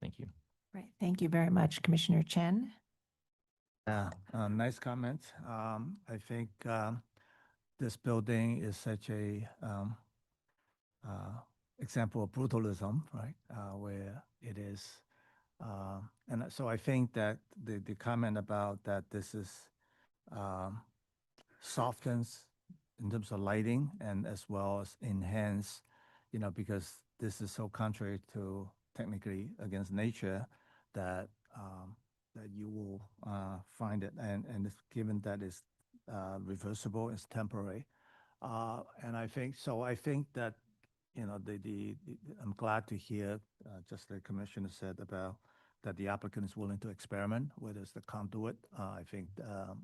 Speaker 9: Thank you.
Speaker 1: Right. Thank you very much, Commissioner Chen.
Speaker 3: Yeah, nice comment. I think this building is such a example of brutalism, right? Where it is, and so I think that the comment about that this is softens in terms of lighting and as well as enhance, because this is so contrary to technically against nature that that you will find it, and it's given that it's reversible, it's temporary, and I think so. I think that I'm glad to hear just the commissioner said about that the applicant is willing to experiment, whether it's the conduit, I think,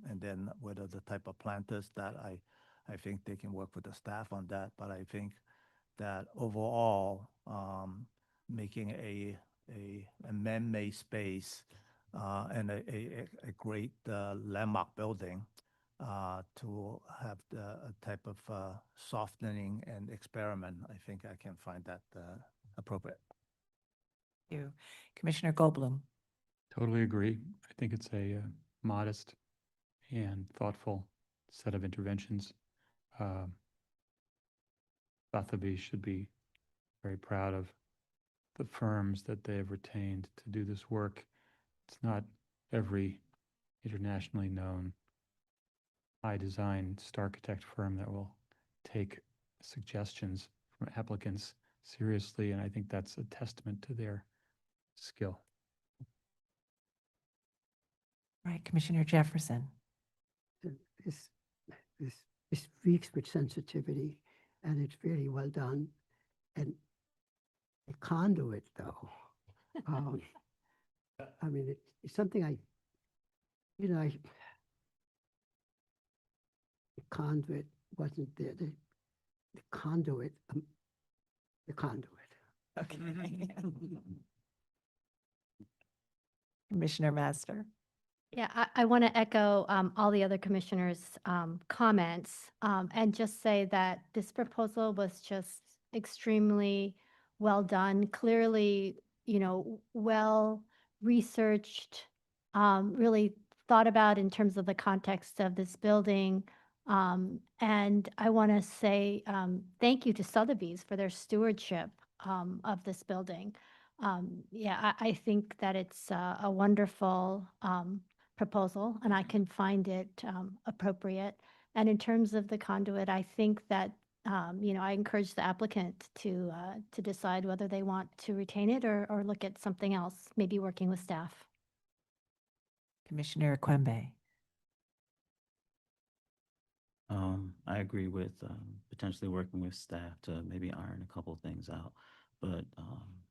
Speaker 3: and then whether the type of planters that I think they can work with the staff on that. But I think that overall, making a man-made space and a great landmark building to have a type of softening and experiment, I think I can find that appropriate.
Speaker 1: Thank you. Commissioner Goldblum.
Speaker 18: Totally agree. I think it's a modest and thoughtful set of interventions. Sotheby's should be very proud of the firms that they have retained to do this work. It's not every internationally known high design architect firm that will take suggestions from applicants seriously, and I think that's a testament to their skill.
Speaker 1: Right, Commissioner Jefferson.
Speaker 14: This speaks with sensitivity, and it's really well done. And the conduit, though, I mean, it's something the conduit wasn't there. The conduit, the conduit.
Speaker 1: Okay. Commissioner Master.
Speaker 7: Yeah, I want to echo all the other commissioners' comments and just say that this proposal was just extremely well done, clearly, well researched, really thought about in terms of the context of this building. And I want to say thank you to Sotheby's for their stewardship of this building. Yeah, I think that it's a wonderful proposal, and I can find it appropriate. And in terms of the conduit, I think that I encourage the applicant to decide whether they want to retain it or look at something else, maybe working with staff.
Speaker 1: Commissioner Quembe.
Speaker 15: I agree with potentially working with staff to maybe iron a couple things out. But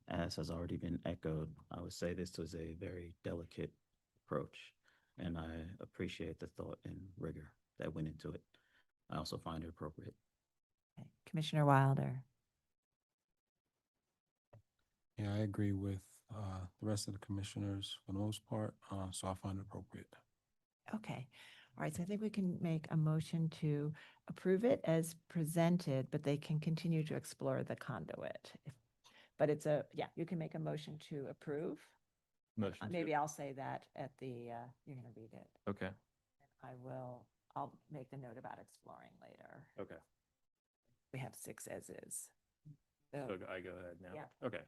Speaker 15: as has already been echoed, I would say this was a very delicate approach, and I appreciate the thought and rigor that went into it. I also find it appropriate.
Speaker 1: Okay. Commissioner Wilder.
Speaker 8: Yeah, I agree with the rest of the commissioners for the most part, so I find it appropriate.
Speaker 1: Okay. All right. So I think we can make a motion to approve it as presented, but they can continue to explore the conduit. But it's you can make a motion to approve.
Speaker 9: Motion.
Speaker 1: Maybe I'll say that at the, you're going to read it.
Speaker 9: Okay.
Speaker 1: I'll make the note about exploring later.
Speaker 9: Okay.
Speaker 1: We have 6 as is.
Speaker 9: So I go ahead now?
Speaker 1: Yeah.
Speaker 9: Okay.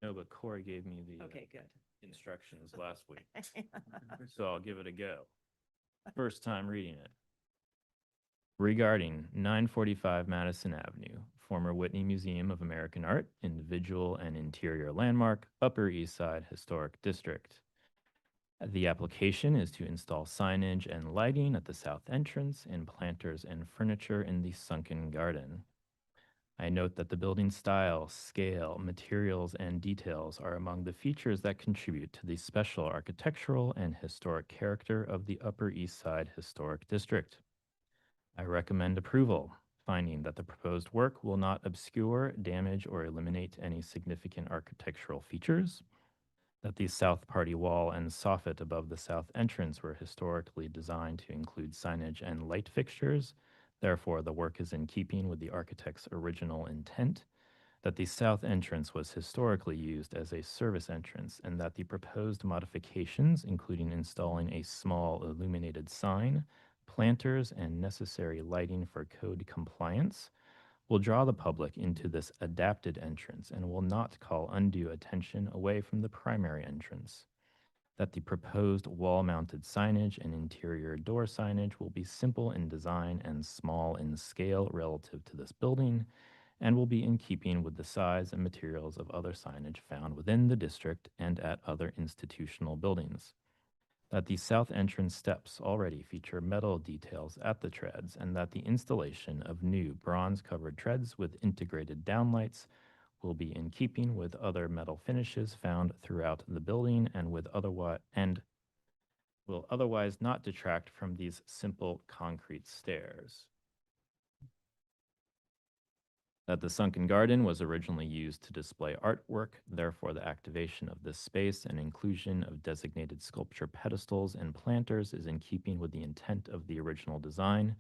Speaker 9: No, but Corey gave me the
Speaker 1: Okay, good.
Speaker 9: instructions last week. So I'll give it a go. First time reading it. Regarding 945 Madison Avenue, former Whitney Museum of American Art, individual and interior landmark, Upper East Side Historic District. The application is to install signage and lighting at the south entrance and planters and furniture in the sunken garden. I note that the building style, scale, materials, and details are among the features that contribute to the special architectural and historic character of the Upper East Side Historic District. I recommend approval. finding that the proposed work will not obscure, damage, or eliminate any significant architectural features, that the south party wall and soffit above the south entrance were historically designed to include signage and light fixtures. Therefore, the work is in keeping with the architect's original intent, that the south entrance was historically used as a service entrance, and that the proposed modifications, including installing a small illuminated sign, planters, and necessary lighting for code compliance, will draw the public into this adapted entrance and will not call undue attention away from the primary entrance. That the proposed wall-mounted signage and interior door signage will be simple in design and small in scale relative to this building, and will be in keeping with the size and materials of other signage found within the district and at other institutional buildings. That the south entrance steps already feature metal details at the treads, and that the installation of new bronze-covered treads with integrated downlights will be in keeping with other metal finishes found throughout the building and will otherwise not detract from these simple concrete stairs. That the sunken garden was originally used to display artwork, therefore the activation of this space and inclusion of designated sculpture pedestals and planters is in keeping with the intent of the original design,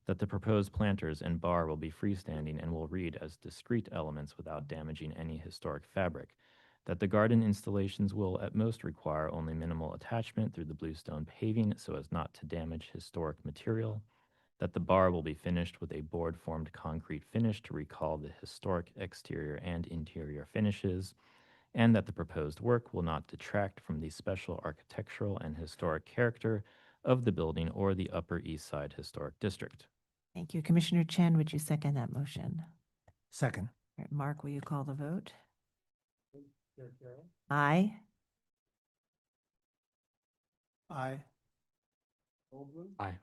Speaker 9: that the proposed planters and bar will be freestanding and will read as discrete elements without damaging any historic fabric, that the garden installations will at most require only minimal attachment through the bluestone paving so as not to damage historic material, that the bar will be finished with a board-formed concrete finish to recall the historic exterior and interior finishes, and that the proposed work will not detract from the special architectural and historic character of the building or the Upper East Side Historic District.
Speaker 1: Thank you. Commissioner Chen, would you second that motion?
Speaker 3: Second.
Speaker 1: All right, Mark, will you call the vote? Aye.
Speaker 3: Aye.
Speaker 18: Aye.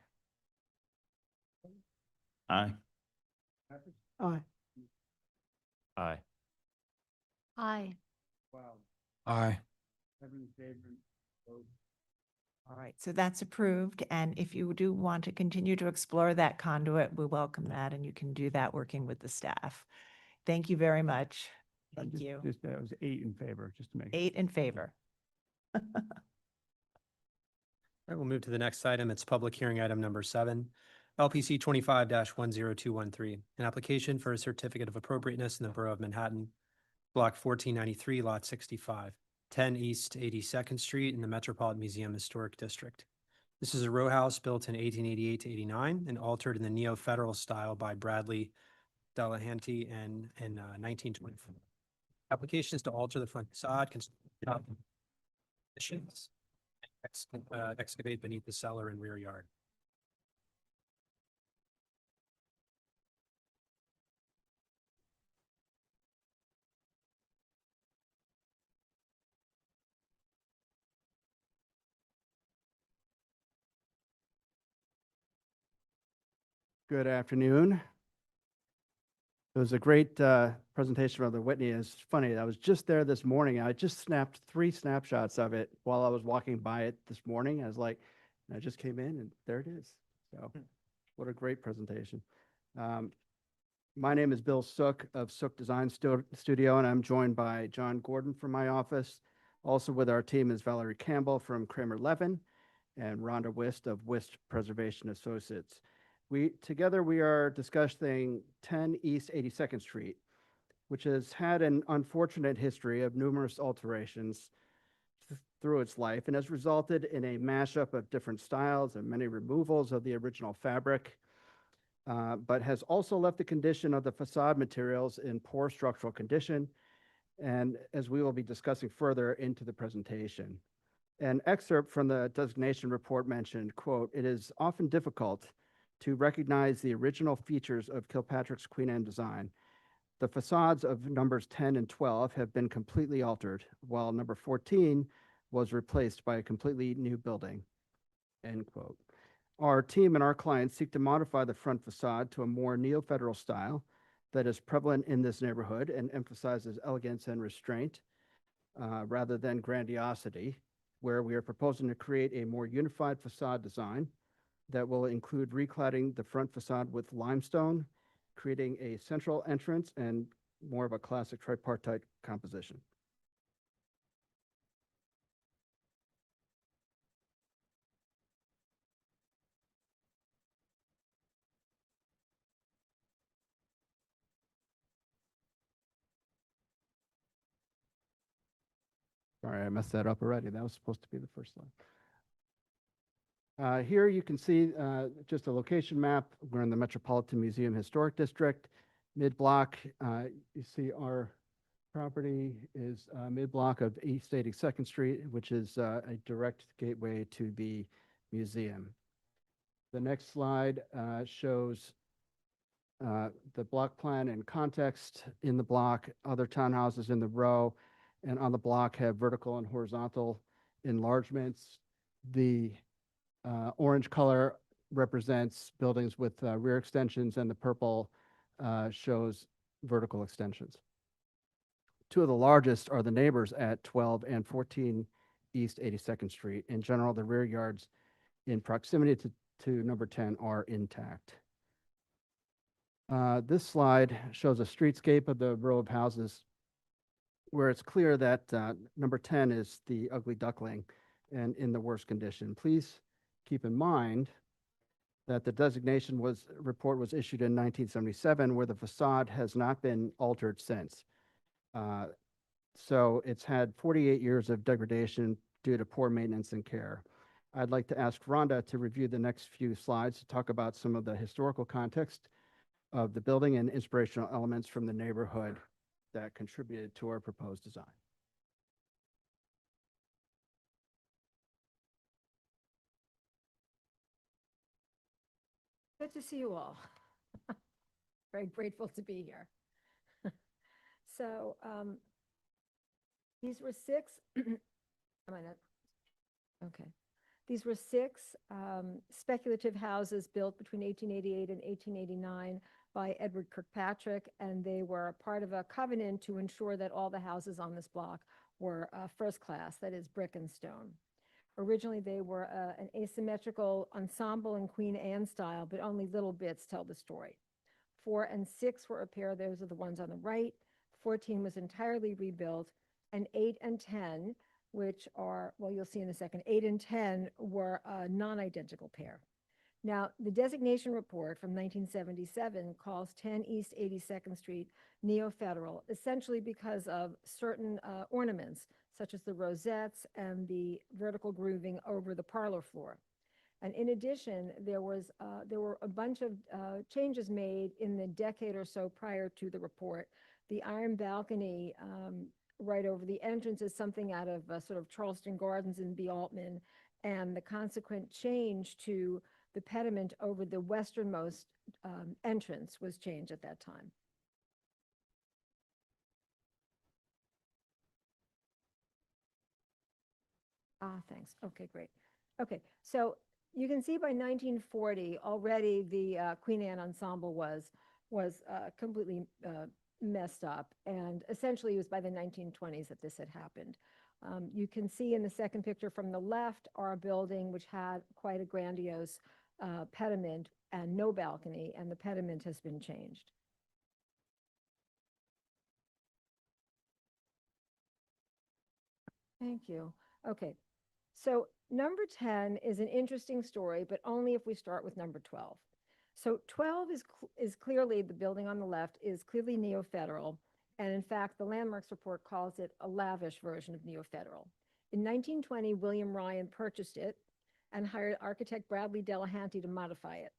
Speaker 15: Aye.
Speaker 14: Aye.
Speaker 9: Aye.
Speaker 7: Aye.
Speaker 8: Aye.
Speaker 1: All right, so that's approved. And if you do want to continue to explore that conduit, we welcome that, and you can do that working with the staff. Thank you very much. Thank you.
Speaker 10: Just, it was 8 in favor, just to make.
Speaker 1: 8 in favor.
Speaker 2: All right, we'll move to the next item. It's public hearing item number 7, LPC 25-10213, an application for a certificate of appropriateness in the Borough of Manhattan, Block 1493, Lot 65, 10 East 82nd Street in the Metropolitan Museum Historic District. This is a row house built in 1888 to 89 and altered in the neo-federal style by Bradley Delahanty in 1924. Application is to alter the front facade, excavate beneath the cellar and rear yard.
Speaker 5: Good afternoon. It was a great presentation from the Whitney. It's funny, I was just there this morning. I just snapped 3 snapshots of it while I was walking by it this morning. I was like, and I just came in and there it is. So what a great presentation. My name is Bill Sook of Sook Design Studio, and I'm joined by John Gordon from my office. Also with our team is Valerie Campbell from Kramer Levin and Rhonda Wist of Wist Preservation Associates. Together we are discussing 10 East 82nd Street, which has had an unfortunate history of numerous alterations through its life and has resulted in a mashup of different styles and many removals of the original fabric, but has also left the condition of the facade materials in poor structural condition, and as we will be discussing further into the presentation. An excerpt from the designation report mentioned, quote, "It is often difficult to recognize the original features of Kilpatrick's Queen Anne design. The facades of numbers 10 and 12 have been completely altered, while number 14 was replaced by a completely new building," end quote. Our team and our clients seek to modify the front facade to a more neo-federal style that is prevalent in this neighborhood and emphasizes elegance and restraint rather than grandiosity, where we are proposing to create a more unified facade design that will include recladding the front facade with limestone creating a central entrance and more of a classic tripartite composition. Sorry, I messed that up already. That was supposed to be the first slide. Here you can see just a location map. We're in the Metropolitan Museum Historic District. Mid-block, you see our property is mid-block of East 82nd Street, which is a direct gateway to the museum. The next slide shows the block plan and context in the block, other townhouses in the row, and on the block have vertical and horizontal enlargements. The orange color represents buildings with rear extensions, and the purple shows vertical extensions. Two of the largest are the neighbors at 12 and 14 East 82nd Street. In general, the rear yards in proximity to number 10 are intact. This slide shows a streetscape of the row of houses where it's clear that number 10 is the ugly duckling and in the worst condition. Please keep in mind that the designation report was issued in 1977, where the facade has not been altered since. So it's had 48 years of degradation due to poor maintenance and care. I'd like to ask Rhonda to review the next few slides to talk about some of the historical context of the building and inspirational elements from the neighborhood that contributed to our proposed design.
Speaker 11: Good to see you all. Very grateful to be here. So these were six, am I not? Okay. These were six speculative houses built between 1888 and 1889 by Edward Kirkpatrick, and they were part of a covenant to ensure that all the houses on this block were first class, that is brick and stone. Originally, they were an asymmetrical ensemble in Queen Anne style, but only little bits tell the story. 4 and 6 were a pair. Those are the ones on the right. 14 was entirely rebuilt, and 8 and 10, which are, well, you'll see in a second, 8 and 10 were a non-identical pair. Now, the designation report from 1977 calls 10 East 82nd Street neo-federal, essentially because of certain ornaments, such as the rosettes and the vertical grooving over the parlor floor. And in addition, there were a bunch of changes made in the decade or so prior to the report. The iron balcony right over the entrance is something out of sort of Charleston Gardens in B. Altman, and the consequent change to the pediment over the westernmost entrance was changed at that time. Thanks. Okay, great. Okay, so you can see by 1940 already the Queen Anne ensemble was completely messed up, and essentially it was by the 1920s that this had happened. You can see in the second picture from the left our building, which had quite a grandiose pediment and no balcony, and the pediment has been changed. Thank you. Okay, so number 10 is an interesting story, but only if we start with number 12. So 12 is clearly, the building on the left is clearly neo-federal, and in fact, the Landmarks report calls it a lavish version of neo-federal. In 1920, William Ryan purchased it and hired architect Bradley Delahanty to modify it.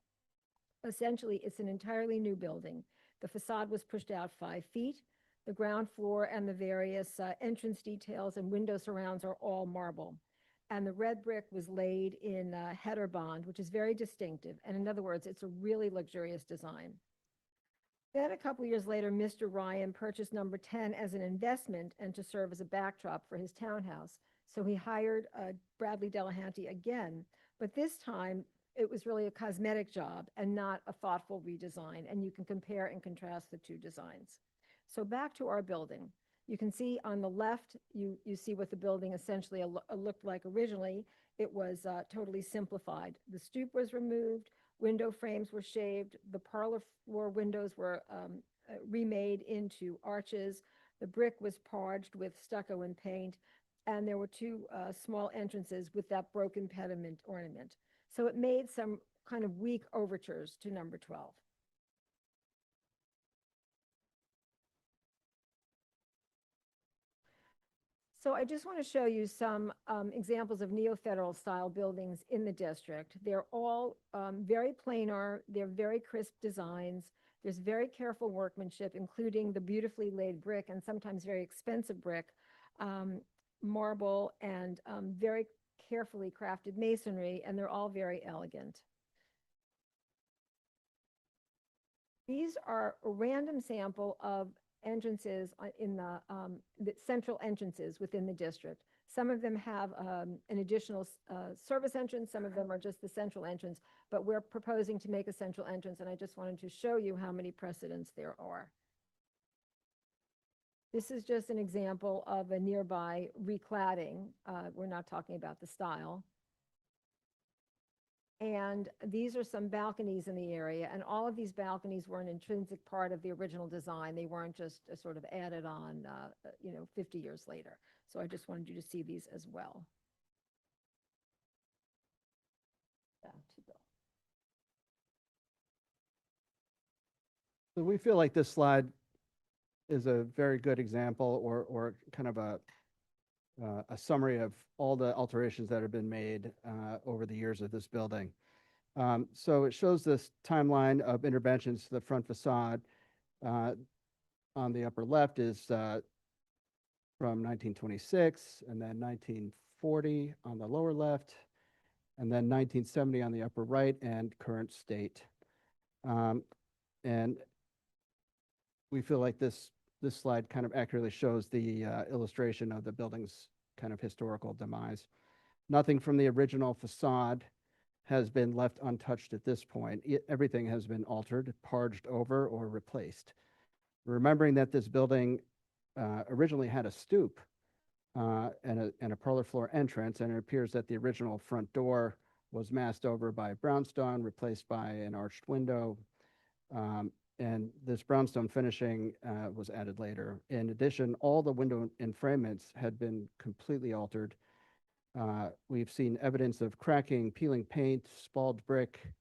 Speaker 11: Essentially, it's an entirely new building. The facade was pushed out 5 feet. The ground floor and the various entrance details and window surrounds are all marble. And the red brick was laid in header bond, which is very distinctive. And in other words, it's a really luxurious design. Then a couple years later, Mr. Ryan purchased number 10 as an investment and to serve as a backdrop for his townhouse. So he hired Bradley Delahanty again, but this time it was really a cosmetic job and not a thoughtful redesign. And you can compare and contrast the two designs. So back to our building. You can see on the left, you see what the building essentially looked like originally. It was totally simplified. The stoop was removed. Window frames were shaved. The parlor floor windows were remade into arches. The brick was parged with stucco and paint. And there were two small entrances with that broken pediment ornament. So it made some kind of weak overtures to number 12. So I just want to show you some examples of neo-federal style buildings in the district. They're all very planar. They're very crisp designs. There's very careful workmanship, including the beautifully laid brick and sometimes very expensive brick, marble, and very carefully crafted masonry, and they're all very elegant. These are a random sample of entrances in the central entrances within the district. Some of them have an additional service entrance. Some of them are just the central entrance, but we're proposing to make a central entrance, and I just wanted to show you how many precedents there are. This is just an example of a nearby recladding. We're not talking about the style. And these are some balconies in the area, and all of these balconies were an intrinsic part of the original design. They weren't just sort of added on, 50 years later. So I just wanted you to see these as well.
Speaker 5: So we feel like this slide is a very good example or kind of a summary of all the alterations that have been made over the years of this building. So it shows this timeline of interventions to the front facade. On the upper left is from 1926, and then 1940 on the lower left, and then 1970 on the upper right, and current state. And we feel like this slide kind of accurately shows the illustration of the building's kind of historical demise. Nothing from the original facade has been left untouched at this point. Everything has been altered, parged over, or replaced. Remembering that this building originally had a stoop and a parlor floor entrance, and it appears that the original front door was masked over by brownstone, replaced by an arched window. And this brownstone finishing was added later. In addition, all the window enframelents had been completely altered. We've seen evidence of cracking, peeling paint, spalled brick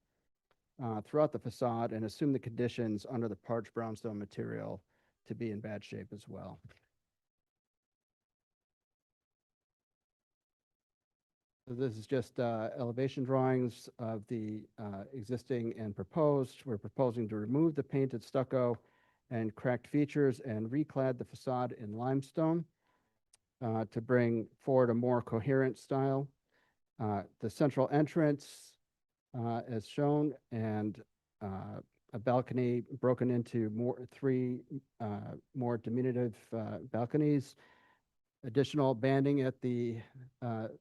Speaker 5: throughout the facade, and assume the conditions under the parched brownstone material to be in bad shape as well. So this is just elevation drawings of the existing and proposed. We're proposing to remove the painted stucco and cracked features and reclad the facade in limestone to bring forward a more coherent style. The central entrance as shown, and a balcony broken into three more diminutive balconies. Additional banding at the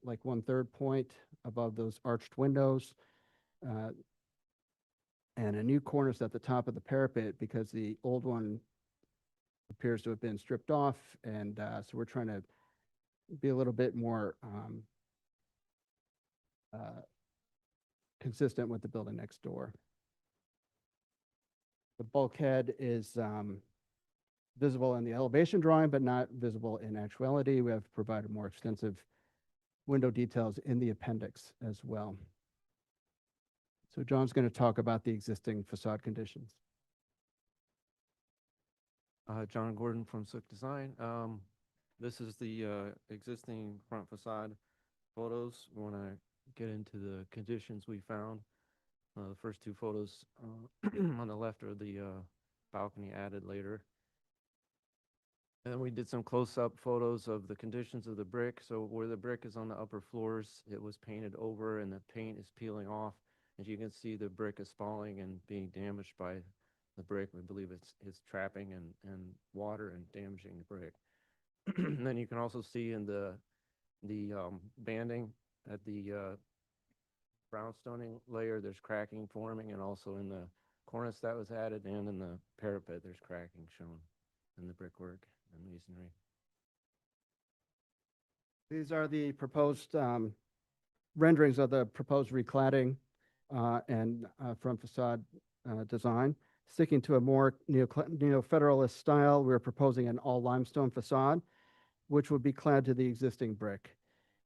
Speaker 5: like 1/3 point above those arched windows, and a new cornice at the top of the parapet because the old one appears to have been stripped off, and so we're trying to be a little bit more consistent with the building next door. The bulkhead is visible in the elevation drawing, but not visible in actuality. We have provided more extensive window details in the appendix as well. So John's going to talk about the existing facade conditions.
Speaker 12: John Gordon from Sook Design. This is the existing front facade photos. We want to get into the conditions we found. The first two photos on the left are the balcony added later. And we did some close-up photos of the conditions of the brick. So where the brick is on the upper floors, it was painted over and the paint is peeling off. As you can see, the brick is falling and being damaged by the brick. We believe it's trapping and water and damaging the brick. And then you can also see in the banding at the brownstoning layer, there's cracking forming, and also in the cornice that was added and in the parapet, there's cracking shown in the brickwork and masonry.
Speaker 5: These are the proposed renderings of the proposed recladding. and front facade design. Sticking to a more neo-federalist style, we're proposing an all limestone facade, which would be clad to the existing brick.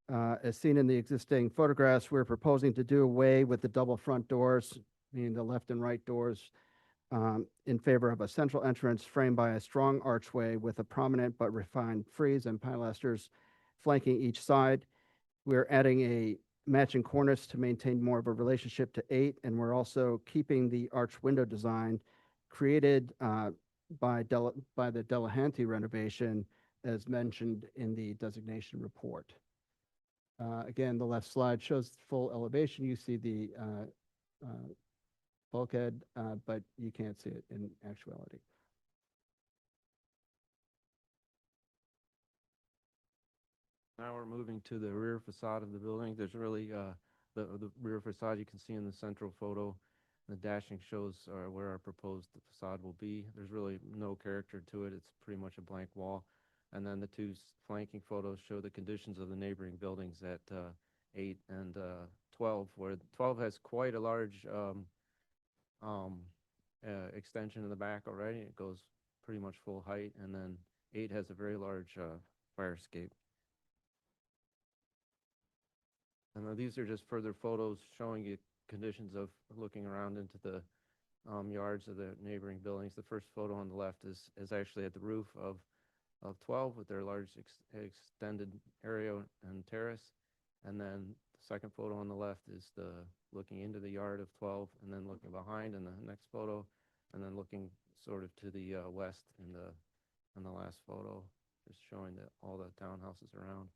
Speaker 5: As seen in the existing photographs, we're proposing to do away with the double front doors, meaning the left and right doors, in favor of a central entrance framed by a strong archway with a prominent but refined frieze and pilasters flanking each side. We're adding a matching cornice to maintain more of a relationship to 8, and we're also keeping the arch window design created by the Delahanty renovation as mentioned in the designation report. Again, the left slide shows full elevation. You see the bulkhead, but you can't see it in actuality.
Speaker 12: Now we're moving to the rear facade of the building. There's really the rear facade you can see in the central photo. The dashing shows where our proposed facade will be. There's really no character to it. It's pretty much a blank wall. And then the two flanking photos show the conditions of the neighboring buildings at 8 and 12, where 12 has quite a large extension in the back already. It goes pretty much full height, and then 8 has a very large fire escape. And these are just further photos showing you conditions of looking around into the yards of the neighboring buildings. The first photo on the left is actually at the roof of 12 with their large extended area and terrace. And then the second photo on the left is the looking into the yard of 12, and then looking behind in the next photo, and then looking sort of to the west in the last photo, just showing all the townhouses around.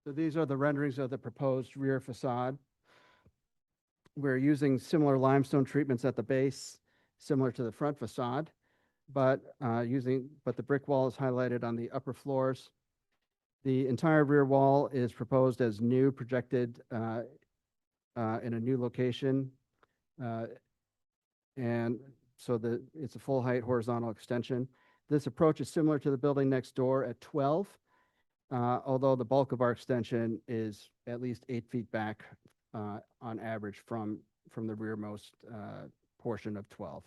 Speaker 5: So these are the renderings of the proposed rear facade. We're using similar limestone treatments at the base, similar to the front facade, but the brick wall is highlighted on the upper floors. The entire rear wall is proposed as new, projected in a new location. And so it's a full height horizontal extension. This approach is similar to the building next door at 12, although the bulk of our extension is at least 8 feet back on average from the rearmost portion of 12.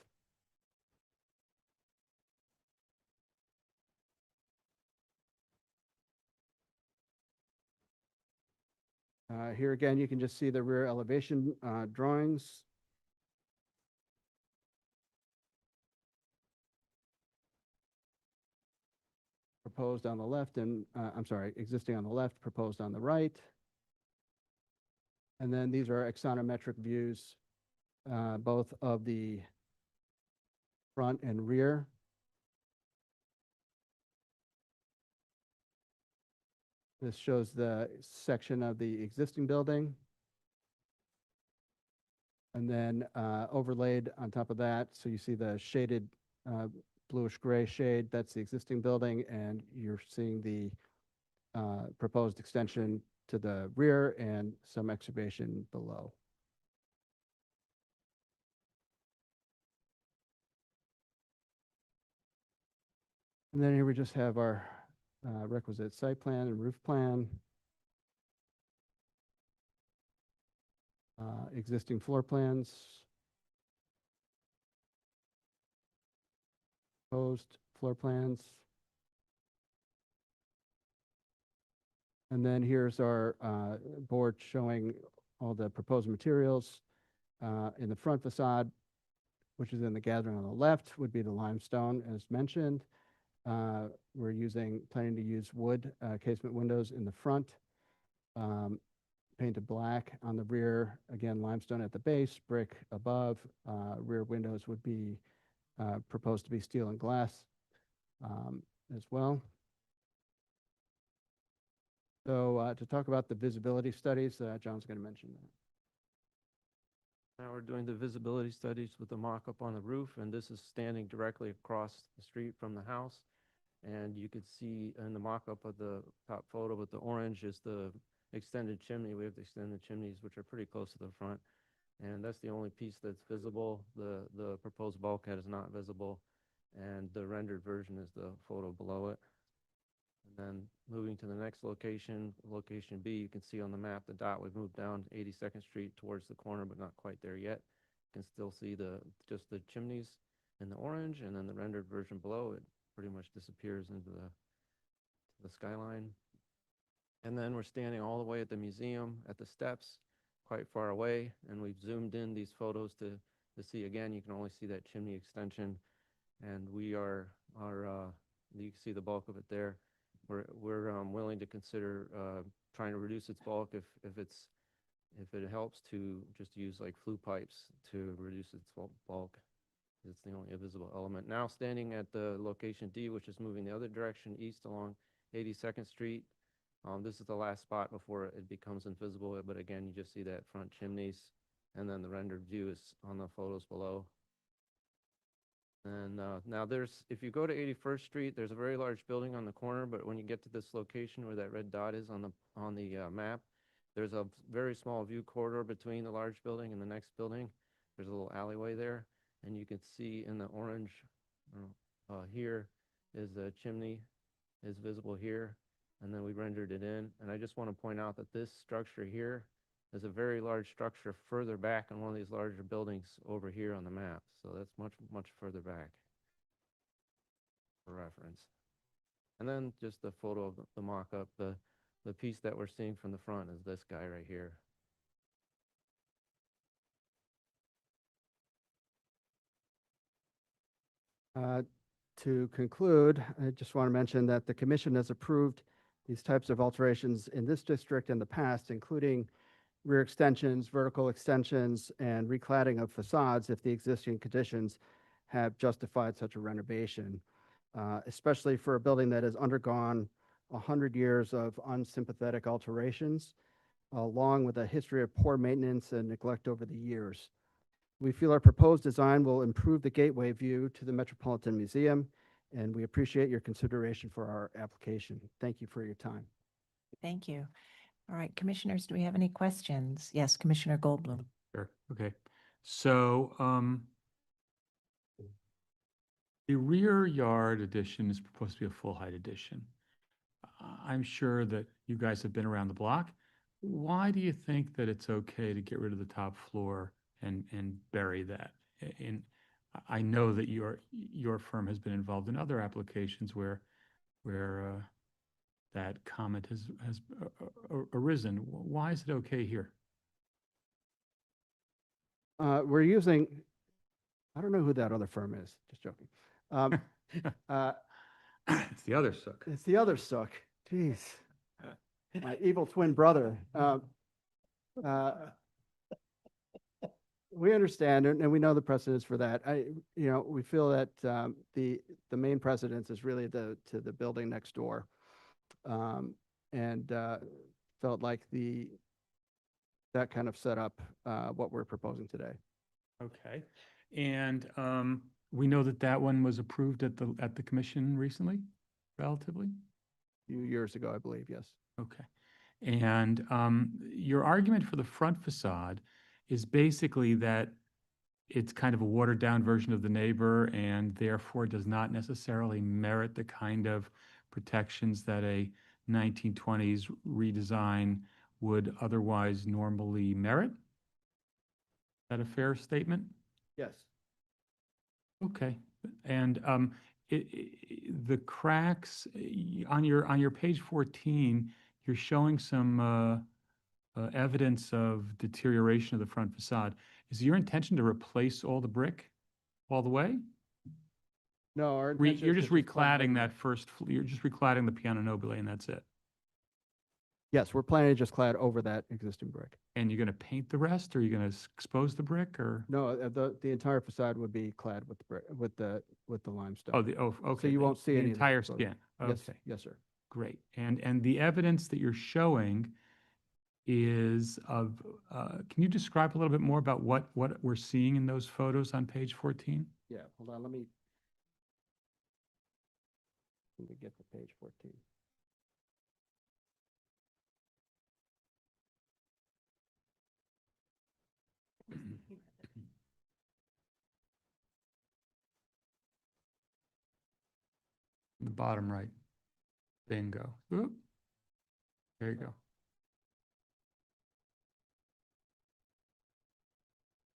Speaker 5: Here again, you can just see the rear elevation drawings. Proposed on the left and, existing on the left, proposed on the right. And then these are axonometric views, both of the front and rear. This shows the section of the existing building. And then overlaid on top of that, so you see the shaded bluish gray shade, that's the existing building, and you're seeing the proposed extension to the rear and some excavation below. And then here we just have our requisite site plan and roof plan. Existing floor plans. Proposed floor plans. And then here's our board showing all the proposed materials. In the front facade, which is in the gathering on the left, would be the limestone as mentioned. We're planning to use wood casement windows in the front, painted black on the rear, again limestone at the base, brick above. Rear windows would be proposed to be steel and glass as well. So to talk about the visibility studies, John's going to mention that.
Speaker 12: Now we're doing the visibility studies with the mock-up on the roof, and this is standing directly across the street from the house. And you could see in the mock-up of the top photo with the orange is the extended chimney. We have the extended chimneys, which are pretty close to the front. And that's the only piece that's visible. The proposed bulkhead is not visible. And the rendered version is the photo below it. And And then moving to the next location, location B, you can see on the map the dot. We've moved down 82nd Street towards the corner, but not quite there yet. You can still see just the chimneys in the orange, and then the rendered version below it pretty much disappears into the skyline. And then we're standing all the way at the museum at the steps, quite far away, and we've zoomed in these photos to see again. You can only see that chimney extension, and we are you can see the bulk of it there. We're willing to consider trying to reduce its bulk if it helps to just use like flue pipes to reduce its bulk. It's the only visible element. Now standing at the location D, which is moving the other direction east along 82nd Street. This is the last spot before it becomes invisible, but again, you just see that front chimneys, and then the rendered view is on the photos below. And now if you go to 81st Street, there's a very large building on the corner, but when you get to this location where that red dot is on the map, there's a very small view corridor between the large building and the next building. There's a little alleyway there, and you can see in the orange here is the chimney is visible here, and then we rendered it in. And I just want to point out that this structure here is a very large structure further back in one of these larger buildings over here on the map. So that's much further back for reference. And then just the photo of the mock-up, the piece that we're seeing from the front is this guy right here.
Speaker 5: To conclude, I just want to mention that the commission has approved these types of alterations in this district in the past, including rear extensions, vertical extensions, and recladding of facades if the existing conditions have justified such a renovation, especially for a building that has undergone 100 years of unsympathetic alterations, along with a history of poor maintenance and neglect over the years. We feel our proposed design will improve the gateway view to the Metropolitan Museum, and we appreciate your consideration for our application. Thank you for your time.
Speaker 1: Thank you. All right, commissioners, do we have any questions? Yes, Commissioner Goldblum.
Speaker 18: Sure. Okay. So the rear yard addition is supposed to be a full height addition. I'm sure that you guys have been around the block. Why do you think that it's okay to get rid of the top floor and bury that? I know that your firm has been involved in other applications where that comment has arisen. Why is it okay here?
Speaker 5: We're using, I don't know who that other firm is, just joking.
Speaker 18: It's the other sook.
Speaker 5: It's the other sook. Jeez. My evil twin brother. We understand, and we know the precedence for that. We feel that the main precedence is really to the building next door, and felt like that kind of set up what we're proposing today.
Speaker 18: Okay, and we know that one was approved at the commission recently, relatively.
Speaker 5: A few years ago, I believe. Yes.
Speaker 18: Okay, and your argument for the front facade is basically that it's kind of a watered down version of the neighbor and therefore does not necessarily merit the kind of protections that a 1920s redesign would otherwise normally merit. Is that a fair statement?
Speaker 5: Yes.
Speaker 18: Okay, and the cracks on your page 14, you're showing some evidence of deterioration of the front facade. Is your intention to replace all the brick all the way?
Speaker 5: No, our intention
Speaker 18: You're
Speaker 5: is
Speaker 18: just
Speaker 5: to
Speaker 18: recladding that first, you're just recladding the piano nobile and that's it.
Speaker 5: Yes, we're planning to just clad over that existing brick.
Speaker 18: And you're going to paint the rest, or are you going to expose the brick, or?
Speaker 5: No, the entire facade would be clad with the brick, with the limestone.
Speaker 18: Okay.
Speaker 5: So you won't see
Speaker 18: the
Speaker 5: any
Speaker 18: entire
Speaker 5: of the
Speaker 18: skin.
Speaker 5: Yes,
Speaker 18: Okay.
Speaker 5: yes, sir.
Speaker 18: Great. And the evidence that you're showing is of, can you describe a little bit more about what we're seeing in those photos on page 14?
Speaker 5: Yeah, hold on, let me get to page 14.
Speaker 18: The bottom right. Bingo. Oop. There you go.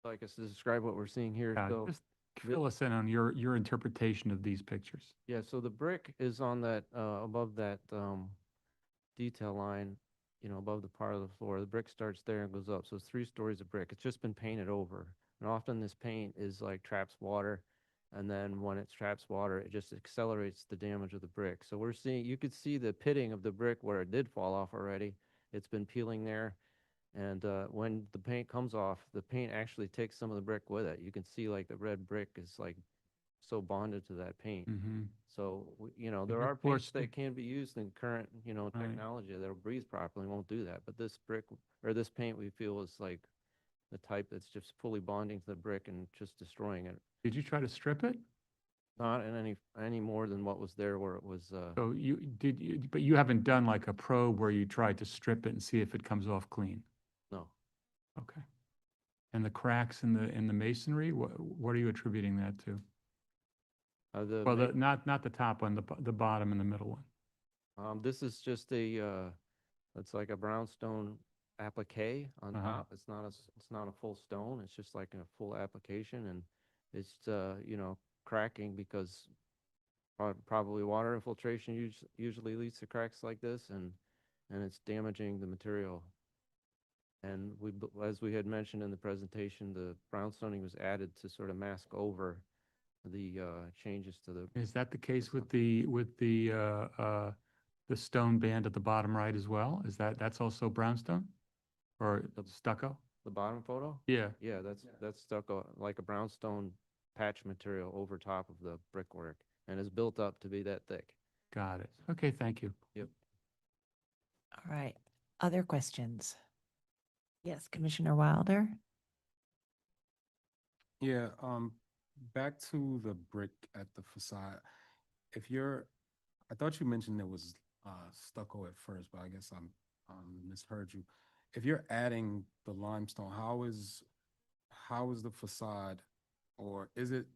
Speaker 12: So I guess to describe what we're seeing here.
Speaker 18: Yeah,
Speaker 12: So
Speaker 18: just fill us in on your interpretation of these pictures.
Speaker 12: yeah, so the brick is on that above that detail line, you know, above the part of the floor. The brick starts there and goes up. So it's 3 stories of brick. It's just been painted over. And often this paint is like traps water. And then when it traps water, it just accelerates the damage of the brick. So we're seeing, you could see the pitting of the brick where it did fall off already. It's been peeling there. And when the paint comes off, the paint actually takes some of the brick with it. You can see like the red brick is like so bonded to that paint.
Speaker 18: Mm-hmm.
Speaker 12: So, you know,
Speaker 18: And
Speaker 12: there
Speaker 18: of
Speaker 12: are
Speaker 18: course
Speaker 12: paints that can be used in current, you know,
Speaker 18: Right.
Speaker 12: technology that'll breathe properly, won't do that. But this brick or this paint we feel is like the type that's just fully bonding to the brick and just destroying it.
Speaker 18: Did you try to strip it?
Speaker 12: Not in any more than what was there where it was,
Speaker 18: So but you haven't done like a probe where you tried to strip it and see if it comes off clean?
Speaker 12: no.
Speaker 18: Okay. And the cracks in the masonry, what are you attributing that to? Well, not the top one, the bottom and the middle one.
Speaker 12: This is just it's like a brownstone applique on top. It's not a full stone. It's just like a full application, and it's you know, cracking because probably water infiltration usually leads to cracks like this, and it's damaging the material. And as we had mentioned in the presentation, the brownstoning was added to sort of mask over the changes to the.
Speaker 18: Is that the case with the stone band at the bottom right as well? That's also brownstone or stucco?
Speaker 12: The bottom photo?
Speaker 18: Yeah.
Speaker 12: Yeah, that's stucco, like a brownstone patch material over top of the brickwork, and is built up to be that thick.
Speaker 18: Got it. Okay, thank you.
Speaker 12: Yep.
Speaker 1: All right. Other questions? Yes, Commissioner Wilder?
Speaker 8: Yeah, back to the brick at the facade. I thought you mentioned it was stucco at first, but I guess I misheard you. If you're adding the limestone, how is the facade, or is it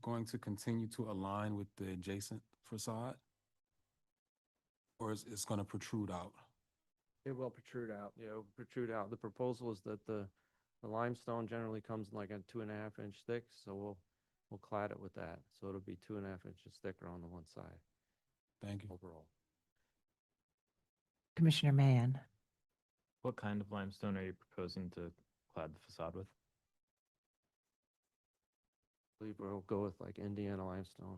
Speaker 8: going to continue to align with the adjacent facade? Or is it's going to protrude out?
Speaker 12: It will protrude out. Yeah, it will protrude out. The proposal is that the limestone generally comes in like a 2.5 inch thick, so we'll clad it with that. So it'll be 2.5 inches thicker on the one side.
Speaker 8: Thank you.
Speaker 12: Overall.
Speaker 1: Commissioner Mann?
Speaker 9: What kind of limestone are you proposing to clad the facade with?
Speaker 12: I believe we'll go with like Indiana limestone.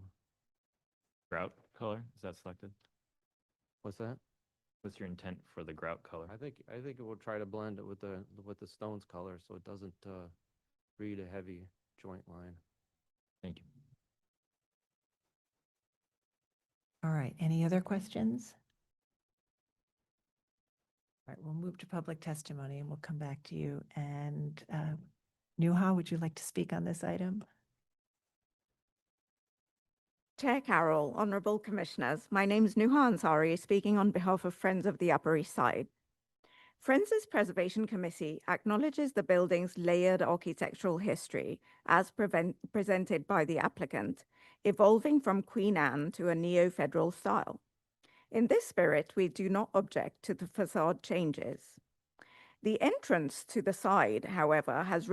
Speaker 9: Grout color, is that selected?
Speaker 12: What's that?
Speaker 9: What's your intent for the grout color?
Speaker 12: I think it will try to blend it with the stone's color so it doesn't read a heavy joint line.
Speaker 9: Thank you.
Speaker 1: All right, any other questions? All right, we'll move to public testimony and we'll come back to you. And Nuha, would you like to speak on this item?
Speaker 19: Chair Carroll, Honourable Commissioners, my name is Nuha Ansari, speaking on behalf of Friends of the Upper East Side. Friends' Preservation Committee acknowledges the building's layered architectural history as presented by the applicant, evolving from Queen Anne to a neo-federal style. In this spirit, we do not object to the facade changes. The entrance to the side, however, has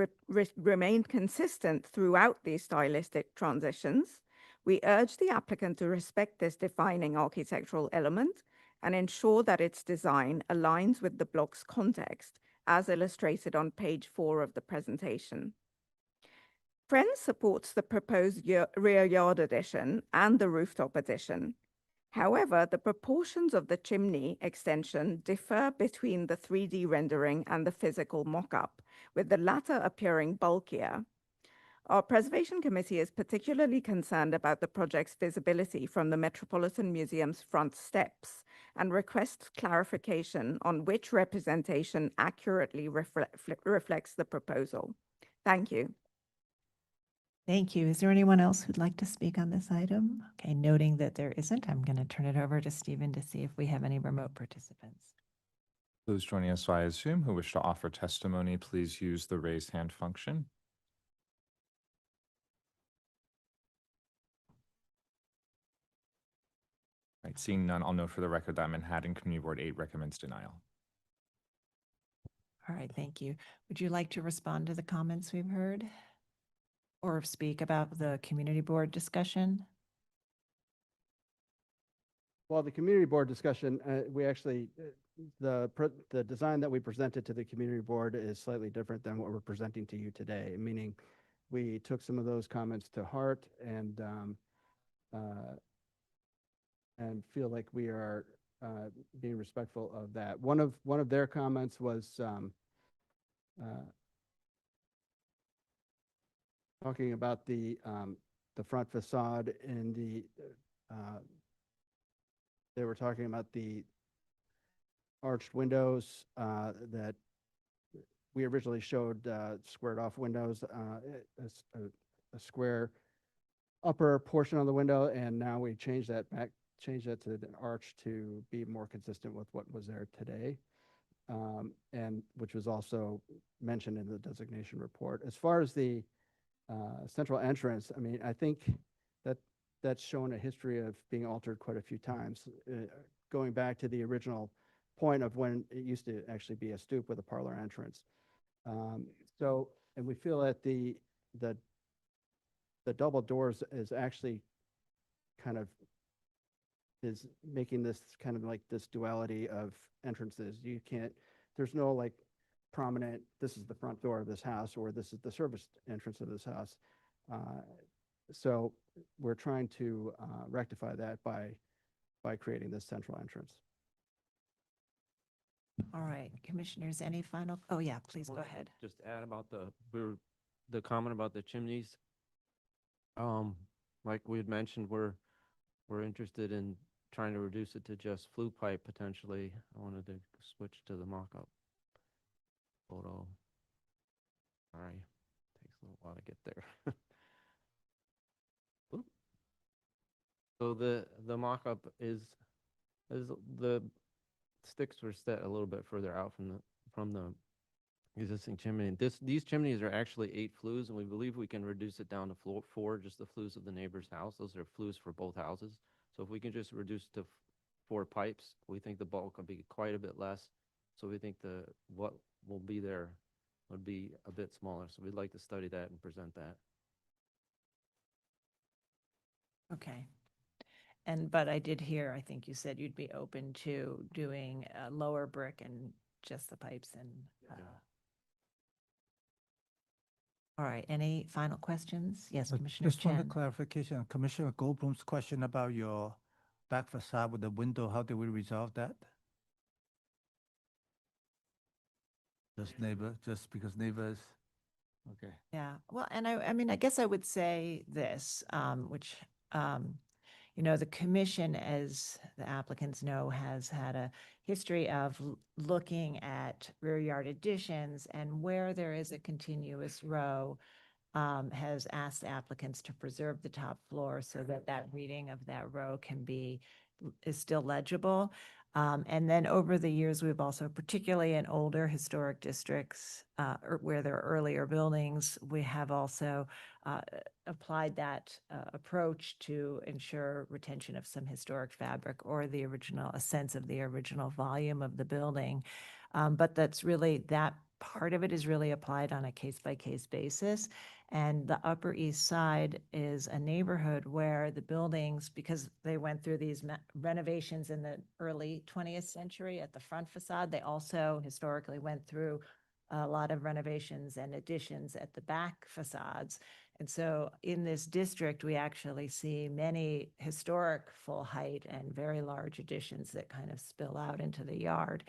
Speaker 19: remained consistent throughout these stylistic transitions. We urge the applicant to respect this defining architectural element and ensure that its design aligns with the block's context, as illustrated on page 4 of the presentation. Friends supports the proposed rear yard addition and the rooftop addition. However, the proportions of the chimney extension differ between the 3D rendering and the physical mock-up, with the latter appearing bulkier. Our Preservation Committee is particularly concerned about the project's visibility from the Metropolitan Museum's front steps and requests clarification on which representation accurately reflects the proposal. Thank you.
Speaker 1: Thank you. Is there anyone else who'd like to speak on this item? Okay, noting that there isn't, I'm going to turn it over to Stephen to see if we have any remote participants.
Speaker 4: Those joining us via Zoom who wish to offer testimony, please use the raise hand function. Right, Seeing none, I'll note for the record that Manhattan Community Board 8 recommends denial.
Speaker 1: All right, thank you. Would you like to respond to the comments we've heard? Or speak about the community board discussion?
Speaker 5: Well, the community board discussion, we actually, the design that we presented to the community board is slightly different than what we're presenting to you today, meaning we took some of those comments to heart and feel like we are being respectful of that. One of their comments was talking about the front facade in the they were talking about the arched windows that we originally showed squared off windows, a square upper portion of the window, and now we changed that to the arch to be more consistent with what was there today, and which was also mentioned in the designation report. As far as the central entrance, I mean, I think that that's shown a history of being altered quite a few times, going back to the original point of when it used to actually be a stoop with a parlor entrance. And we feel that the double doors is actually kind of is making this kind of like this duality of entrances. You can't, there's no like prominent, this is the front door of this house, or this is the service entrance of this house. So we're trying to rectify that by creating this central entrance.
Speaker 1: All right, commissioners, any final, oh yeah, please go ahead.
Speaker 12: Just add about the comment about the chimneys. Like we had mentioned, we're interested in trying to reduce it to just flue pipe potentially. I wanted to switch to the mock-up photo. Sorry, takes a little while to get there. Oop. So the mock-up is the sticks were set a little bit further out from the existing chimney. These chimneys are actually 8 flues, and we believe we can reduce it down to 4, just the flues of the neighbor's house. Those are flues for both houses. So if we can just reduce to 4 pipes, we think the bulk will be quite a bit less. So we think what will be there would be a bit smaller. So we'd like to study that and present that.
Speaker 1: Okay. But I did hear, I think you said you'd be open to doing a lower brick and just the pipes and. All right, any final questions? Yes, Commissioner
Speaker 3: Just one
Speaker 1: Chen.
Speaker 3: clarification, Commissioner Goldblum's question about your back facade with the window, how do we resolve that? Just because neighbors, okay.
Speaker 1: Yeah, well, and I mean, I guess I would say this, which, you know, the commission, as the applicants know, has had a history of looking at rear yard additions, and where there is a continuous row, has asked applicants to preserve the top floor so that that reading of that row is still legible. And then over the years, we've also, particularly in older historic districts, or where there are earlier buildings, we have also applied that approach to ensure retention of some historic fabric or a sense of the original volume of the building. But that's really, that part of it is really applied on a case-by-case basis. And the Upper East Side is a neighborhood where the buildings, because they went through these renovations in the early 20th century at the front facade, they also historically went through a lot of renovations and additions at the back facades. And so in this district, we actually see many historic full height and very large additions that kind of spill out into the yard.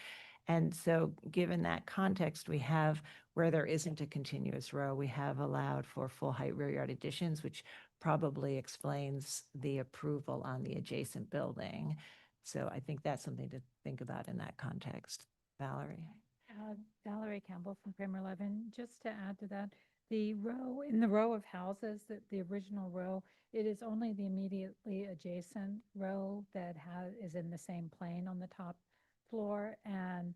Speaker 1: And so given that context, we have, where there isn't a continuous row, we have allowed for full height rear yard additions, which probably explains the approval on the adjacent building. So I think that's something to think about in that context. Valerie?
Speaker 6: Valerie Campbell from Kramer 11. Just to add to that, in the row of houses, the original row, it is only the immediately adjacent row that is in the same plane on the top floor, and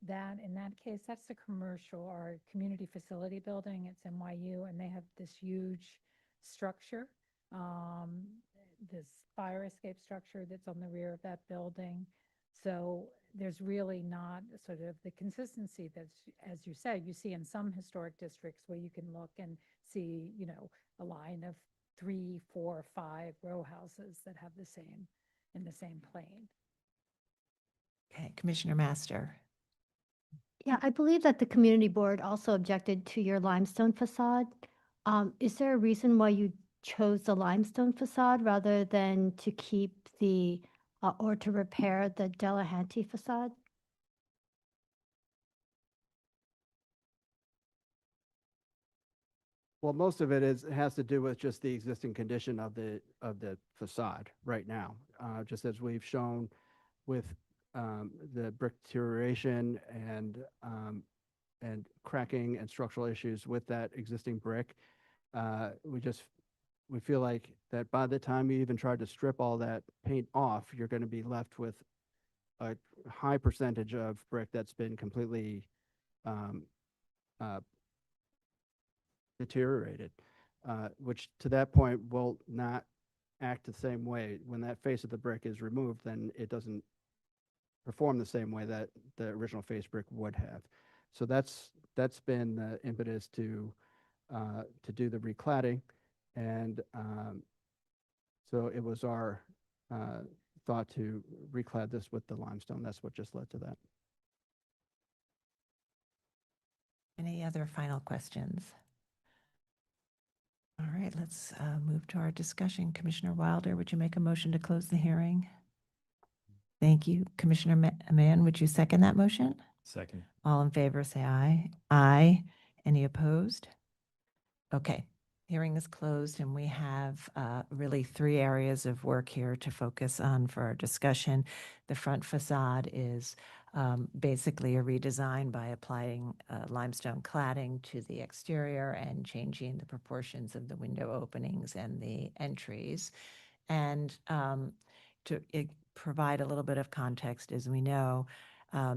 Speaker 6: that in that case, that's the commercial or community facility building. It's NYU, and they have this huge structure. this fire escape structure that's on the rear of that building. So there's really not sort of the consistency that's, as you said, you see in some historic districts where you can look and see, you know, a line of 3, 4, 5 row houses that have the same, in the same plane.
Speaker 1: Okay, Commissioner Master.
Speaker 7: Yeah, I believe that the community board also objected to your limestone facade. Is there a reason why you chose the limestone facade rather than to keep the, or to repair the Delahanty facade?
Speaker 5: Well, most of it has to do with just the existing condition of the facade right now. Just as we've shown with the brick deterioration and cracking and structural issues with that existing brick, we feel like that by the time you even try to strip all that paint off, you're going to be left with a high percentage of brick that's been completely deteriorated, which to that point will not act the same way. When that face of the brick is removed, then it doesn't perform the same way that the original face brick would have. So that's been the impetus to do the recladding, and so it was our thought to reclad this with the limestone. That's what just led to that.
Speaker 1: Any other final questions? All right, let's move to our discussion. Commissioner Wilder, would you make a motion to close the hearing? Thank you. Commissioner Mann, would you second that motion?
Speaker 9: Second.
Speaker 1: All in favor, say aye. Aye. Any opposed? Okay, hearing is closed, and we have really 3 areas of work here to focus on for our discussion. The front facade is basically a redesign by applying limestone cladding to the exterior and changing the proportions of the window openings and the entries. And to provide a little bit of context, as we know,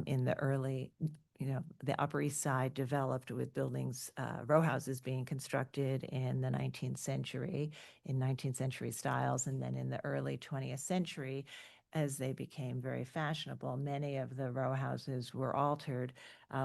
Speaker 1: in the early, the Upper East Side developed with buildings, row houses being constructed in the 19th century, in 19th century styles, and then in the early 20th century, as they became very fashionable, many of the row houses were altered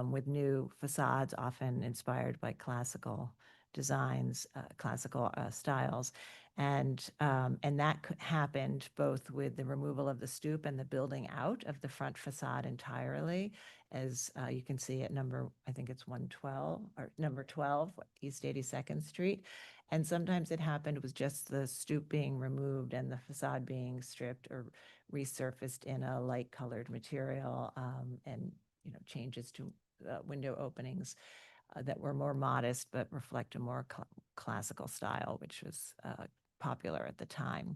Speaker 1: with new facades, often inspired by classical designs, classical styles. And that happened both with the removal of the stoop and the building out of the front facade entirely, as you can see at I think it's 112 or number 12, East 82nd Street. And sometimes it happened with just the stoop being removed and the facade being stripped or resurfaced in a light colored material, and changes to window openings that were more modest but reflect a more classical style, which was popular at the time.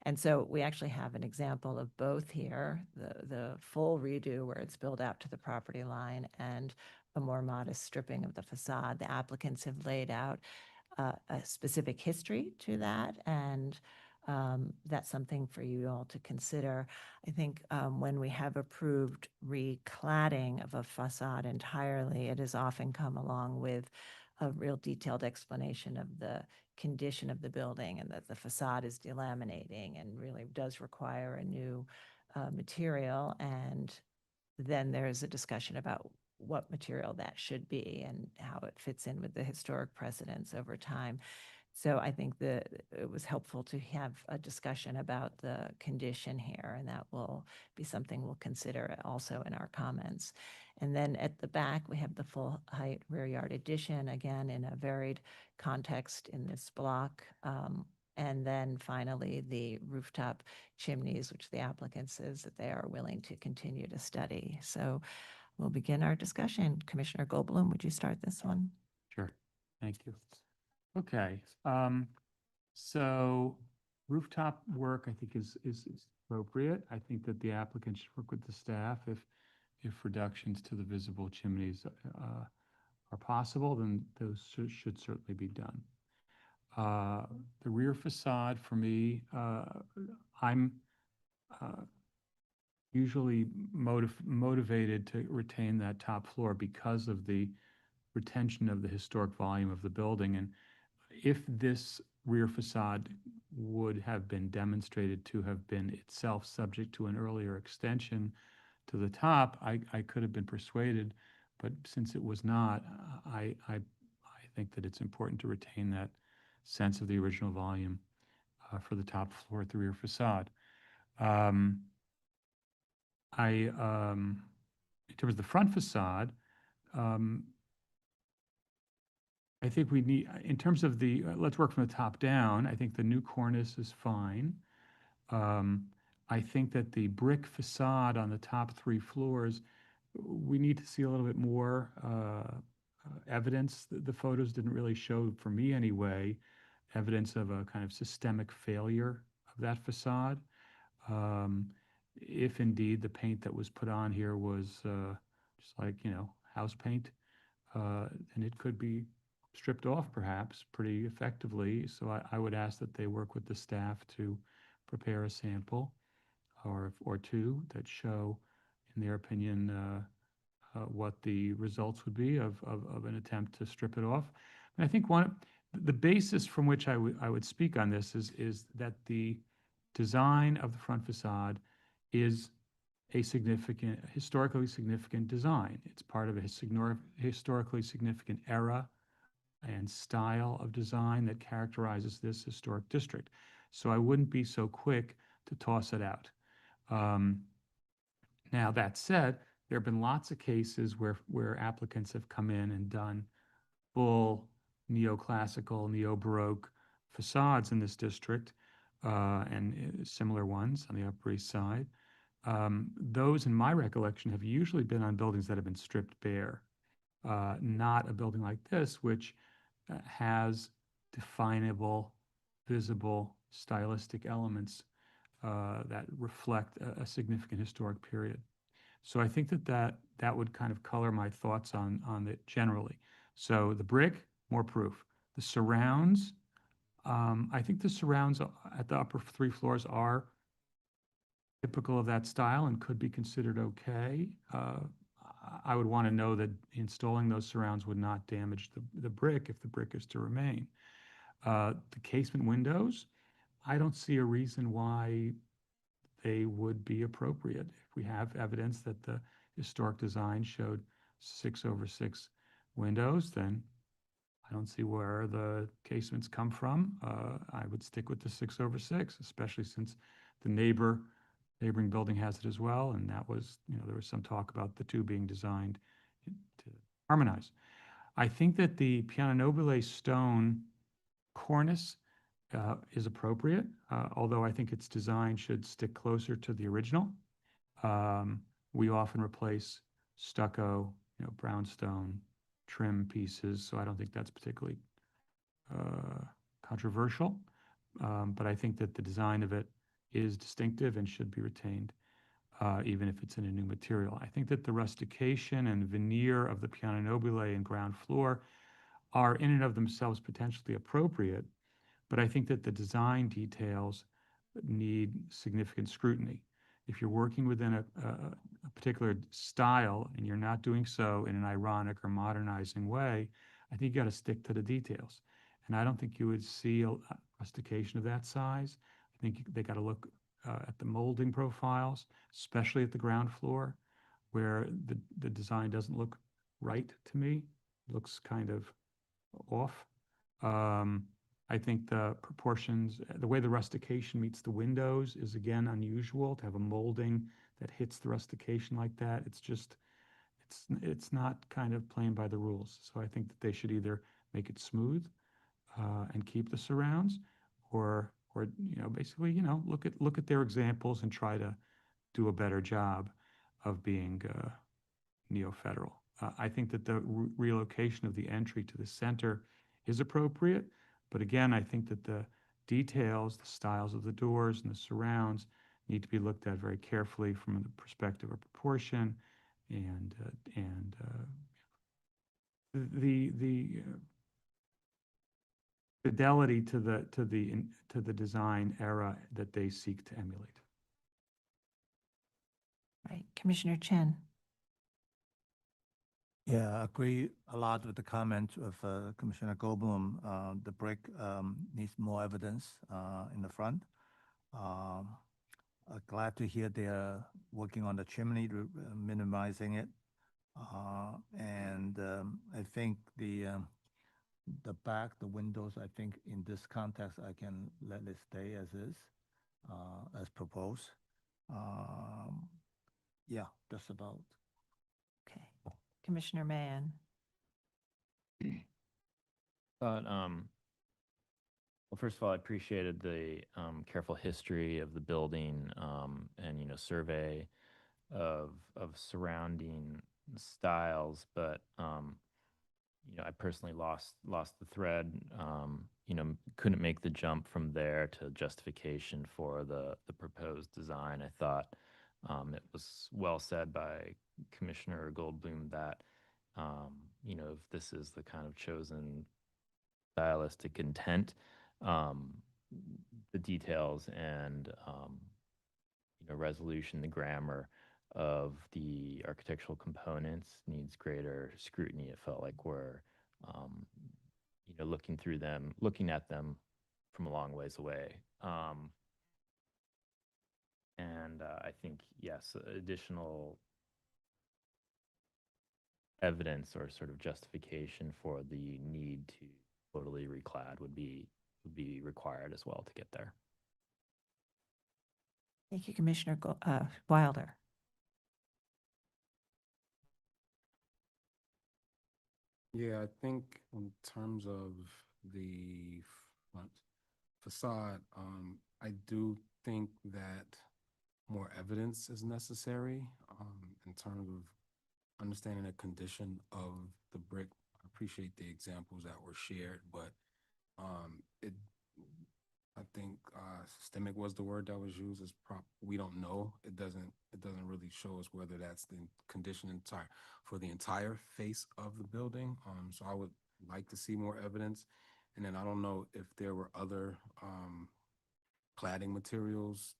Speaker 1: And so we actually have an example of both here, the full redo where it's built out to the property line and a more modest stripping of the facade. The applicants have laid out a specific history to that, and that's something for you all to consider. I think when we have approved recladding of a facade entirely, it has often come along with a real detailed explanation of the condition of the building and that the facade is delaminating and really does require a new material. And then there's a discussion about what material that should be and how it fits in with the historic precedents over time. So I think that it was helpful to have a discussion about the condition here, and that will be something we'll consider also in our comments. And then at the back, we have the full height rear yard addition, again, in a varied context in this block. And then finally, the rooftop chimneys, which the applicant says that they are willing to continue to study. So we'll begin our discussion. Commissioner Goldblum, would you start this one?
Speaker 18: Sure. Thank you. Okay. So rooftop work, I think, is appropriate. I think that the applicant should work with the staff. If reductions to the visible chimneys are possible, then those should certainly be done. The rear facade, for me, I'm usually motivated to retain that top floor because of the retention of the historic volume of the building. And if this rear facade would have been demonstrated to have been itself subject to an earlier extension to the top, I could have been persuaded. But since it was not, I think that it's important to retain that sense of the original volume for the top floor at the rear facade. In terms of the front facade, I think we need, in terms of the, let's work from the top down, I think the new cornice is fine. I think that the brick facade on the top 3 floors, we need to see a little bit more evidence. The photos didn't really show, for me anyway, evidence of a kind of systemic failure of that facade. If indeed the paint that was put on here was just like, house paint, then it could be stripped off perhaps pretty effectively. So I would ask that they work with the staff to prepare a sample or two that show, in their opinion, what the results would be of an attempt to strip it off. And I think the basis from which I would speak on this is that the design of the front facade is a historically significant design. It's part of a historically significant era and style of design that characterizes this historic district. So I wouldn't be so quick to toss it out. Now, that said, there have been lots of cases where applicants have come in and done full neoclassical, neo-Baroque facades in this district, and similar ones on the Upper East Side. Those, in my recollection, have usually been on buildings that have been stripped bare, not a building like this, which has definable, visible, stylistic elements that reflect a significant historic period. So I think that would kind of color my thoughts on it generally. So the brick, more proof. The surrounds, I think the surrounds at the upper 3 floors are typical of that style and could be considered okay. I would want to know that installing those surrounds would not damage the brick if the brick is to remain. The casement windows, I don't see a reason why they would be appropriate. If we have evidence that the historic design showed 6/6 windows, then I don't see where the casements come from. I would stick with the 6/6, especially since the neighboring building has it as well. And that was, there was some talk about the two being designed to harmonize. I think that the piano nobile stone cornice is appropriate, although I think its design should stick closer to the original. We often replace stucco, brownstone trim pieces, so I don't think that's particularly controversial. But I think that the design of it is distinctive and should be retained, even if it's in a new material. I think that the rustication and veneer of the piano nobile and ground floor are in and of themselves potentially appropriate, but I think that the design details need significant scrutiny. If you're working within a particular style and you're not doing so in an ironic or modernizing way, I think you got to stick to the details. And I don't think you would see a rustication of that size. I think they got to look at the molding profiles, especially at the ground floor, where the design doesn't look right to me. It looks kind of off. I think the proportions, the way the rustication meets the windows is again unusual. To have a molding that hits the rustication like that, it's not kind of playing by the rules. So I think that they should either make it smooth and keep the surrounds, or basically look at their examples and try to do a better job of being neo-federal. I think that the relocation of the entry to the center is appropriate. But again, I think that the details, the styles of the doors and the surrounds need to be looked at very carefully from the perspective of proportion and the fidelity to the design era that they seek to emulate.
Speaker 1: Right, Commissioner Chen.
Speaker 3: Yeah, I agree a lot with the comment of Commissioner Goldblum. The brick needs more evidence in the front. Glad to hear they are working on the chimney, minimizing it. And I think the back, the windows, I think in this context, I can let it stay as is, as proposed. Yeah, that's about.
Speaker 1: Okay. Commissioner Mahan.
Speaker 9: But, well, first of all, I appreciated the careful history of the building and, survey of surrounding styles. But, I personally lost the thread, couldn't make the jump from there to justification for the proposed design. I thought it was well said by Commissioner Goldblum that, if this is the kind of chosen stylistic intent, the details and resolution, the grammar of the architectural components needs greater scrutiny. It felt like we're looking at them from a long ways away. And I think, yes, additional evidence or sort of justification for the need to totally reclad would be required as well to get there.
Speaker 1: Thank you, Commissioner Wilder.
Speaker 8: Yeah, I think in terms of the front facade, I do think that more evidence is necessary in terms of understanding the condition of the brick. I appreciate the examples that were shared, but I think systemic was the word that was used. We don't know. It doesn't really show us whether that's the condition for the entire face of the building. So I would like to see more evidence. And then I don't know if there were other cladding materials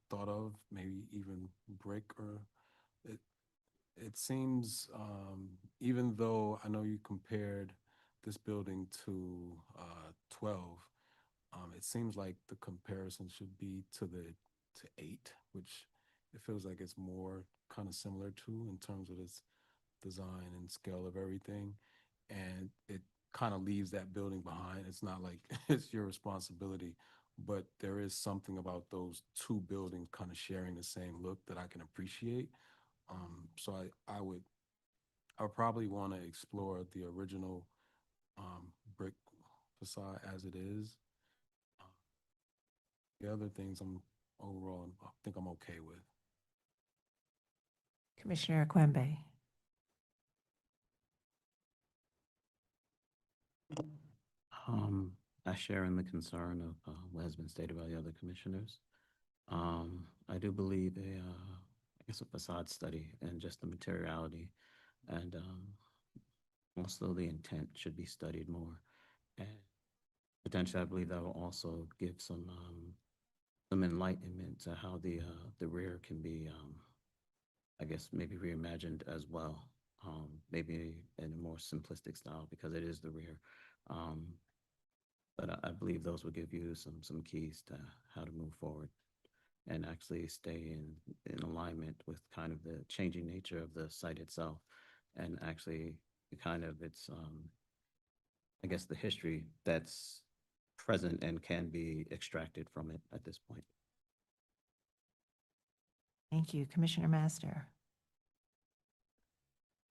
Speaker 8: thought of, maybe even brick, or it seems, even though I know you compared this building to 12, it seems like the comparison should be to 8, which it feels like it's more kind of similar to in terms of its design and scale of everything. And it kind of leaves that building behind. It's not like it's your responsibility, but there is something about those two buildings kind of sharing the same look that I can appreciate. So I would probably want to explore the original brick facade as it is. The other things I think I'm okay with.
Speaker 1: Commissioner Quembe.
Speaker 15: I share in the concern of what has been stated by the other commissioners. I do believe a facade study and just the materiality and also the intent should be studied more. And potentially, I believe that will also give some enlightenment to how the rear can be, I guess, maybe reimagined as well. Maybe in a more simplistic style because it is the rear. But I believe those will give you some keys to how to move forward and actually stay in alignment with kind of the changing nature of the site itself and actually kind of its, I guess, the history that's present and can be extracted from it at this point.
Speaker 1: Thank you, Commissioner Master.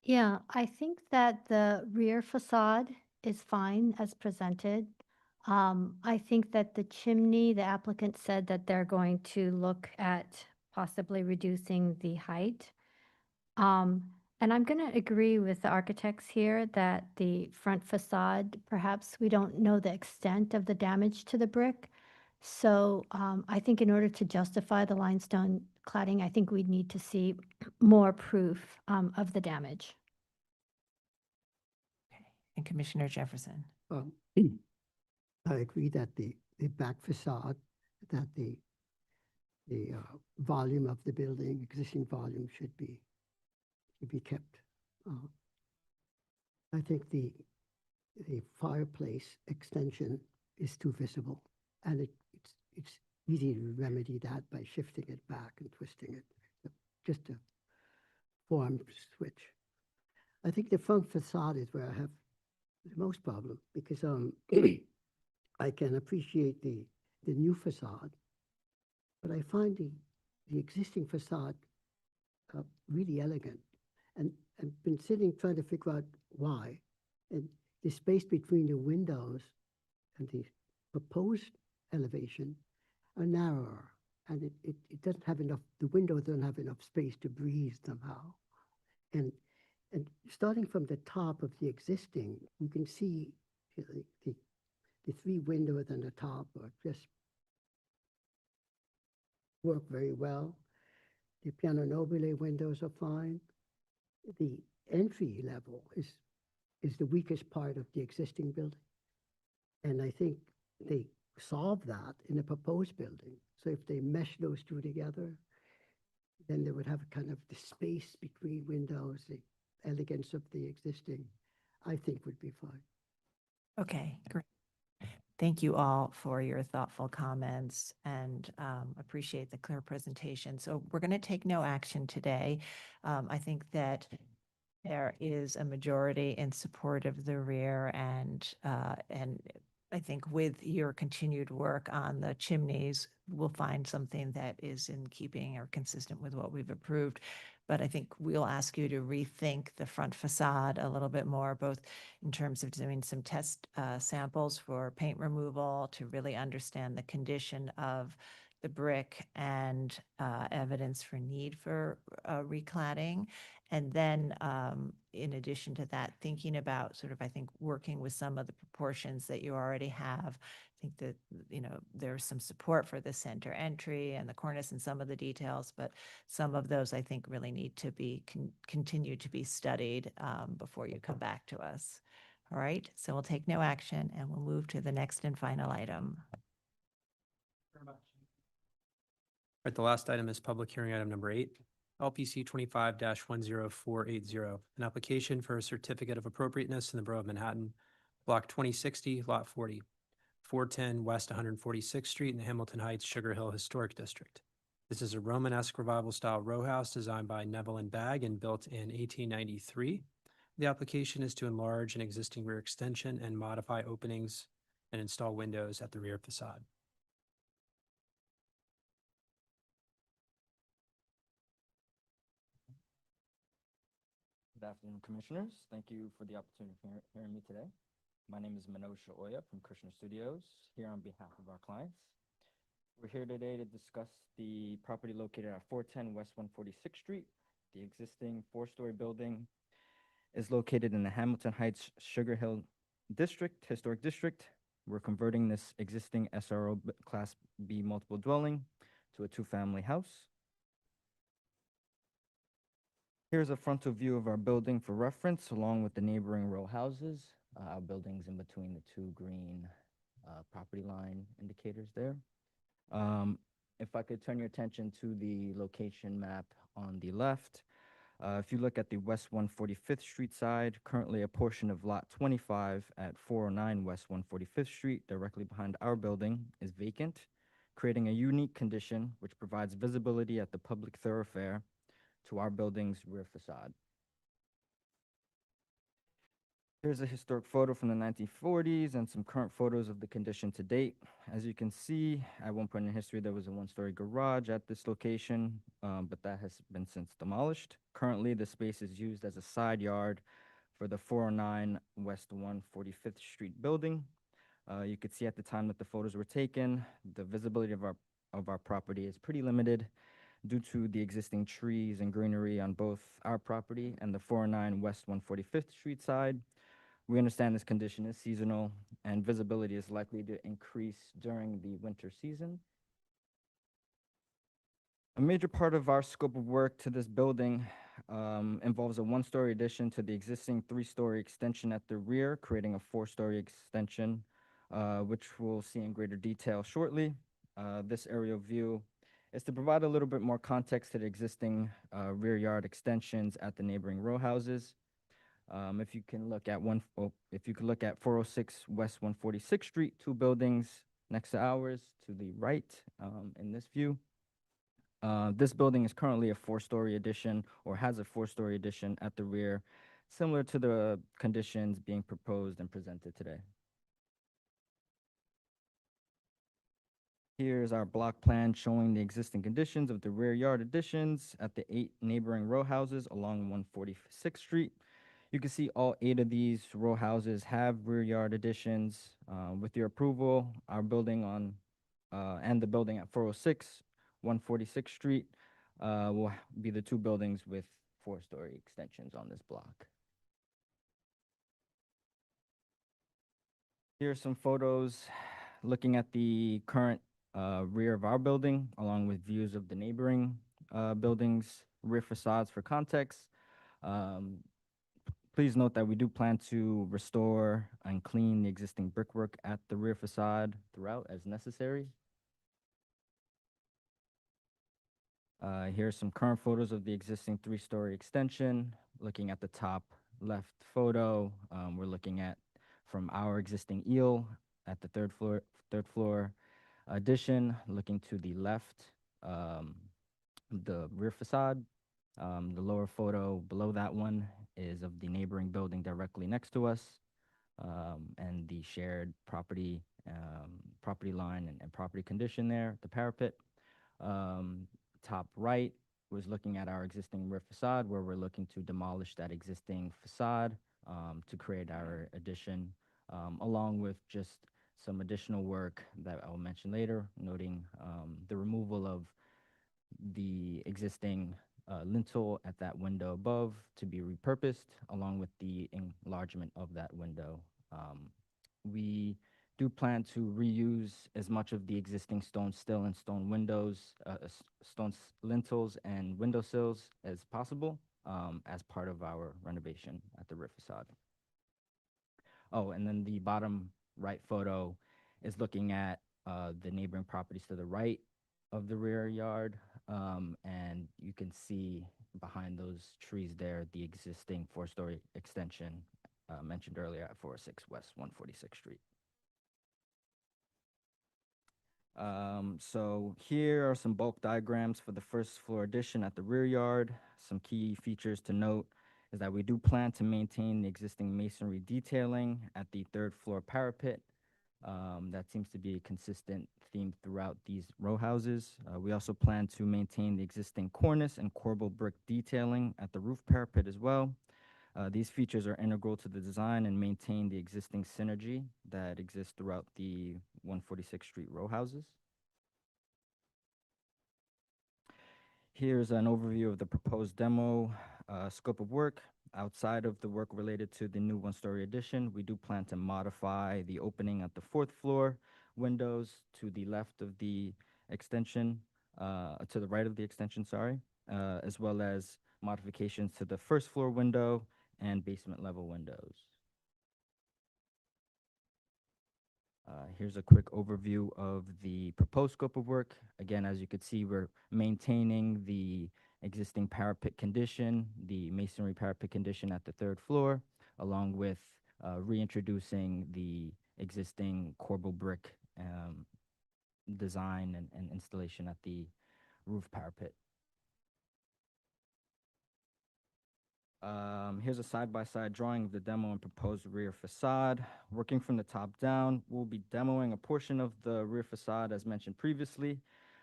Speaker 7: Yeah, I think that the rear facade is fine as presented. I think that the chimney, the applicant said that they're going to look at possibly reducing the height. And I'm going to agree with the architects here that the front facade, perhaps we don't know the extent of the damage to the brick. So I think in order to justify the limestone cladding, I think we'd need to see more proof of the damage.
Speaker 1: Okay. And Commissioner Jefferson.
Speaker 14: I agree that the back facade, that the volume of the building, existing volume should be kept I think the fireplace extension is too visible, and it's easy to remedy that by shifting it back and twisting it. Just a form switch. I think the front facade is where I have the most problem because I can appreciate the new facade, but I find the existing facade really elegant, and I've been sitting trying to figure out why. And the space between the windows and the proposed elevation are narrower, and it doesn't have enough. The windows don't have enough space to breathe somehow, and starting from the top of the existing, you can see the three windows on the top are just work very well. The piano nobile windows are fine. The entry level is the weakest part of the existing building. And I think they solve that in the proposed building. So if they mesh those two together, then they would have a kind of the space between windows, the elegance of the existing, I think would be fine.
Speaker 1: Okay, great. Thank you all for your thoughtful comments and appreciate the clear presentation. So we're going to take no action today. I think that there is a majority in support of the rear, and I think with your continued work on the chimneys, we'll find something that is in keeping or consistent with what we've approved. But I think we'll ask you to rethink the front facade a little bit more, both in terms of doing some test samples for paint removal to really understand the condition of the brick and evidence for need for recladding. And then in addition to that, thinking about sort of, I think, working with some of the proportions that you already have. I think that, there's some support for the center entry and the cornice and some of the details, but some of those I think really need to be continue to be studied before you come back to us. All right, so we'll take no action and we'll move to the next and final item.
Speaker 2: All right, the last item is public hearing item number 8. LPC 25-10480, an application for a certificate of appropriateness in the Borough of Manhattan, Block 2060, Lot 40, 410 West 146th Street in the Hamilton Heights Sugar Hill Historic District. This is a Romanesque revival-style row house designed by Neville and Bagg and built in 1893. The application is to enlarge an existing rear extension and modify openings and install windows at the rear facade.
Speaker 13: Good afternoon, Commissioners. Thank you for the opportunity of hearing me today. My name is Manosha Oya from Krishna Studios, here on behalf of our clients. We're here today to discuss the property located at 410 West 146th Street. The existing 4-story building is located in the Hamilton Heights Sugar Hill Historic District. We're converting this existing SRO Class B multiple dwelling to a 2-family house. Here's a frontal view of our building for reference, along with the neighboring row houses. Our building's in between the 2 green property line indicators there. If I could turn your attention to the location map on the left, if you look at the West 145th Street side, currently a portion of Lot 25 at 409 West 145th Street, directly behind our building, is vacant, creating a unique condition which provides visibility at the public thoroughfare to our building's rear facade. Here's a historic photo from the 1940s and some current photos of the condition to date. As you can see, at one point in history, there was a 1-story garage at this location, but that has been since demolished. Currently, the space is used as a side yard for the 409 West 145th Street building. You could see at the time that the photos were taken, the visibility of our property is pretty limited due to the existing trees and greenery on both our property and the 409 West 145th Street side. We understand this condition is seasonal and visibility is likely to increase during the winter season. A major part of our scope of work to this building involves a 1-story addition to the existing 3-story extension at the rear, creating a 4-story extension, which we'll see in greater detail shortly. This aerial view is to provide a little bit more context to the existing rear yard extensions at the neighboring row houses. If you can look at if you could look at 406 West 146th Street, two buildings next to ours to the right in this view. This building is currently a four-story addition or has a four-story addition at the rear, similar to the conditions being proposed and presented today. Here's our block plan showing the existing conditions of the rear yard additions at the 8 neighboring row houses along 146th Street. You can see all 8 of these row houses have rear yard additions. With your approval, our building on and the building at 406, 146th Street will be the two buildings with four-story extensions on this block. Here are some photos looking at the current rear of our building, along with views of the neighboring buildings' rear facades for context. Please note that we do plan to restore and clean the existing brickwork at the rear facade throughout as necessary. Here are some current photos of the existing 3-story extension. Looking at the top left photo, we're looking at from our existing eel at the third floor addition. Looking to the left, the rear facade. The lower photo below that one is of the neighboring building directly next to us, and the shared property line and property condition there, the parapet. Top right was looking at our existing rear facade, where we're looking to demolish that existing facade to create our addition, along with just some additional work that I'll mention later, noting the removal of the existing lintel at that window above to be repurposed, along with the enlargement of that window. We do plan to reuse as much of the existing stone sill and stone windows, stone lintels and windowsills as possible as part of our renovation at the rear facade. Oh, and then the bottom right photo is looking at the neighboring properties to the right of the rear yard, and you can see behind those trees there the existing 4-story extension mentioned earlier at 406 West 146th Street. So here are some bulk diagrams for the first floor addition at the rear yard. Some key features to note is that we do plan to maintain the existing masonry detailing at the 3rd floor parapet. That seems to be a consistent theme throughout these row houses. We also plan to maintain the existing cornice and corbel brick detailing at the roof parapet as well. These features are integral to the design and maintain the existing synergy that exists throughout the 146th Street row houses. Here's an overview of the proposed demo scope of work. Outside of the work related to the new 1-story addition, we do plan to modify the opening at the 4th floor windows to the left of the extension, to the right of the extension, sorry, as well as modifications to the 1st floor window and basement level windows. Here's a quick overview of the proposed scope of work. Again, as you can see, we're maintaining the existing parapet condition, the masonry parapet condition at the 3rd floor, along with reintroducing the existing corbel brick design and installation at the roof parapet. Here's a side-by-side drawing of the demo and proposed rear facade. Working from the top down, we'll be demoing a portion of the rear facade as mentioned previously.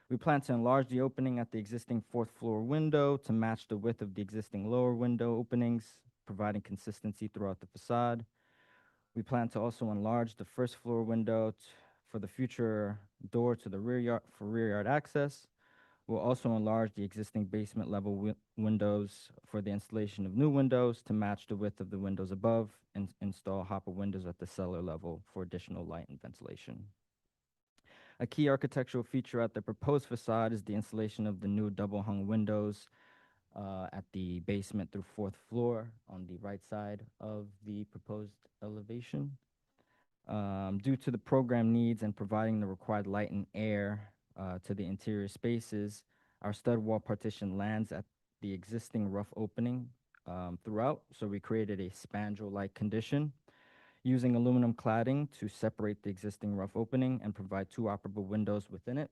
Speaker 13: We plan to enlarge the opening at the existing 4th floor window to match the width of the existing lower window openings, providing consistency throughout the facade. We plan to also enlarge the 1st floor window for the future door to the rear yard for rear yard access. We'll also enlarge the existing basement level windows for the installation of new windows to match the width of the windows above, and install hopper windows at the cellar level for additional light and ventilation. A key architectural feature at the proposed facade is the installation of the new double hung windows at the basement through 4th floor on the right side of the proposed elevation. Due to the program needs and providing the required light and air to the interior spaces, our stud wall partition lands at the existing rough opening throughout. So we created a spandrel-like condition using aluminum cladding to separate the existing rough opening and provide two operable windows within it.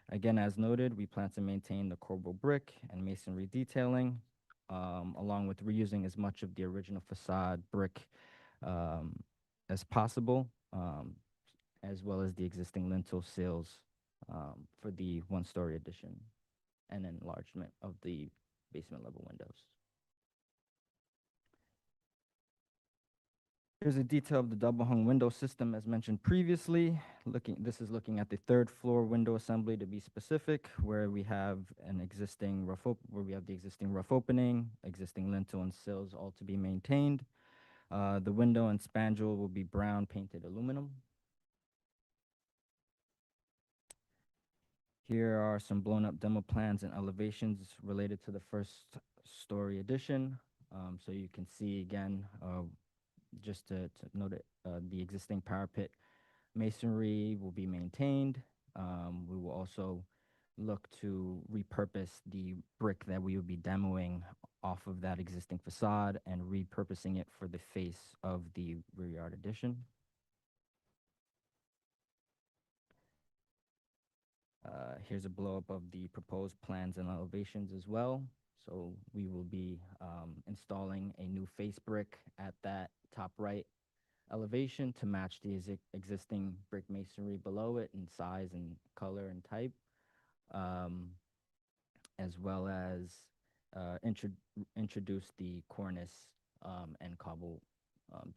Speaker 13: Again, as noted, we plan to maintain the corbel brick and masonry detailing, along with reusing as much of the original facade brick as possible, as well as the existing lintel sills for the one-story addition and enlargement of the basement level windows. Here's a detail of the double hung window system as mentioned previously. This is looking at the third floor window assembly to be specific, where we have an existing the existing rough opening, existing lintel and sills all to be maintained. The window and spandrel will be brown painted aluminum. Here are some blown up demo plans and elevations related to the first story addition. So you can see again, just to note it, the existing parapet masonry will be maintained. We will also look to repurpose the brick that we will be demoing off of that existing facade and repurposing it for the face of the rear yard addition. Here's a blow up of the proposed plans and elevations as well. So we will be installing a new face brick at that top right elevation to match the existing brick masonry below it in size and color and type, as well as introduce the cornice and cobble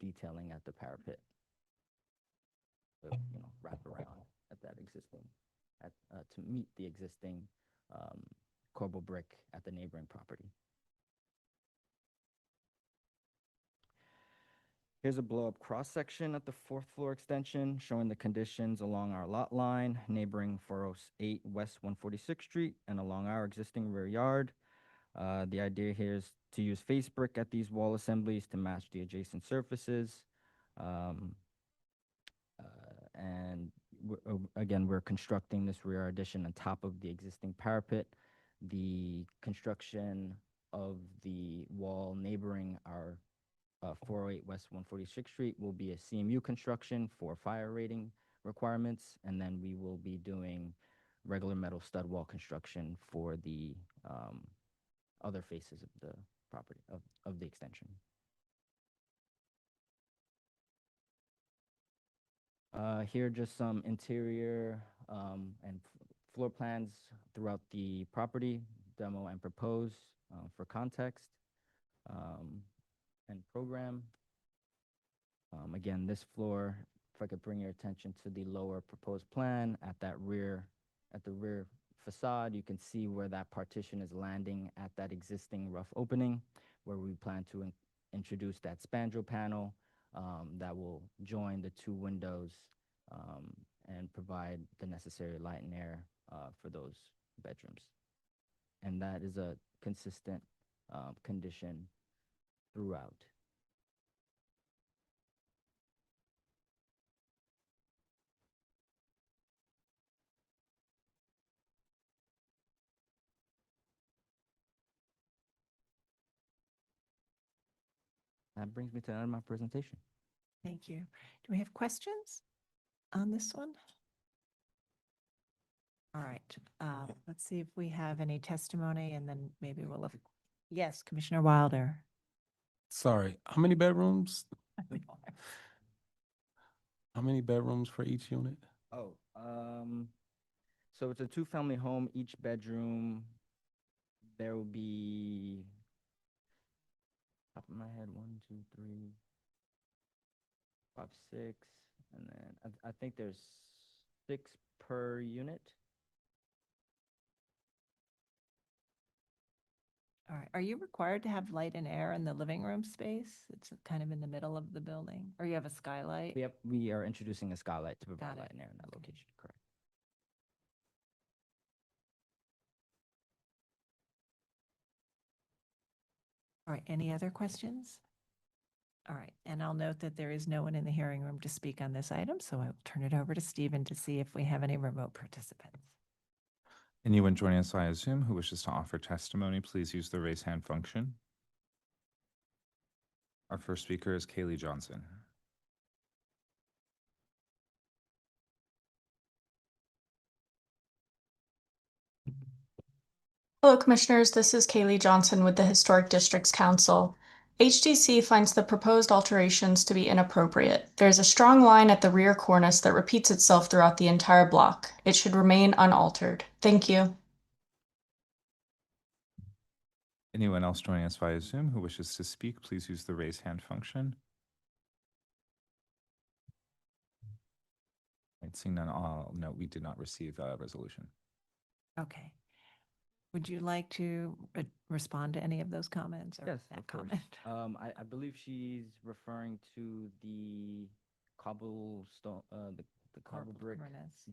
Speaker 13: detailing at the parapet. So, wrap around at that existing, to meet the existing corbel brick at the neighboring property. Here's a blow-up cross-section at the fourth floor extension showing the conditions along our lot line, neighboring 408 West 146th Street, and along our existing rear yard. The idea here is to use face brick at these wall assemblies to match the adjacent surfaces. And again, we're constructing this rear addition on top of the existing parapet. The construction of the wall neighboring our 408 West 146th Street will be a CMU construction for fire rating requirements, and then we will be doing regular metal stud wall construction for the other faces of the property, of the extension. Here are just some interior and floor plans throughout the property, demo and propose for context and program. Again, this floor, if I could bring your attention to the lower proposed plan at the rear facade, you can see where that partition is landing at that existing rough opening, where we plan to introduce that spandrel panel that will join the two windows and provide the necessary light and air for those bedrooms. And that is a consistent condition throughout. That brings me to the end of my presentation.
Speaker 1: Thank you. Do we have questions on this one? All right, let's see if we have any testimony and then maybe we'll look. Yes, Commissioner Wilder.
Speaker 8: Sorry, how many bedrooms? How many bedrooms for each unit?
Speaker 13: Oh, so it's a two-family home. Each bedroom, there will be, top of my head, 1, 2, 3, 5, 6, and then I think there's 6 per unit.
Speaker 1: All right, are you required to have light and air in the living room space? It's kind of in the middle of the building, or you have a skylight?
Speaker 13: Yep, we are introducing a skylight to provide
Speaker 1: Got it.
Speaker 13: light and air in that location, correct.
Speaker 1: All right, any other questions? All right, and I'll note that there is no one in the hearing room to speak on this item, so I will turn it over to Stephen to see if we have any remote participants.
Speaker 4: Anyone joining us via Zoom who wishes to offer testimony, please use the raise hand function. Our first speaker is Kaylee Johnson.
Speaker 20: Hello, Commissioners. This is Kaylee Johnson with the Historic Districts Council. HDC finds the proposed alterations to be inappropriate. There's a strong line at the rear cornice that repeats itself throughout the entire block. It should remain unaltered. Thank you.
Speaker 4: Anyone else joining us via Zoom who wishes to speak, please use the raise hand function. Seeing none, no, we did not receive a resolution.
Speaker 1: Okay. Would you like to respond to any of those comments? Or
Speaker 13: Yes,
Speaker 1: that
Speaker 13: of course.
Speaker 1: comment?
Speaker 13: I believe she's referring to the cobblestone, the cobble brick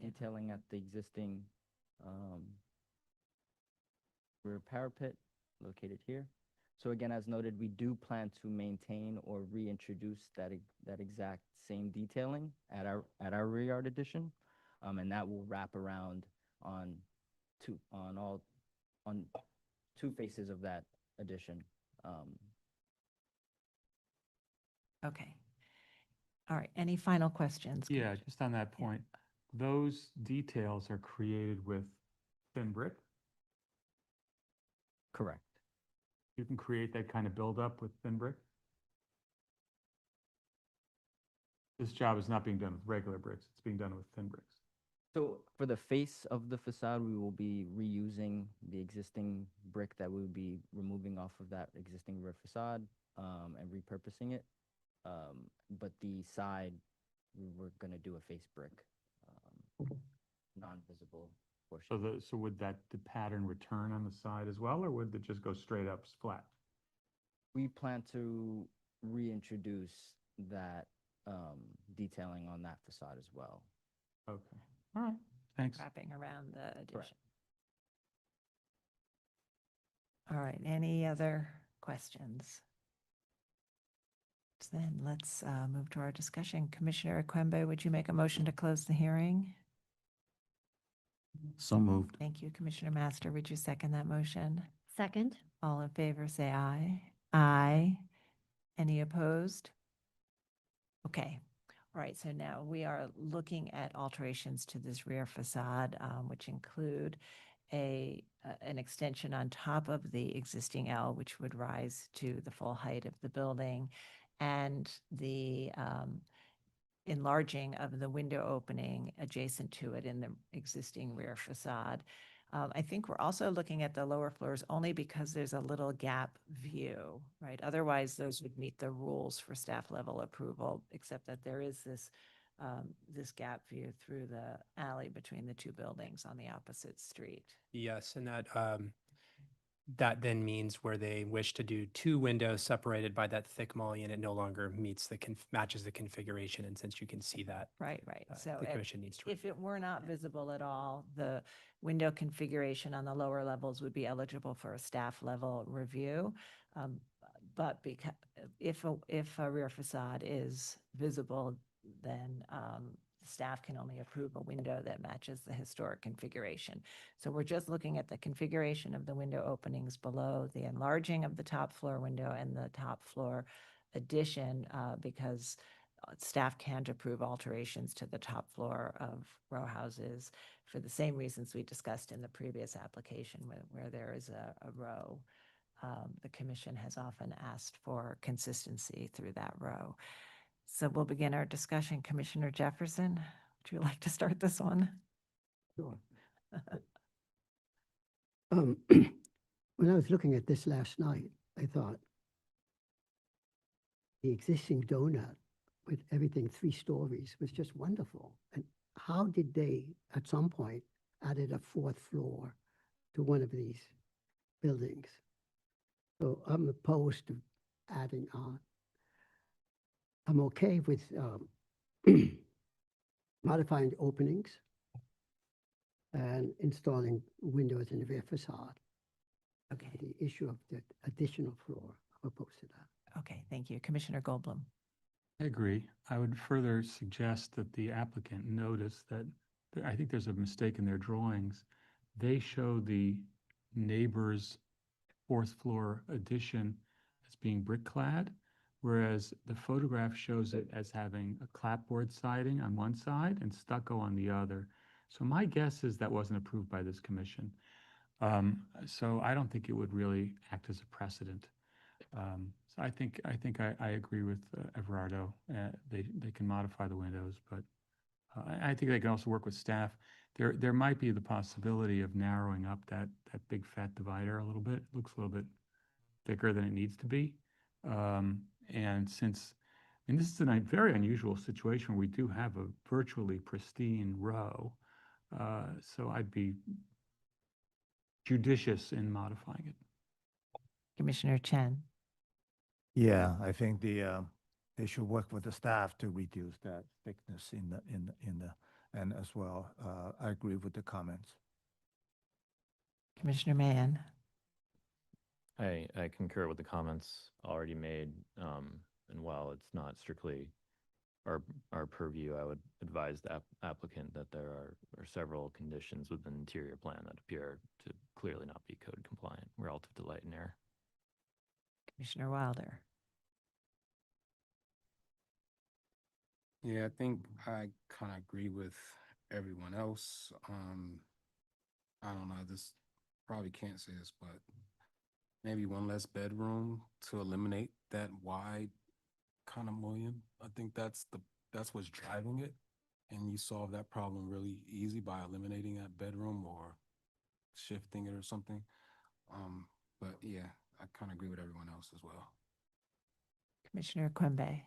Speaker 13: detailing at the existing rear parapet located here. So again, as noted, we do plan to maintain or reintroduce that exact same detailing at our rear yard addition, and that will wrap around on two faces of that addition.
Speaker 1: Okay. All right. Any final questions?
Speaker 18: Yeah, just on that point, those details are created with thin brick?
Speaker 13: Correct.
Speaker 18: You can create that kind of buildup with thin brick? This job is not being done with regular bricks, it's being done with thin bricks.
Speaker 13: So for the face of the facade, we will be reusing the existing brick that we will be removing off of that existing rear facade and repurposing it. But the side, we're going to do a face brick, non-visible portion.
Speaker 18: So would the pattern return on the side as well, or would it just go straight up flat?
Speaker 13: We plan to reintroduce that detailing on that facade as well.
Speaker 18: Okay. All right. Thanks.
Speaker 1: Wrapping around the addition. All right. Any other questions? Then let's move to our discussion. Commissioner Aquembe, would you make a motion to close the hearing?
Speaker 15: So moved.
Speaker 1: Thank you. Commissioner Master, would you second that motion?
Speaker 7: Second.
Speaker 1: All in favor, say aye. Aye. Any opposed? Okay. All right. So now we are looking at alterations to this rear facade, which include an extension on top of the existing L, which would rise to the full height of the building, and the enlarging of the window opening adjacent to it in the existing rear facade. I think we're also looking at the lower floors only because there's a little gap view, right? Otherwise, those would meet the rules for staff level approval, except that there is this gap view through the alley between the two buildings on the opposite street.
Speaker 2: Yes, and that then means where they wish to do two windows separated by that thick mullion, it no longer matches the configuration. And since you can see that,
Speaker 1: right. So
Speaker 2: the commission needs to.
Speaker 1: If it were not visible at all, the window configuration on the lower levels would be eligible for a staff level review. But if a rear facade is visible, then staff can only approve a window that matches the historic configuration. So we're just looking at the configuration of the window openings below, the enlarging of the top floor window and the top floor addition, because staff can't approve alterations to the top floor of row houses for the same reasons we discussed in the previous application where there is a row. The commission has often asked for consistency through that row. So we'll begin our discussion. Commissioner Jefferson, would you like to start this one?
Speaker 14: Sure. When I was looking at this last night, I thought the existing donut with everything 3 stories was just wonderful. And how did they, at some point, added a 4th floor to one of these buildings? So I'm opposed to adding on. I'm okay with modifying the openings and installing windows in the rear facade.
Speaker 1: Okay.
Speaker 14: The issue of the additional floor, I'm opposed to that.
Speaker 1: Okay, thank you. Commissioner Goldblum.
Speaker 18: I agree. I would further suggest that the applicant notice that I think there's a mistake in their drawings. They show the neighbor's 4th floor addition as being brick clad, whereas the photograph shows it as having a clapboard siding on one side and stucco on the other. So my guess is that wasn't approved by this commission. So I don't think it would really act as a precedent. So I think I agree with Everardo. They can modify the windows, but I think they can also work with staff. There might be the possibility of narrowing up that big fat divider a little bit. It looks a little bit thicker than it needs to be. And since, I mean, this is a very unusual situation where we do have a virtually pristine row. So I'd be judicious in modifying it.
Speaker 1: Commissioner Chen.
Speaker 3: Yeah, I think they should work with the staff to reduce that thickness in the and as well. I agree with the comments.
Speaker 1: Commissioner Mann.
Speaker 9: I concur with the comments already made. And while it's not strictly our purview, I would advise the applicant that there are several conditions within the interior plan that appear to clearly not be code compliant relative to light and air.
Speaker 1: Commissioner Wilder.
Speaker 8: Yeah, I think I kind of agree with everyone else. I don't know, this probably can't say this, but maybe one less bedroom to eliminate that wide kind of mullion. I think that's what's driving it. And you solve that problem really easy by eliminating that bedroom or shifting it or something. But yeah, I kind of agree with everyone else as well.
Speaker 1: Commissioner Quimby.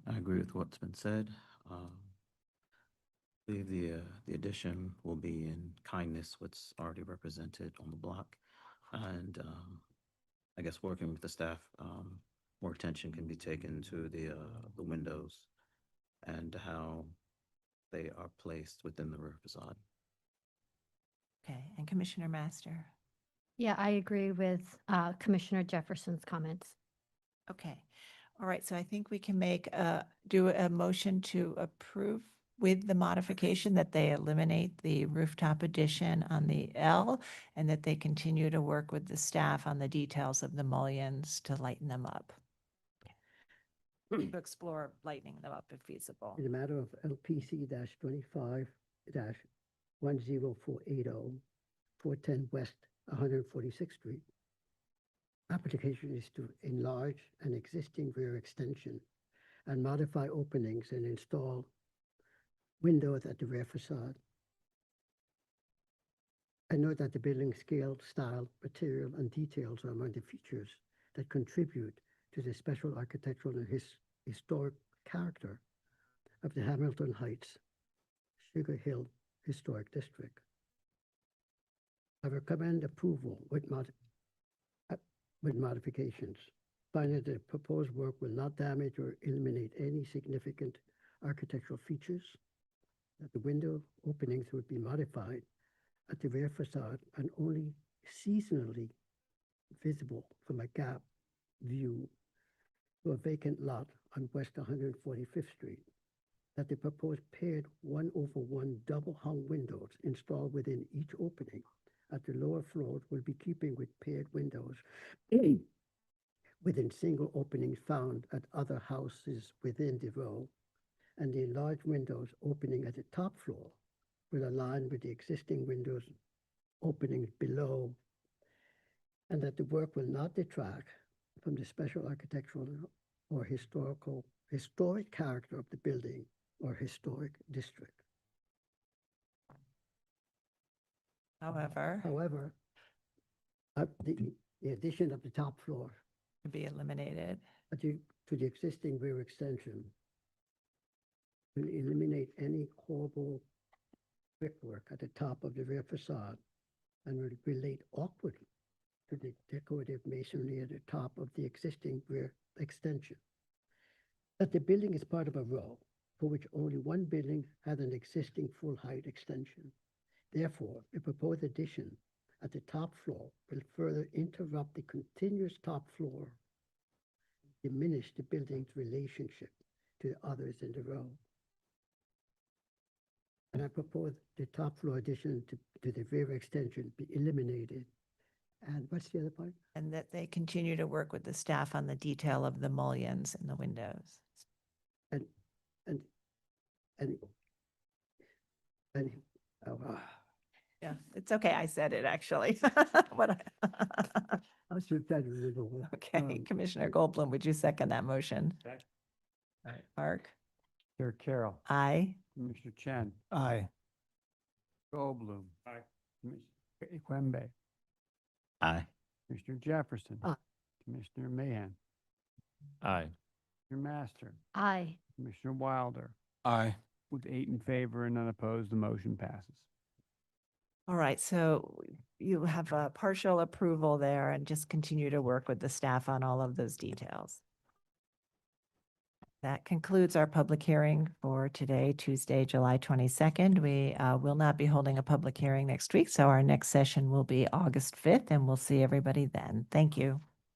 Speaker 15: I agree with what's been said. I believe the addition will be in kindness, what's already represented on the block. And I guess working with the staff, more attention can be taken to the windows and how they are placed within the rear facade.
Speaker 1: Okay, and Commissioner Master.
Speaker 7: Yeah, I agree with Commissioner Jefferson's comments.
Speaker 1: Okay. All right, so I think we can do a motion to approve with the modification that they eliminate the rooftop addition on the L and that they continue to work with the staff on the details of the mullions to lighten them up. To explore lightening them up if feasible.
Speaker 14: In the matter of LPC 25-10480, 410 West 146th Street. Application is to enlarge an existing rear extension and modify openings and install windows at the rear facade. I note that the building scale, style, material, and details are among the features that contribute to the special architectural and historic character of the Hamilton Heights Sugar Hill Historic District. I recommend approval with modifications, finding that the proposed work will not damage or eliminate any significant architectural features, that the window openings would be modified at the rear facade and only seasonally visible from a gap view to a vacant lot on West 145th Street, that the proposed paired 1/1 double hung windows installed within each opening at the lower floors will be keeping with paired windows within single openings found at other houses within the row, and the enlarged windows opening at the top floor will align with the existing windows openings below, and that the work will not detract from the special architectural or historic character of the building or historic district.
Speaker 1: However,
Speaker 14: the addition of the top floor
Speaker 1: to be eliminated
Speaker 14: to the existing rear extension will eliminate any horrible brickwork at the top of the rear facade and will relate awkwardly to the decorative masonry at the top of the existing rear extension. That the building is part of a row for which only one building has an existing full height extension. Therefore, the proposed addition at the top floor will further interrupt the continuous top floor, diminish the building's relationship to the others in the row. And I propose the top floor addition to the rear extension be eliminated And what's the other part?
Speaker 1: And that they continue to work with the staff on the detail of the mullions in the windows.
Speaker 14: And, and, and, and, oh,
Speaker 1: Yeah, it's okay. I said it actually. What
Speaker 14: I was trying to remember.
Speaker 1: Okay, Commissioner Goldblum, would you second that motion?
Speaker 10: Second.
Speaker 1: All right, Mark?
Speaker 10: Chair Carroll.
Speaker 1: Aye.
Speaker 10: Commissioner Chen.
Speaker 3: Aye.
Speaker 10: Goldblum. Aye. Commissioner Quembe.
Speaker 15: Aye.
Speaker 10: Commissioner Jefferson.
Speaker 14: Aye.
Speaker 10: Commissioner Mahan.
Speaker 9: Aye.
Speaker 10: Commissioner Master.
Speaker 7: Aye.
Speaker 10: Commissioner Wilder.
Speaker 8: Aye.
Speaker 10: With 8 in favor and none opposed, the motion passes.
Speaker 1: All right, so you have a partial approval there and just continue to work with the staff on all of those details. That concludes our public hearing for today, Tuesday, July 22nd. We will not be holding a public hearing next week, so our next session will be August 5th, and we'll see everybody then. Thank you.